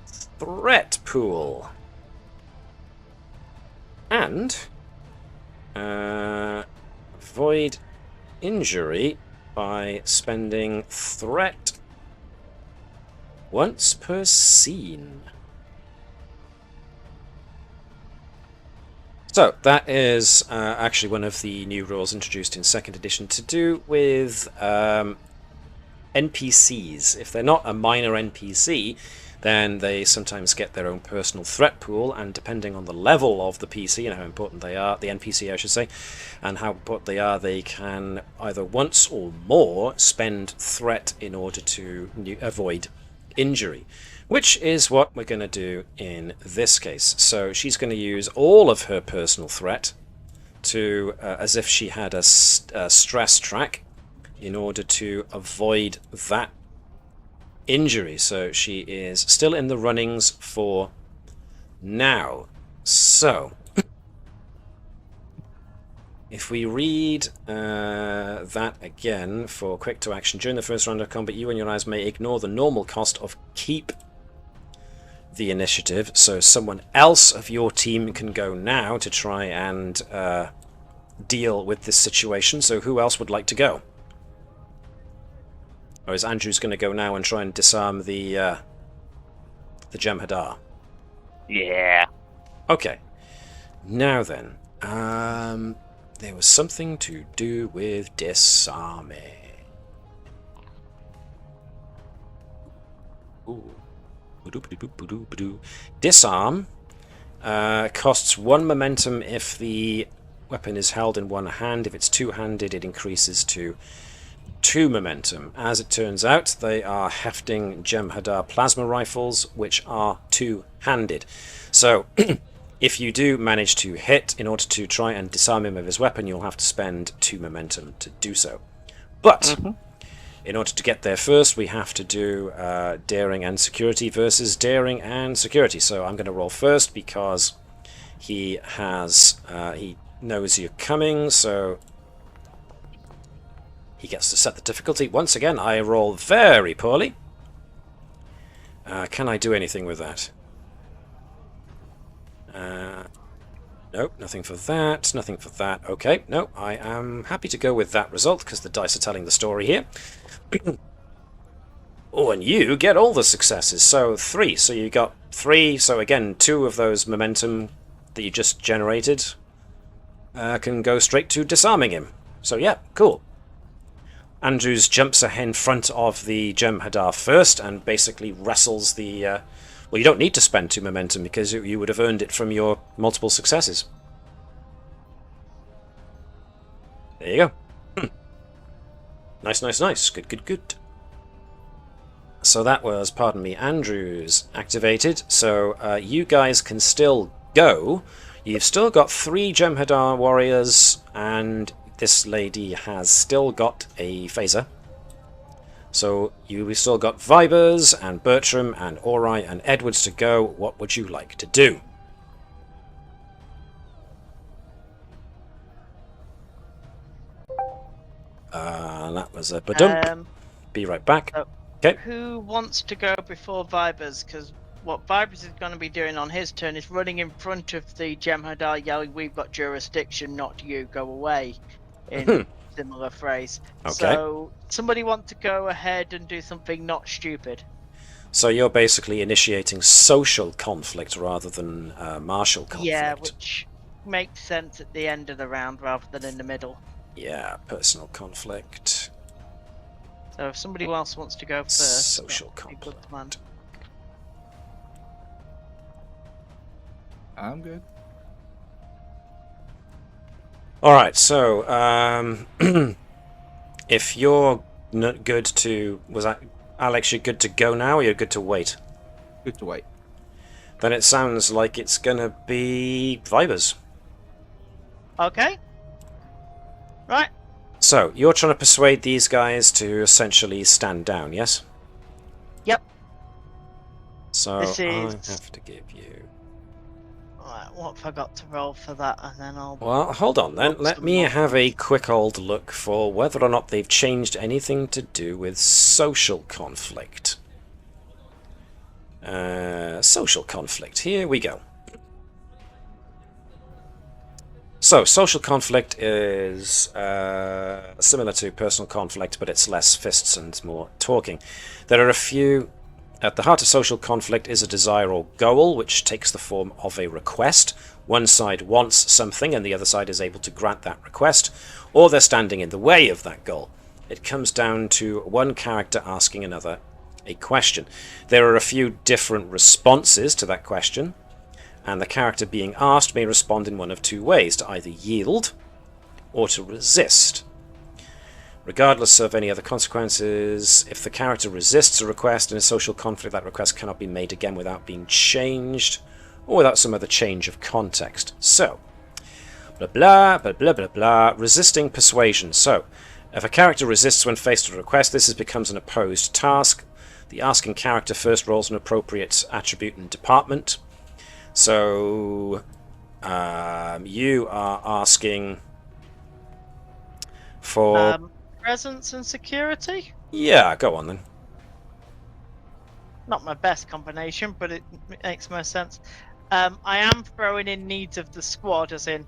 threat pool. And avoid injury by spending threat once per scene. So that is actually one of the new rules introduced in 2nd edition to do with NPCs. If they're not a minor NPC, then they sometimes get their own personal threat pool, and depending on the level of the PC and how important they are, the NPC I should say, and how important they are, they can either once or more spend threat in order to avoid injury, which is what we're going to do in this case. So she's going to use all of her personal threat to, as if she had a stress track, in order to avoid that injury. So she is still in the runnings for now. So if we read that again for quick to action, during the first round of combat, you and your allies may ignore the normal cost of keep the initiative. So someone else of your team can go now to try and deal with this situation. So who else would like to go? Or is Andrew's going to go now and try and disarm the Jem'Hadar? Yeah. Okay. Now then, there was something to do with disarming. Ooh. Disarm costs 1 momentum if the weapon is held in one hand. If it's two-handed, it increases to 2 momentum. As it turns out, they are hefting Jem'Hadar plasma rifles, which are two-handed. So, if you do manage to hit, in order to try and disarm him of his weapon, you'll have to spend 2 momentum to do so. But, in order to get there first, we have to do daring and security versus daring and security. So I'm going to roll first because he has, he knows you're coming, so he gets to set the difficulty. Once again, I roll very poorly. Can I do anything with that? Nope, nothing for that, nothing for that. Okay, no, I am happy to go with that result because the dice are telling the story here. Oh, and you get all the successes, so 3. So you got 3, so again, 2 of those momentum that you just generated can go straight to disarming him. So yeah, cool. Andrews jumps ahead in front of the Jem'Hadar first and basically wrestles the... well, you don't need to spend 2 momentum because you would have earned it from your multiple successes. There you go. Nice, nice, nice. Good, good, good. So that was, pardon me, Andrews activated. So you guys can still go. You've still got 3 Jem'Hadar warriors, and this lady has still got a phaser. So we've still got Vibers and Bertram and Ori and Edwards to go. What would you like to do? That was a badump. Be right back. Okay. Who wants to go before Vibers? Because what Vibers is going to be doing on his turn is running in front of the Jem'Hadar, yelling, "We've got jurisdiction, not you. Go away." In similar phrase. Okay. So somebody want to go ahead and do something not stupid. So you're basically initiating social conflict rather than martial conflict. Yeah, which makes sense at the end of the round rather than in the middle. Yeah, personal conflict. So if somebody else wants to go first, social conflict. I'm good. Alright, so if you're not good to... Was that Alex, you're good to go now, or you're good to wait? Good to wait. Then it sounds like it's gonna be Vibers. Okay. Right. So, you're trying to persuade these guys to essentially stand down, yes? Yep. So, This is... I have to give you... Right, what have I got to roll for that, and then I'll... Well, hold on then. Let me have a quick old look for whether or not they've changed anything to do with social conflict. Social conflict. Here we go. So, social conflict is similar to personal conflict, but it's less fists and more talking. There are a few... At the heart of social conflict is a desire or goal, which takes the form of a request. One side wants something, and the other side is able to grant that request, or they're standing in the way of that goal. It comes down to one character asking another a question. There are a few different responses to that question, and the character being asked may respond in one of 2 ways, to either yield or to resist. Regardless of any other consequences, if the character resists a request in a social conflict, that request cannot be made again without being changed, or without some other change of context. So, blah blah, blah blah blah blah, resisting persuasion. So, if a character resists when faced with a request, this becomes an opposed task. The asking character first rolls an appropriate attribute and department. So, you are asking for... presence and security? Yeah, go on then. Not my best combination, but it makes most sense. I am throwing in needs of the squad, as in,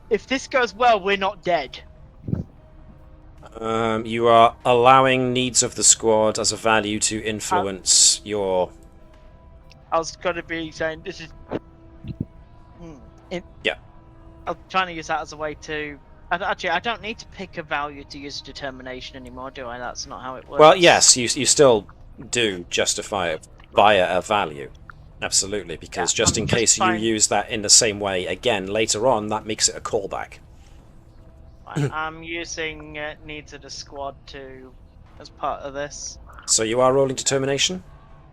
if this goes well, we're not dead. You are allowing needs of the squad as a value to influence your... I was going to be saying, this is... Yeah. I'm trying to use that as a way to... Actually, I don't need to pick a value to use determination anymore, do I? That's not how it works. Well, yes, you still do justify it via a value. Absolutely, because just in case you use that in the same way again later on, that makes it a callback. I'm using needs of the squad as part of this. So you are rolling determination?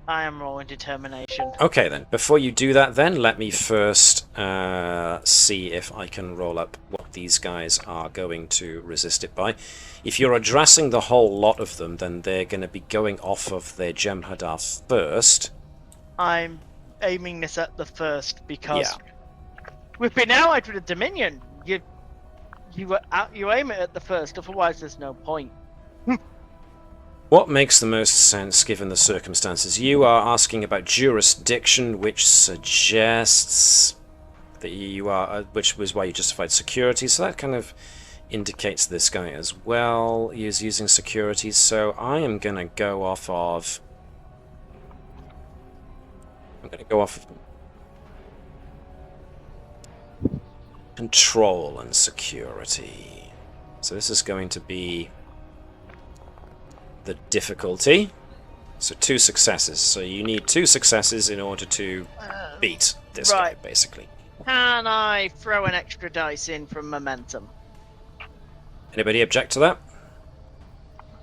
I am rolling determination. Okay then, before you do that then, let me first see if I can roll up what these guys are going to resist it by. If you're addressing the whole lot of them, then they're going to be going off of their Jem'Hadar first. I'm aiming this at the first because we've been allied with a Dominion. You aim it at the first, otherwise there's no point. What makes the most sense given the circumstances? You are asking about jurisdiction, which suggests that you are, which was why you justified security, so that kind of indicates this guy as well. He is using security, so I am going to go off of... I'm going to go off of control and security. So this is going to be the difficulty. So 2 successes. So you need 2 successes in order to beat this guy, basically. Can I throw an extra dice in from momentum? Anybody object to that?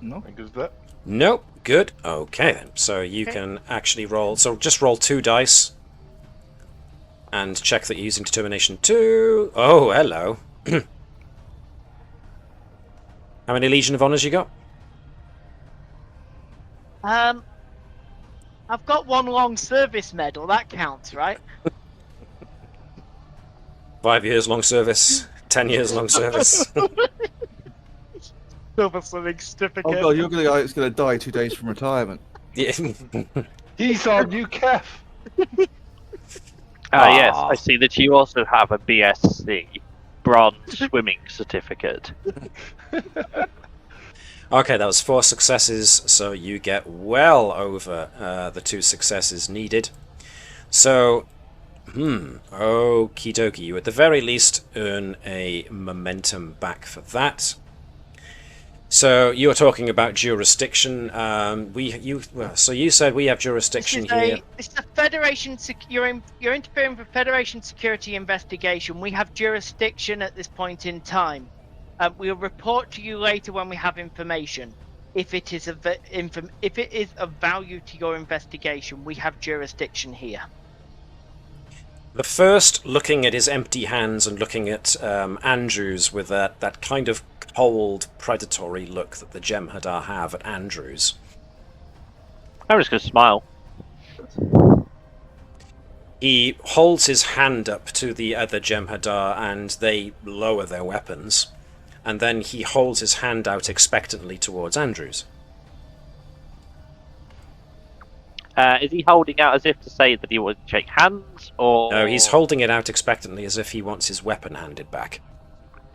No. How good is that? Nope. Good. Okay then. So you can actually roll. So just roll 2 dice. And check that you're using determination 2. Oh, hello. How many Legion of Honors you got? I've got 1 long service medal. That counts, right? 5 years long service. 10 years long service. Silver swimming certificate. Oh god, you're the guy that's going to die 2 days from retirement. Yeah. He's our new Kef. Yes, I see that you also have a BSc, bronze swimming certificate. Okay, that was 4 successes, so you get well over the 2 successes needed. So, okie dokie. You at the very least earn a momentum back for that. So you were talking about jurisdiction. So you said we have jurisdiction here. It's a Federation. You're interfering with Federation security investigation. We have jurisdiction at this point in time. We'll report to you later when we have information. If it is of value to your investigation, we have jurisdiction here. The first, looking at his empty hands and looking at Andrews with that kind of cold, predatory look that the Jem'Hadar have at Andrews. I'm just going to smile. He holds his hand up to the other Jem'Hadar and they lower their weapons. And then he holds his hand out expectantly towards Andrews. Is he holding out as if to say that he would shake hands, or...? No, he's holding it out expectantly as if he wants his weapon handed back.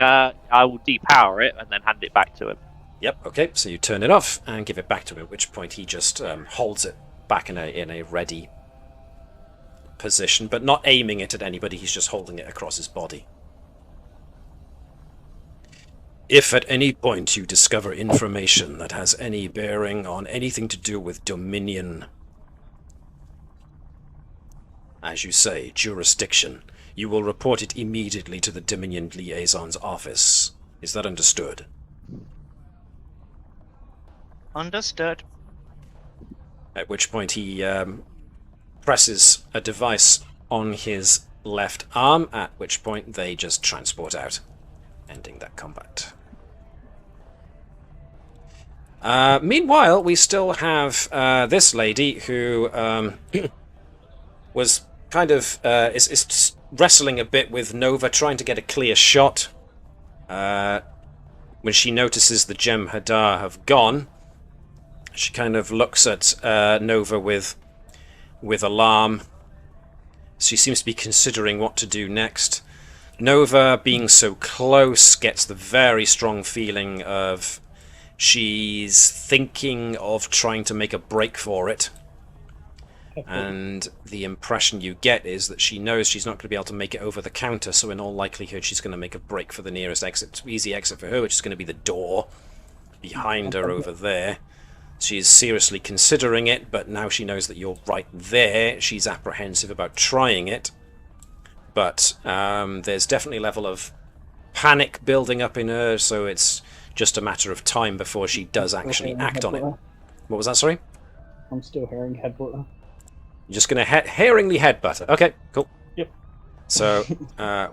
I will depower it and then hand it back to him. Yep, okay, so you turn it off and give it back to him, at which point he just holds it back in a ready position, but not aiming it at anybody, he's just holding it across his body. If at any point you discover information that has any bearing on anything to do with Dominion, as you say, jurisdiction, you will report it immediately to the Dominion Liaison's office. Is that understood? Understood. At which point he presses a device on his left arm, at which point they just transport out, ending that combat. Meanwhile, we still have this lady who was kind of is wrestling a bit with Nova, trying to get a clear shot. When she notices the Jem'Hadar have gone, she kind of looks at Nova with alarm. She seems to be considering what to do next. Nova, being so close, gets the very strong feeling of she's thinking of trying to make a break for it. And the impression you get is that she knows she's not going to be able to make it over the counter, so in all likelihood she's going to make a break for the nearest exit, easy exit for her, which is going to be the door behind her over there. She's seriously considering it, but now she knows that you're right there, she's apprehensive about trying it. But there's definitely a level of panic building up in her, so it's just a matter of time before she does actually act on it. What was that, sorry? I'm still hearing headbutter. You're just going to herringly headbutt her. Okay, cool. Yep. So,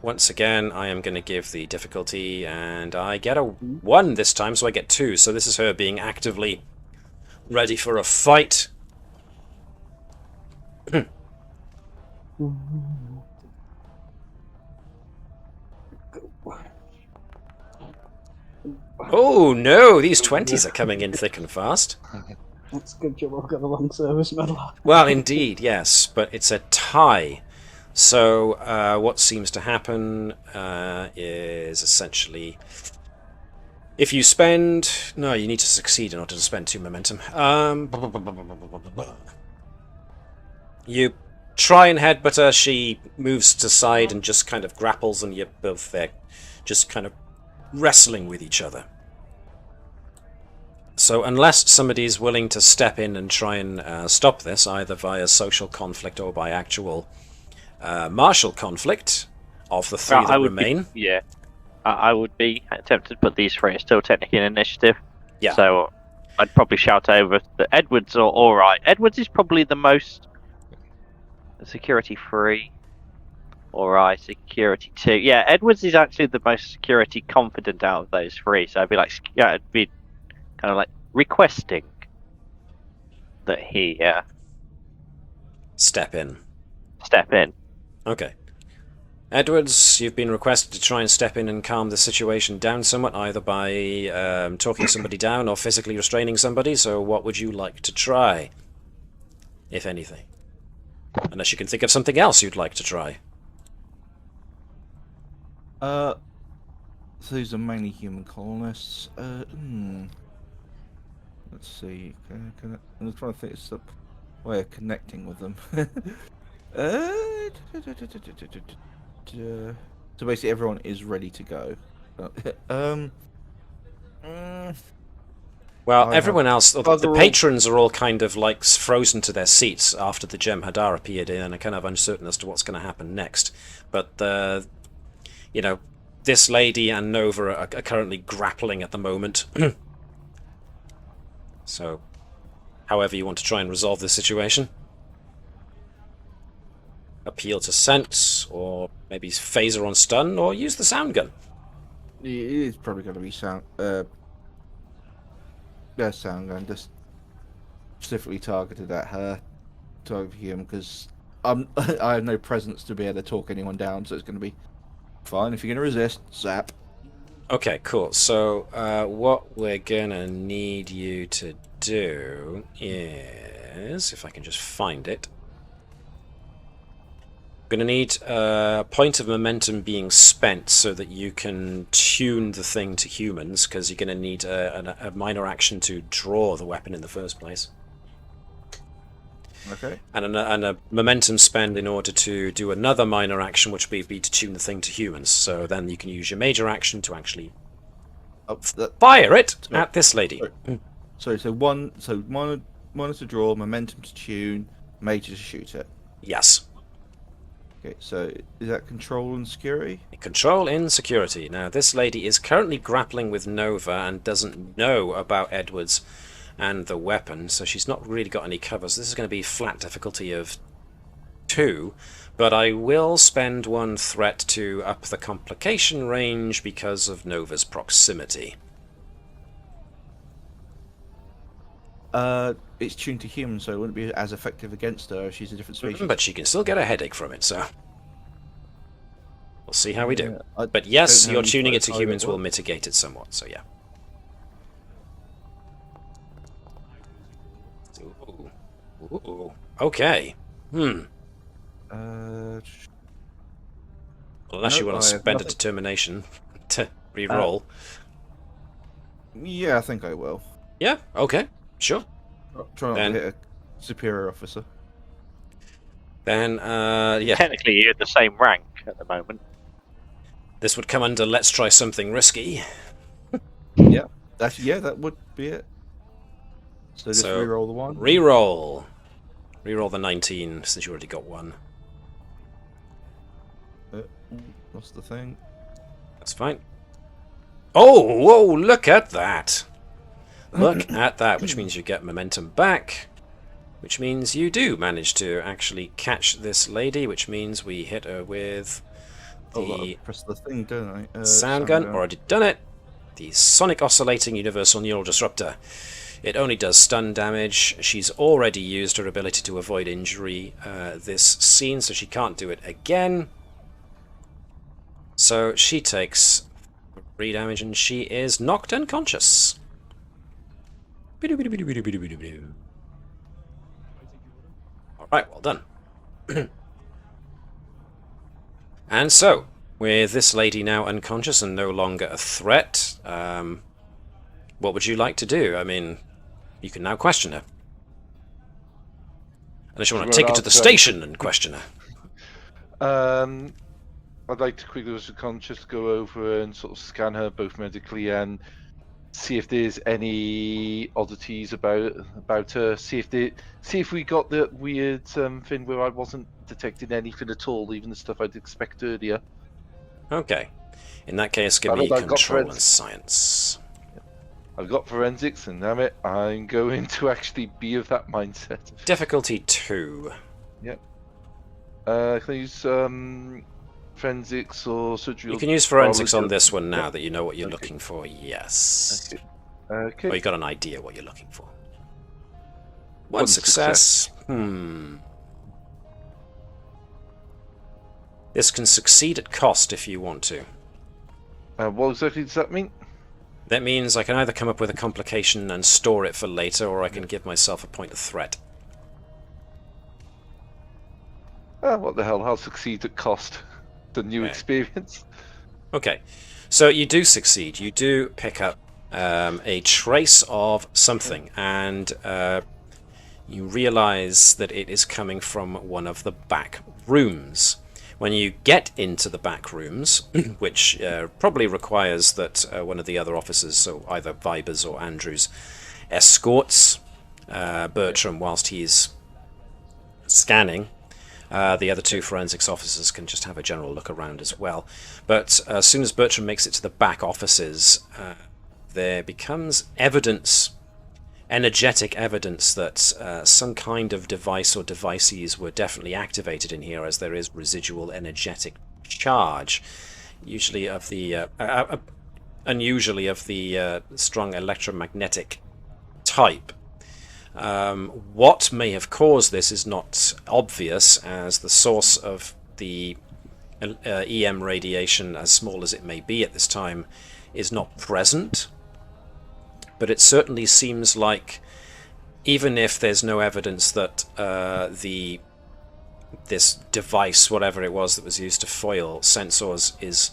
once again, I am going to give the difficulty, and I get a 1 this time, so I get 2. So this is her being actively ready for a fight. Oh no, these 20s are coming in thick and fast. That's a good job I've got the long service medal. Well, indeed, yes, but it's a tie. So what seems to happen is essentially, if you spend... No, you need to succeed in order to spend 2 momentum. You try and headbutt her, she moves to side and just kind of grapples, and you're both there just kind of wrestling with each other. So unless somebody's willing to step in and try and stop this, either via social conflict or by actual martial conflict of the 3 that remain... I would be tempted, but these 3 are still technically an initiative. Yeah. So I'd probably shout over that Edwards are all right. Edwards is probably the most security 3. All right, security 2. Yeah, Edwards is actually the most security confident out of those 3. So I'd be like, yeah, it'd be kind of like requesting that he Step in. step in. Okay. Edwards, you've been requested to try and step in and calm the situation down somewhat, either by talking somebody down or physically restraining somebody, so what would you like to try? If anything. Unless you can think of something else you'd like to try. So these are mainly human colonists. Let's see. I'm trying to think of some way of connecting with them. So basically, everyone is ready to go. Well, everyone else, the patrons are all kind of like frozen to their seats after the Jem'Hadar appeared in and are kind of uncertain as to what's going to happen next. But, you know, this lady and Nova are currently grappling at the moment. So, however you want to try and resolve this situation. Appeal to sense, or maybe phaser on stun, or use the sound gun. It is probably going to be sound gun, just specifically targeted at her, targeted him, because I have no presence to be able to talk anyone down, so it's going to be fine. If you're going to resist, zap. Okay, cool. So, what we're going to need you to do is, if I can just find it, we're going to need a point of momentum being spent so that you can tune the thing to humans, because you're going to need a minor action to draw the weapon in the first place. Okay. And a momentum spend in order to do another minor action, which would be to tune the thing to humans. So then you can use your major action to actually fire it at this lady. Sorry, so minor to draw, momentum to tune, major to shoot it. Yes. Okay, so is that control and security? Control in security. Now, this lady is currently grappling with Nova and doesn't know about Edwards and the weapon, so she's not really got any covers. This is going to be flat difficulty of 2, but I will spend 1 threat to up the complication range because of Nova's proximity. It's tuned to human, so it wouldn't be as effective against her if she's a different species. But she can still get a headache from it, so we'll see how we do. Yeah, but yes, your tuning it to humans will mitigate it somewhat, so yeah. Ooh. Okay. Well, unless you want to spend a determination to re-roll. Yeah, I think I will. Yeah, okay, sure. Try not to hit a superior officer. Then, yeah. Technically, you're the same rank at the moment. This would come under let's try something risky. Yeah, that would be it. So just re-roll the 1. Re-roll. Re-roll the 19, since you already got 1. What's the thing? That's fine. Oh, whoa, look at that. Look at that, which means you get momentum back, which means you do manage to actually catch this lady, which means we hit her with the press the thing, don't I? sound gun. Already done it. The sonic oscillating universal neural disruptor. It only does stun damage. She's already used her ability to avoid injury this scene, so she can't do it again. So she takes 3 damage and she is knocked unconscious. Alright, well done. And so, with this lady now unconscious and no longer a threat, what would you like to do? I mean, you can now question her. Unless you want to take her to the station and question her. I'd like to quickly, as a conscious, go over and sort of scan her both medically and see if there's any oddities about her. See if we got the weird thing where I wasn't detecting anything at all, even the stuff I'd expect earlier. Okay. In that case, give me control and science. I've got forensics, and damn it, I'm going to actually be of that mindset. Difficulty 2. Yep. Can I use forensics or surgery? You can use forensics on this one now that you know what you're looking for. Yes. Okay. Or you got an idea what you're looking for. One success. This can succeed at cost if you want to. What exactly does that mean? That means I can either come up with a complication and store it for later, or I can give myself a point of threat. What the hell? I'll succeed at cost. The new experience. Okay, so you do succeed. You do pick up a trace of something, and you realize that it is coming from one of the back rooms. When you get into the back rooms, which probably requires that one of the other officers, so either Vibers or Andrews, escorts Bertram whilst he's scanning, the other two forensics officers can just have a general look around as well. But as soon as Bertram makes it to the back offices, there becomes evidence, energetic evidence, that some kind of device or devices were definitely activated in here, as there is residual energetic charge, usually of the unusually of the strong electromagnetic type. What may have caused this is not obvious, as the source of the EM radiation, as small as it may be at this time, is not present. But it certainly seems like, even if there's no evidence that this device, whatever it was that was used to foil sensors, is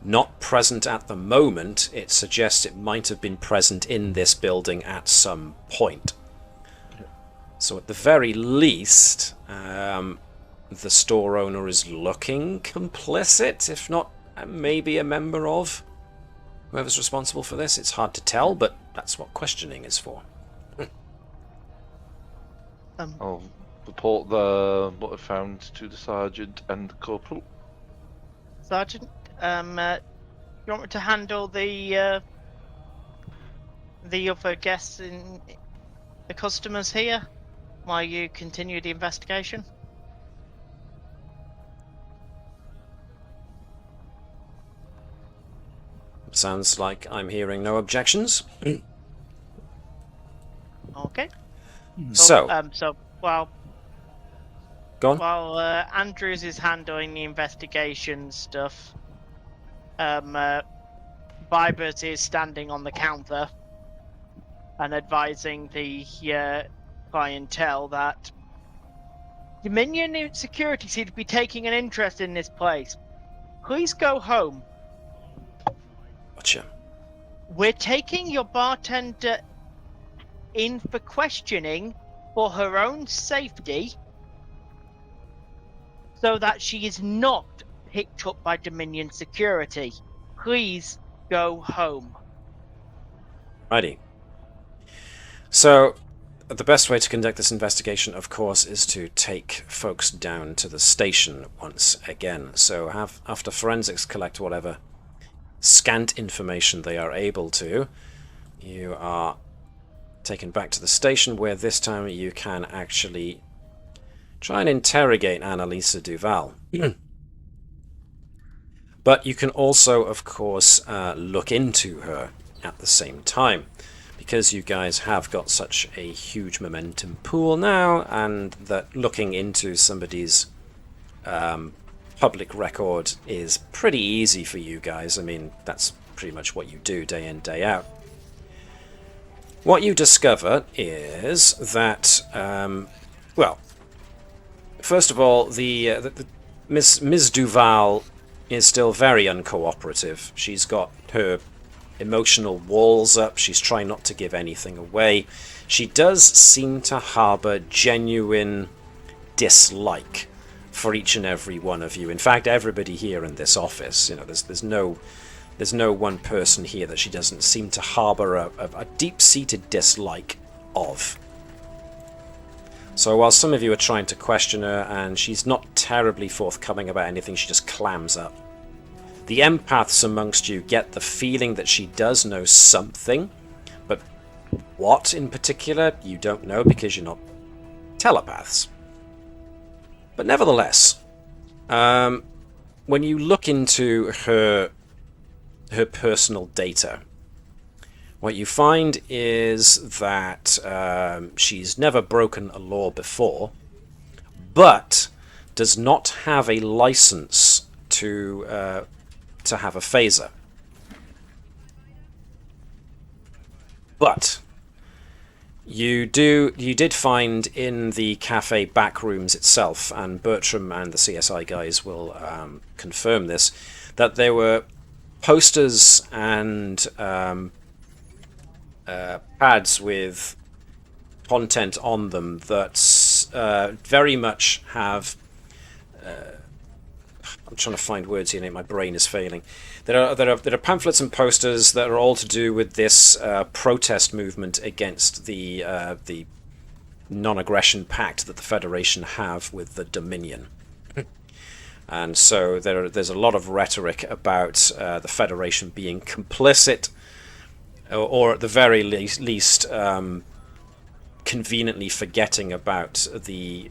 not present at the moment, it suggests it might have been present in this building at some point. So at the very least, the store owner is looking complicit, if not maybe a member of whoever's responsible for this. It's hard to tell, but that's what questioning is for. I'll report what I found to the sergeant and the corporal. Sergeant, you want me to handle the other guests in the customers here while you continue the investigation? Sounds like I'm hearing no objections. Okay. So while go on. While Andrews is handling the investigation stuff, Vibers is standing on the counter and advising the clientele that Dominion security seem to be taking an interest in this place. Please go home. Gotcha. We're taking your bartender in for questioning for her own safety, so that she is not picked up by Dominion security. Please go home. Righty. So, the best way to conduct this investigation, of course, is to take folks down to the station once again. So, after forensics collect whatever scant information they are able to, you are taken back to the station, where this time you can actually try and interrogate Annalisa Duval. But you can also, of course, look into her at the same time, because you guys have got such a huge momentum pool now, and that looking into somebody's public record is pretty easy for you guys. I mean, that's pretty much what you do day in, day out. What you discover is that, well, first of all, the Ms. Duval is still very uncooperative. She's got her emotional walls up. She's trying not to give anything away. She does seem to harbour genuine dislike for each and every one of you. In fact, everybody here in this office, you know, there's no one person here that she doesn't seem to harbour a deep-seated dislike of. So while some of you are trying to question her, and she's not terribly forthcoming about anything, she just clams up. The empaths amongst you get the feeling that she does know something, What in particular, you don't know because you're not telepaths. But nevertheless, when you look into her personal data, what you find is that she's never broken a law before, but does not have a license to have a phaser. But you did find in the cafe back rooms itself, and Bertram and the CSI guys will confirm this, that there were posters and pads with content on them that very much have. I'm trying to find words here, and my brain is failing. There are pamphlets and posters that are all to do with this protest movement against the non-aggression pact that the Federation have with the Dominion. And so there's a lot of rhetoric about the Federation being complicit, or at the very least conveniently forgetting about the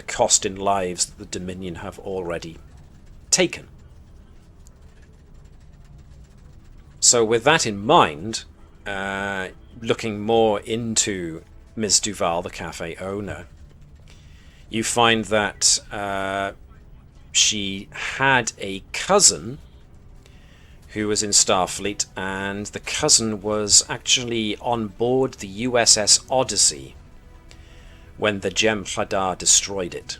cost in lives that the Dominion have already taken. So with that in mind, looking more into Ms. Duval, the cafe owner, you find that she had a cousin who was in Starfleet, and the cousin was actually on board the USS Odyssey when the Jem'Hadar destroyed it.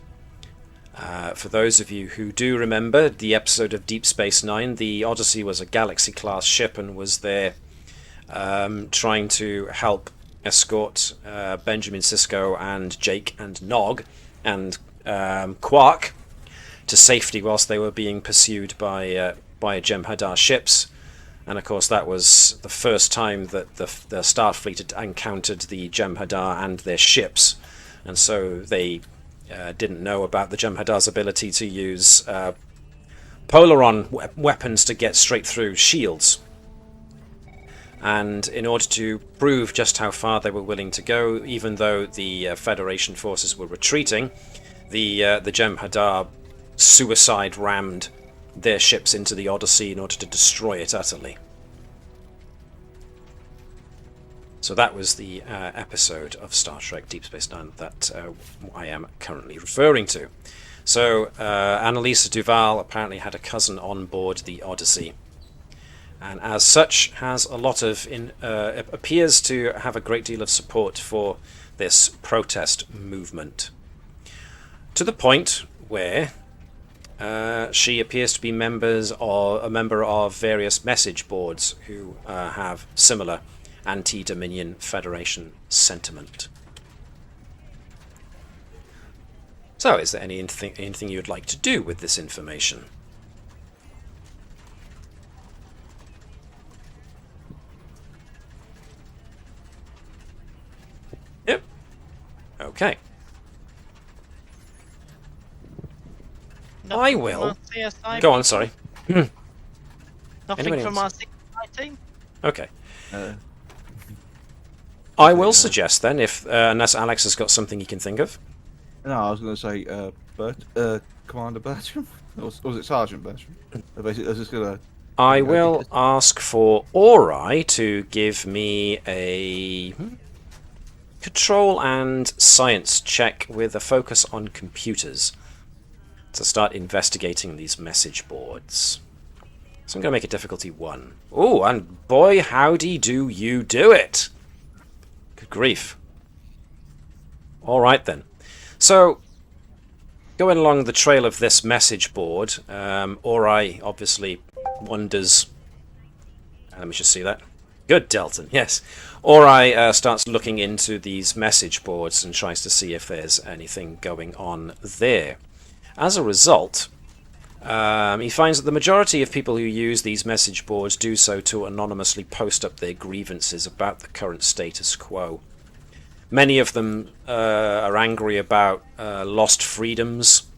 For those of you who do remember the episode of Deep Space Nine, the Odyssey was a Galaxy-class ship and was there trying to help escort Benjamin Sisko and Jake and Nog and Quark to safety whilst they were being pursued by Jem'Hadar ships. And of course that was the first time that the Starfleet had encountered the Jem'Hadar and their ships, and so they didn't know about the Jem'Hadar's ability to use Polaron weapons to get straight through shields. And in order to prove just how far they were willing to go, even though the Federation forces were retreating, the Jem'Hadar suicide rammed their ships into the Odyssey in order to destroy it utterly. So that was the episode of Star Trek Deep Space Nine that I am currently referring to. So Annalisa Duval apparently had a cousin on board the Odyssey, and as such has a lot of appears to have a great deal of support for this protest movement, to the point where she appears to be a member of various message boards who have similar anti-Dominion Federation sentiment. So, is there anything you would like to do with this information? Yep. Okay. I will. Go on, sorry. Nothing from our CSI team? Okay. I will suggest then, if unless Alex has got something he can think of. No, I was going to say Commander Bertram, or was it Sergeant Bertram? Basically, I was just going to. I will ask for Ori to give me a control and science check with a focus on computers to start investigating these message boards. So I'm going to make it difficulty 1. Oh, and boy, howdy do you do it! Good grief. Alright then. So, going along the trail of this message board, Ori obviously wonders... Let me just see that. Good, Delton, yes. Ori starts looking into these message boards and tries to see if there's anything going on there. As a result, he finds that the majority of people who use these message boards do so to anonymously post up their grievances about the current status quo. Many of them are angry about lost freedoms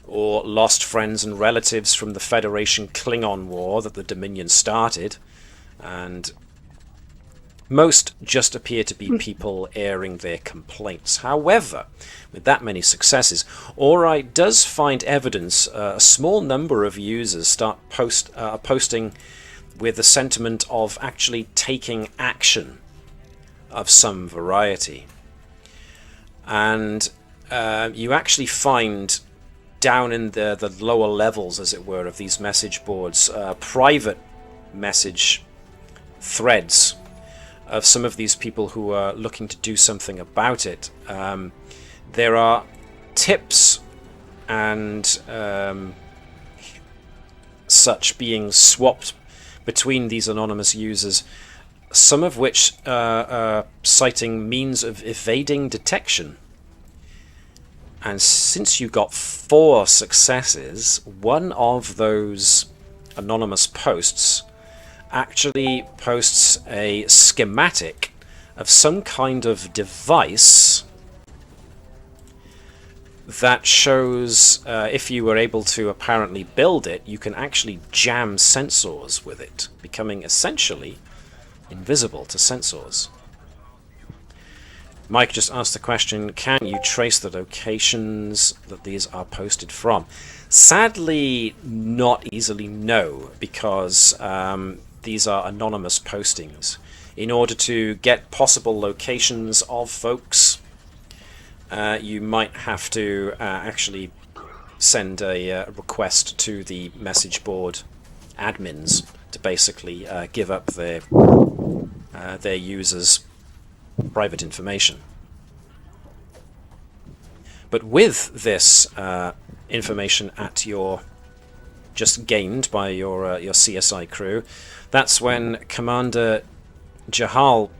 or lost friends and relatives from the Federation Klingon War that the Dominion started, and Most just appear to be people airing their complaints. However, with that many successes, Ori does find evidence. A small number of users start posting with the sentiment of actually taking action of some variety. And you actually find down in the lower levels, as it were, of these message boards, private message threads of some of these people who are looking to do something about it. There are tips and such being swapped between these anonymous users, some of which are citing means of evading detection. And since you got 4 successes, one of those anonymous posts actually posts a schematic of some kind of device that shows, if you were able to apparently build it, you can actually jam sensors with it, becoming essentially invisible to sensors. Mike just asked the question, can you trace the locations that these are posted from? Sadly, not easily, no, because these are anonymous postings. In order to get possible locations of folks, you might have to actually send a request to the message board admins to basically give up their users' private information. But with this information at your just gained by your CSI crew, that's when Commander Jahal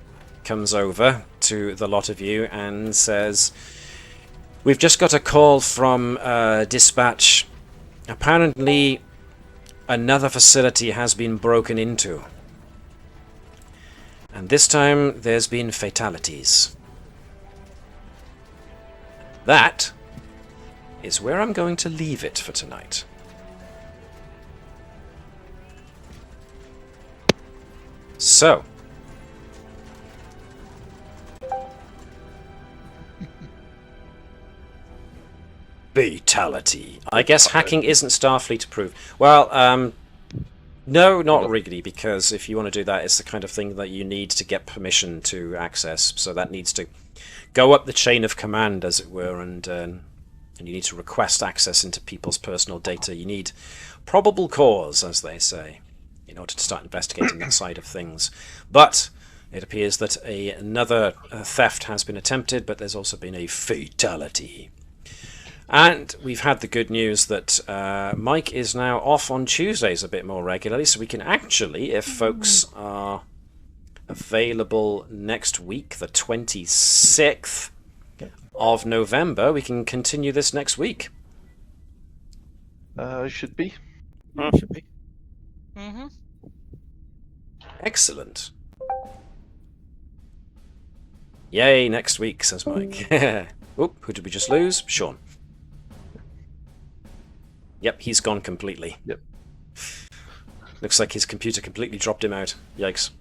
comes over to the lot of you and says, "We've just got a call from dispatch. Apparently another facility has been broken into. And this time there's been fatalities." That is where I'm going to leave it for tonight. So, fatality. I guess hacking isn't Starfleet approved. Well, no, not really, because if you want to do that, it's the kind of thing that you need to get permission to access. So that needs to go up the chain of command, as it were, and you need to request access into people's personal data. You need probable cause, as they say, in order to start investigating that side of things. But it appears that another theft has been attempted, but there's also been a fatality. And we've had the good news that Mike is now off on Tuesdays a bit more regularly, so we can actually, if folks are available next week, the 26th of November, we can continue this next week. Should be. Should be. Mm-hmm. Excellent. Yay, next week, says Mike. Oop, who did we just lose? Sean. Yep, he's gone completely. Yep. Looks like his computer completely dropped him out. Yikes.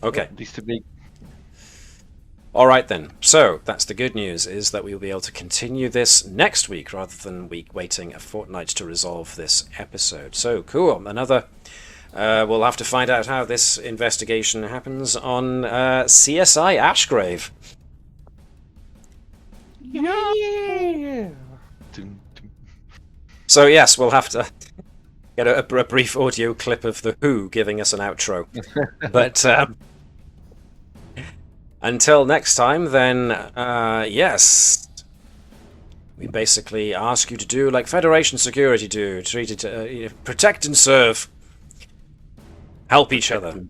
Okay. At least to me. All right then. So that's the good news, is that we will be able to continue this next week rather than waiting a fortnight to resolve this episode. So cool. Another. We'll have to find out how this investigation happens on CSI Ashgrave. Yeah. So yes, we'll have to get a brief audio clip of The Who giving us an outro. But until next time, then, yes, we basically ask you to do like Federation security do, treat it, protect and serve, help each other.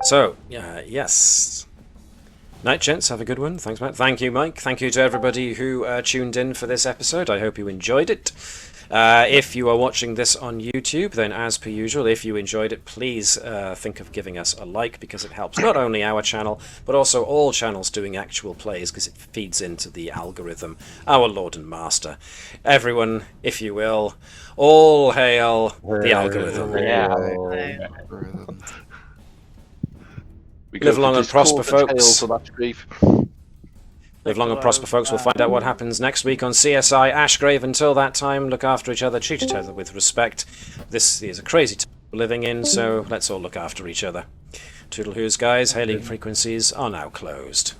So, yes. Night, gents. Have a good one. Thanks, Matt. Thank you, Mike. Thank you to everybody who tuned in for this episode. I hope you enjoyed it. If you are watching this on YouTube, then as per usual, if you enjoyed it, please think of giving us a like, because it helps not only our channel, but also all channels doing actual plays, because it feeds into the algorithm, our Lord and Master. Everyone, if you will, all hail the algorithm. Yeah. Live long and prosper, folks. Ashgrave. Live long and prosper, folks. We'll find out what happens next week on CSI Ashgrave. Until that time, look after each other, treat each other with respect. This is a crazy time we're living in, so let's all look after each other. Toodle-hoos, guys. Hailing frequencies are now closed.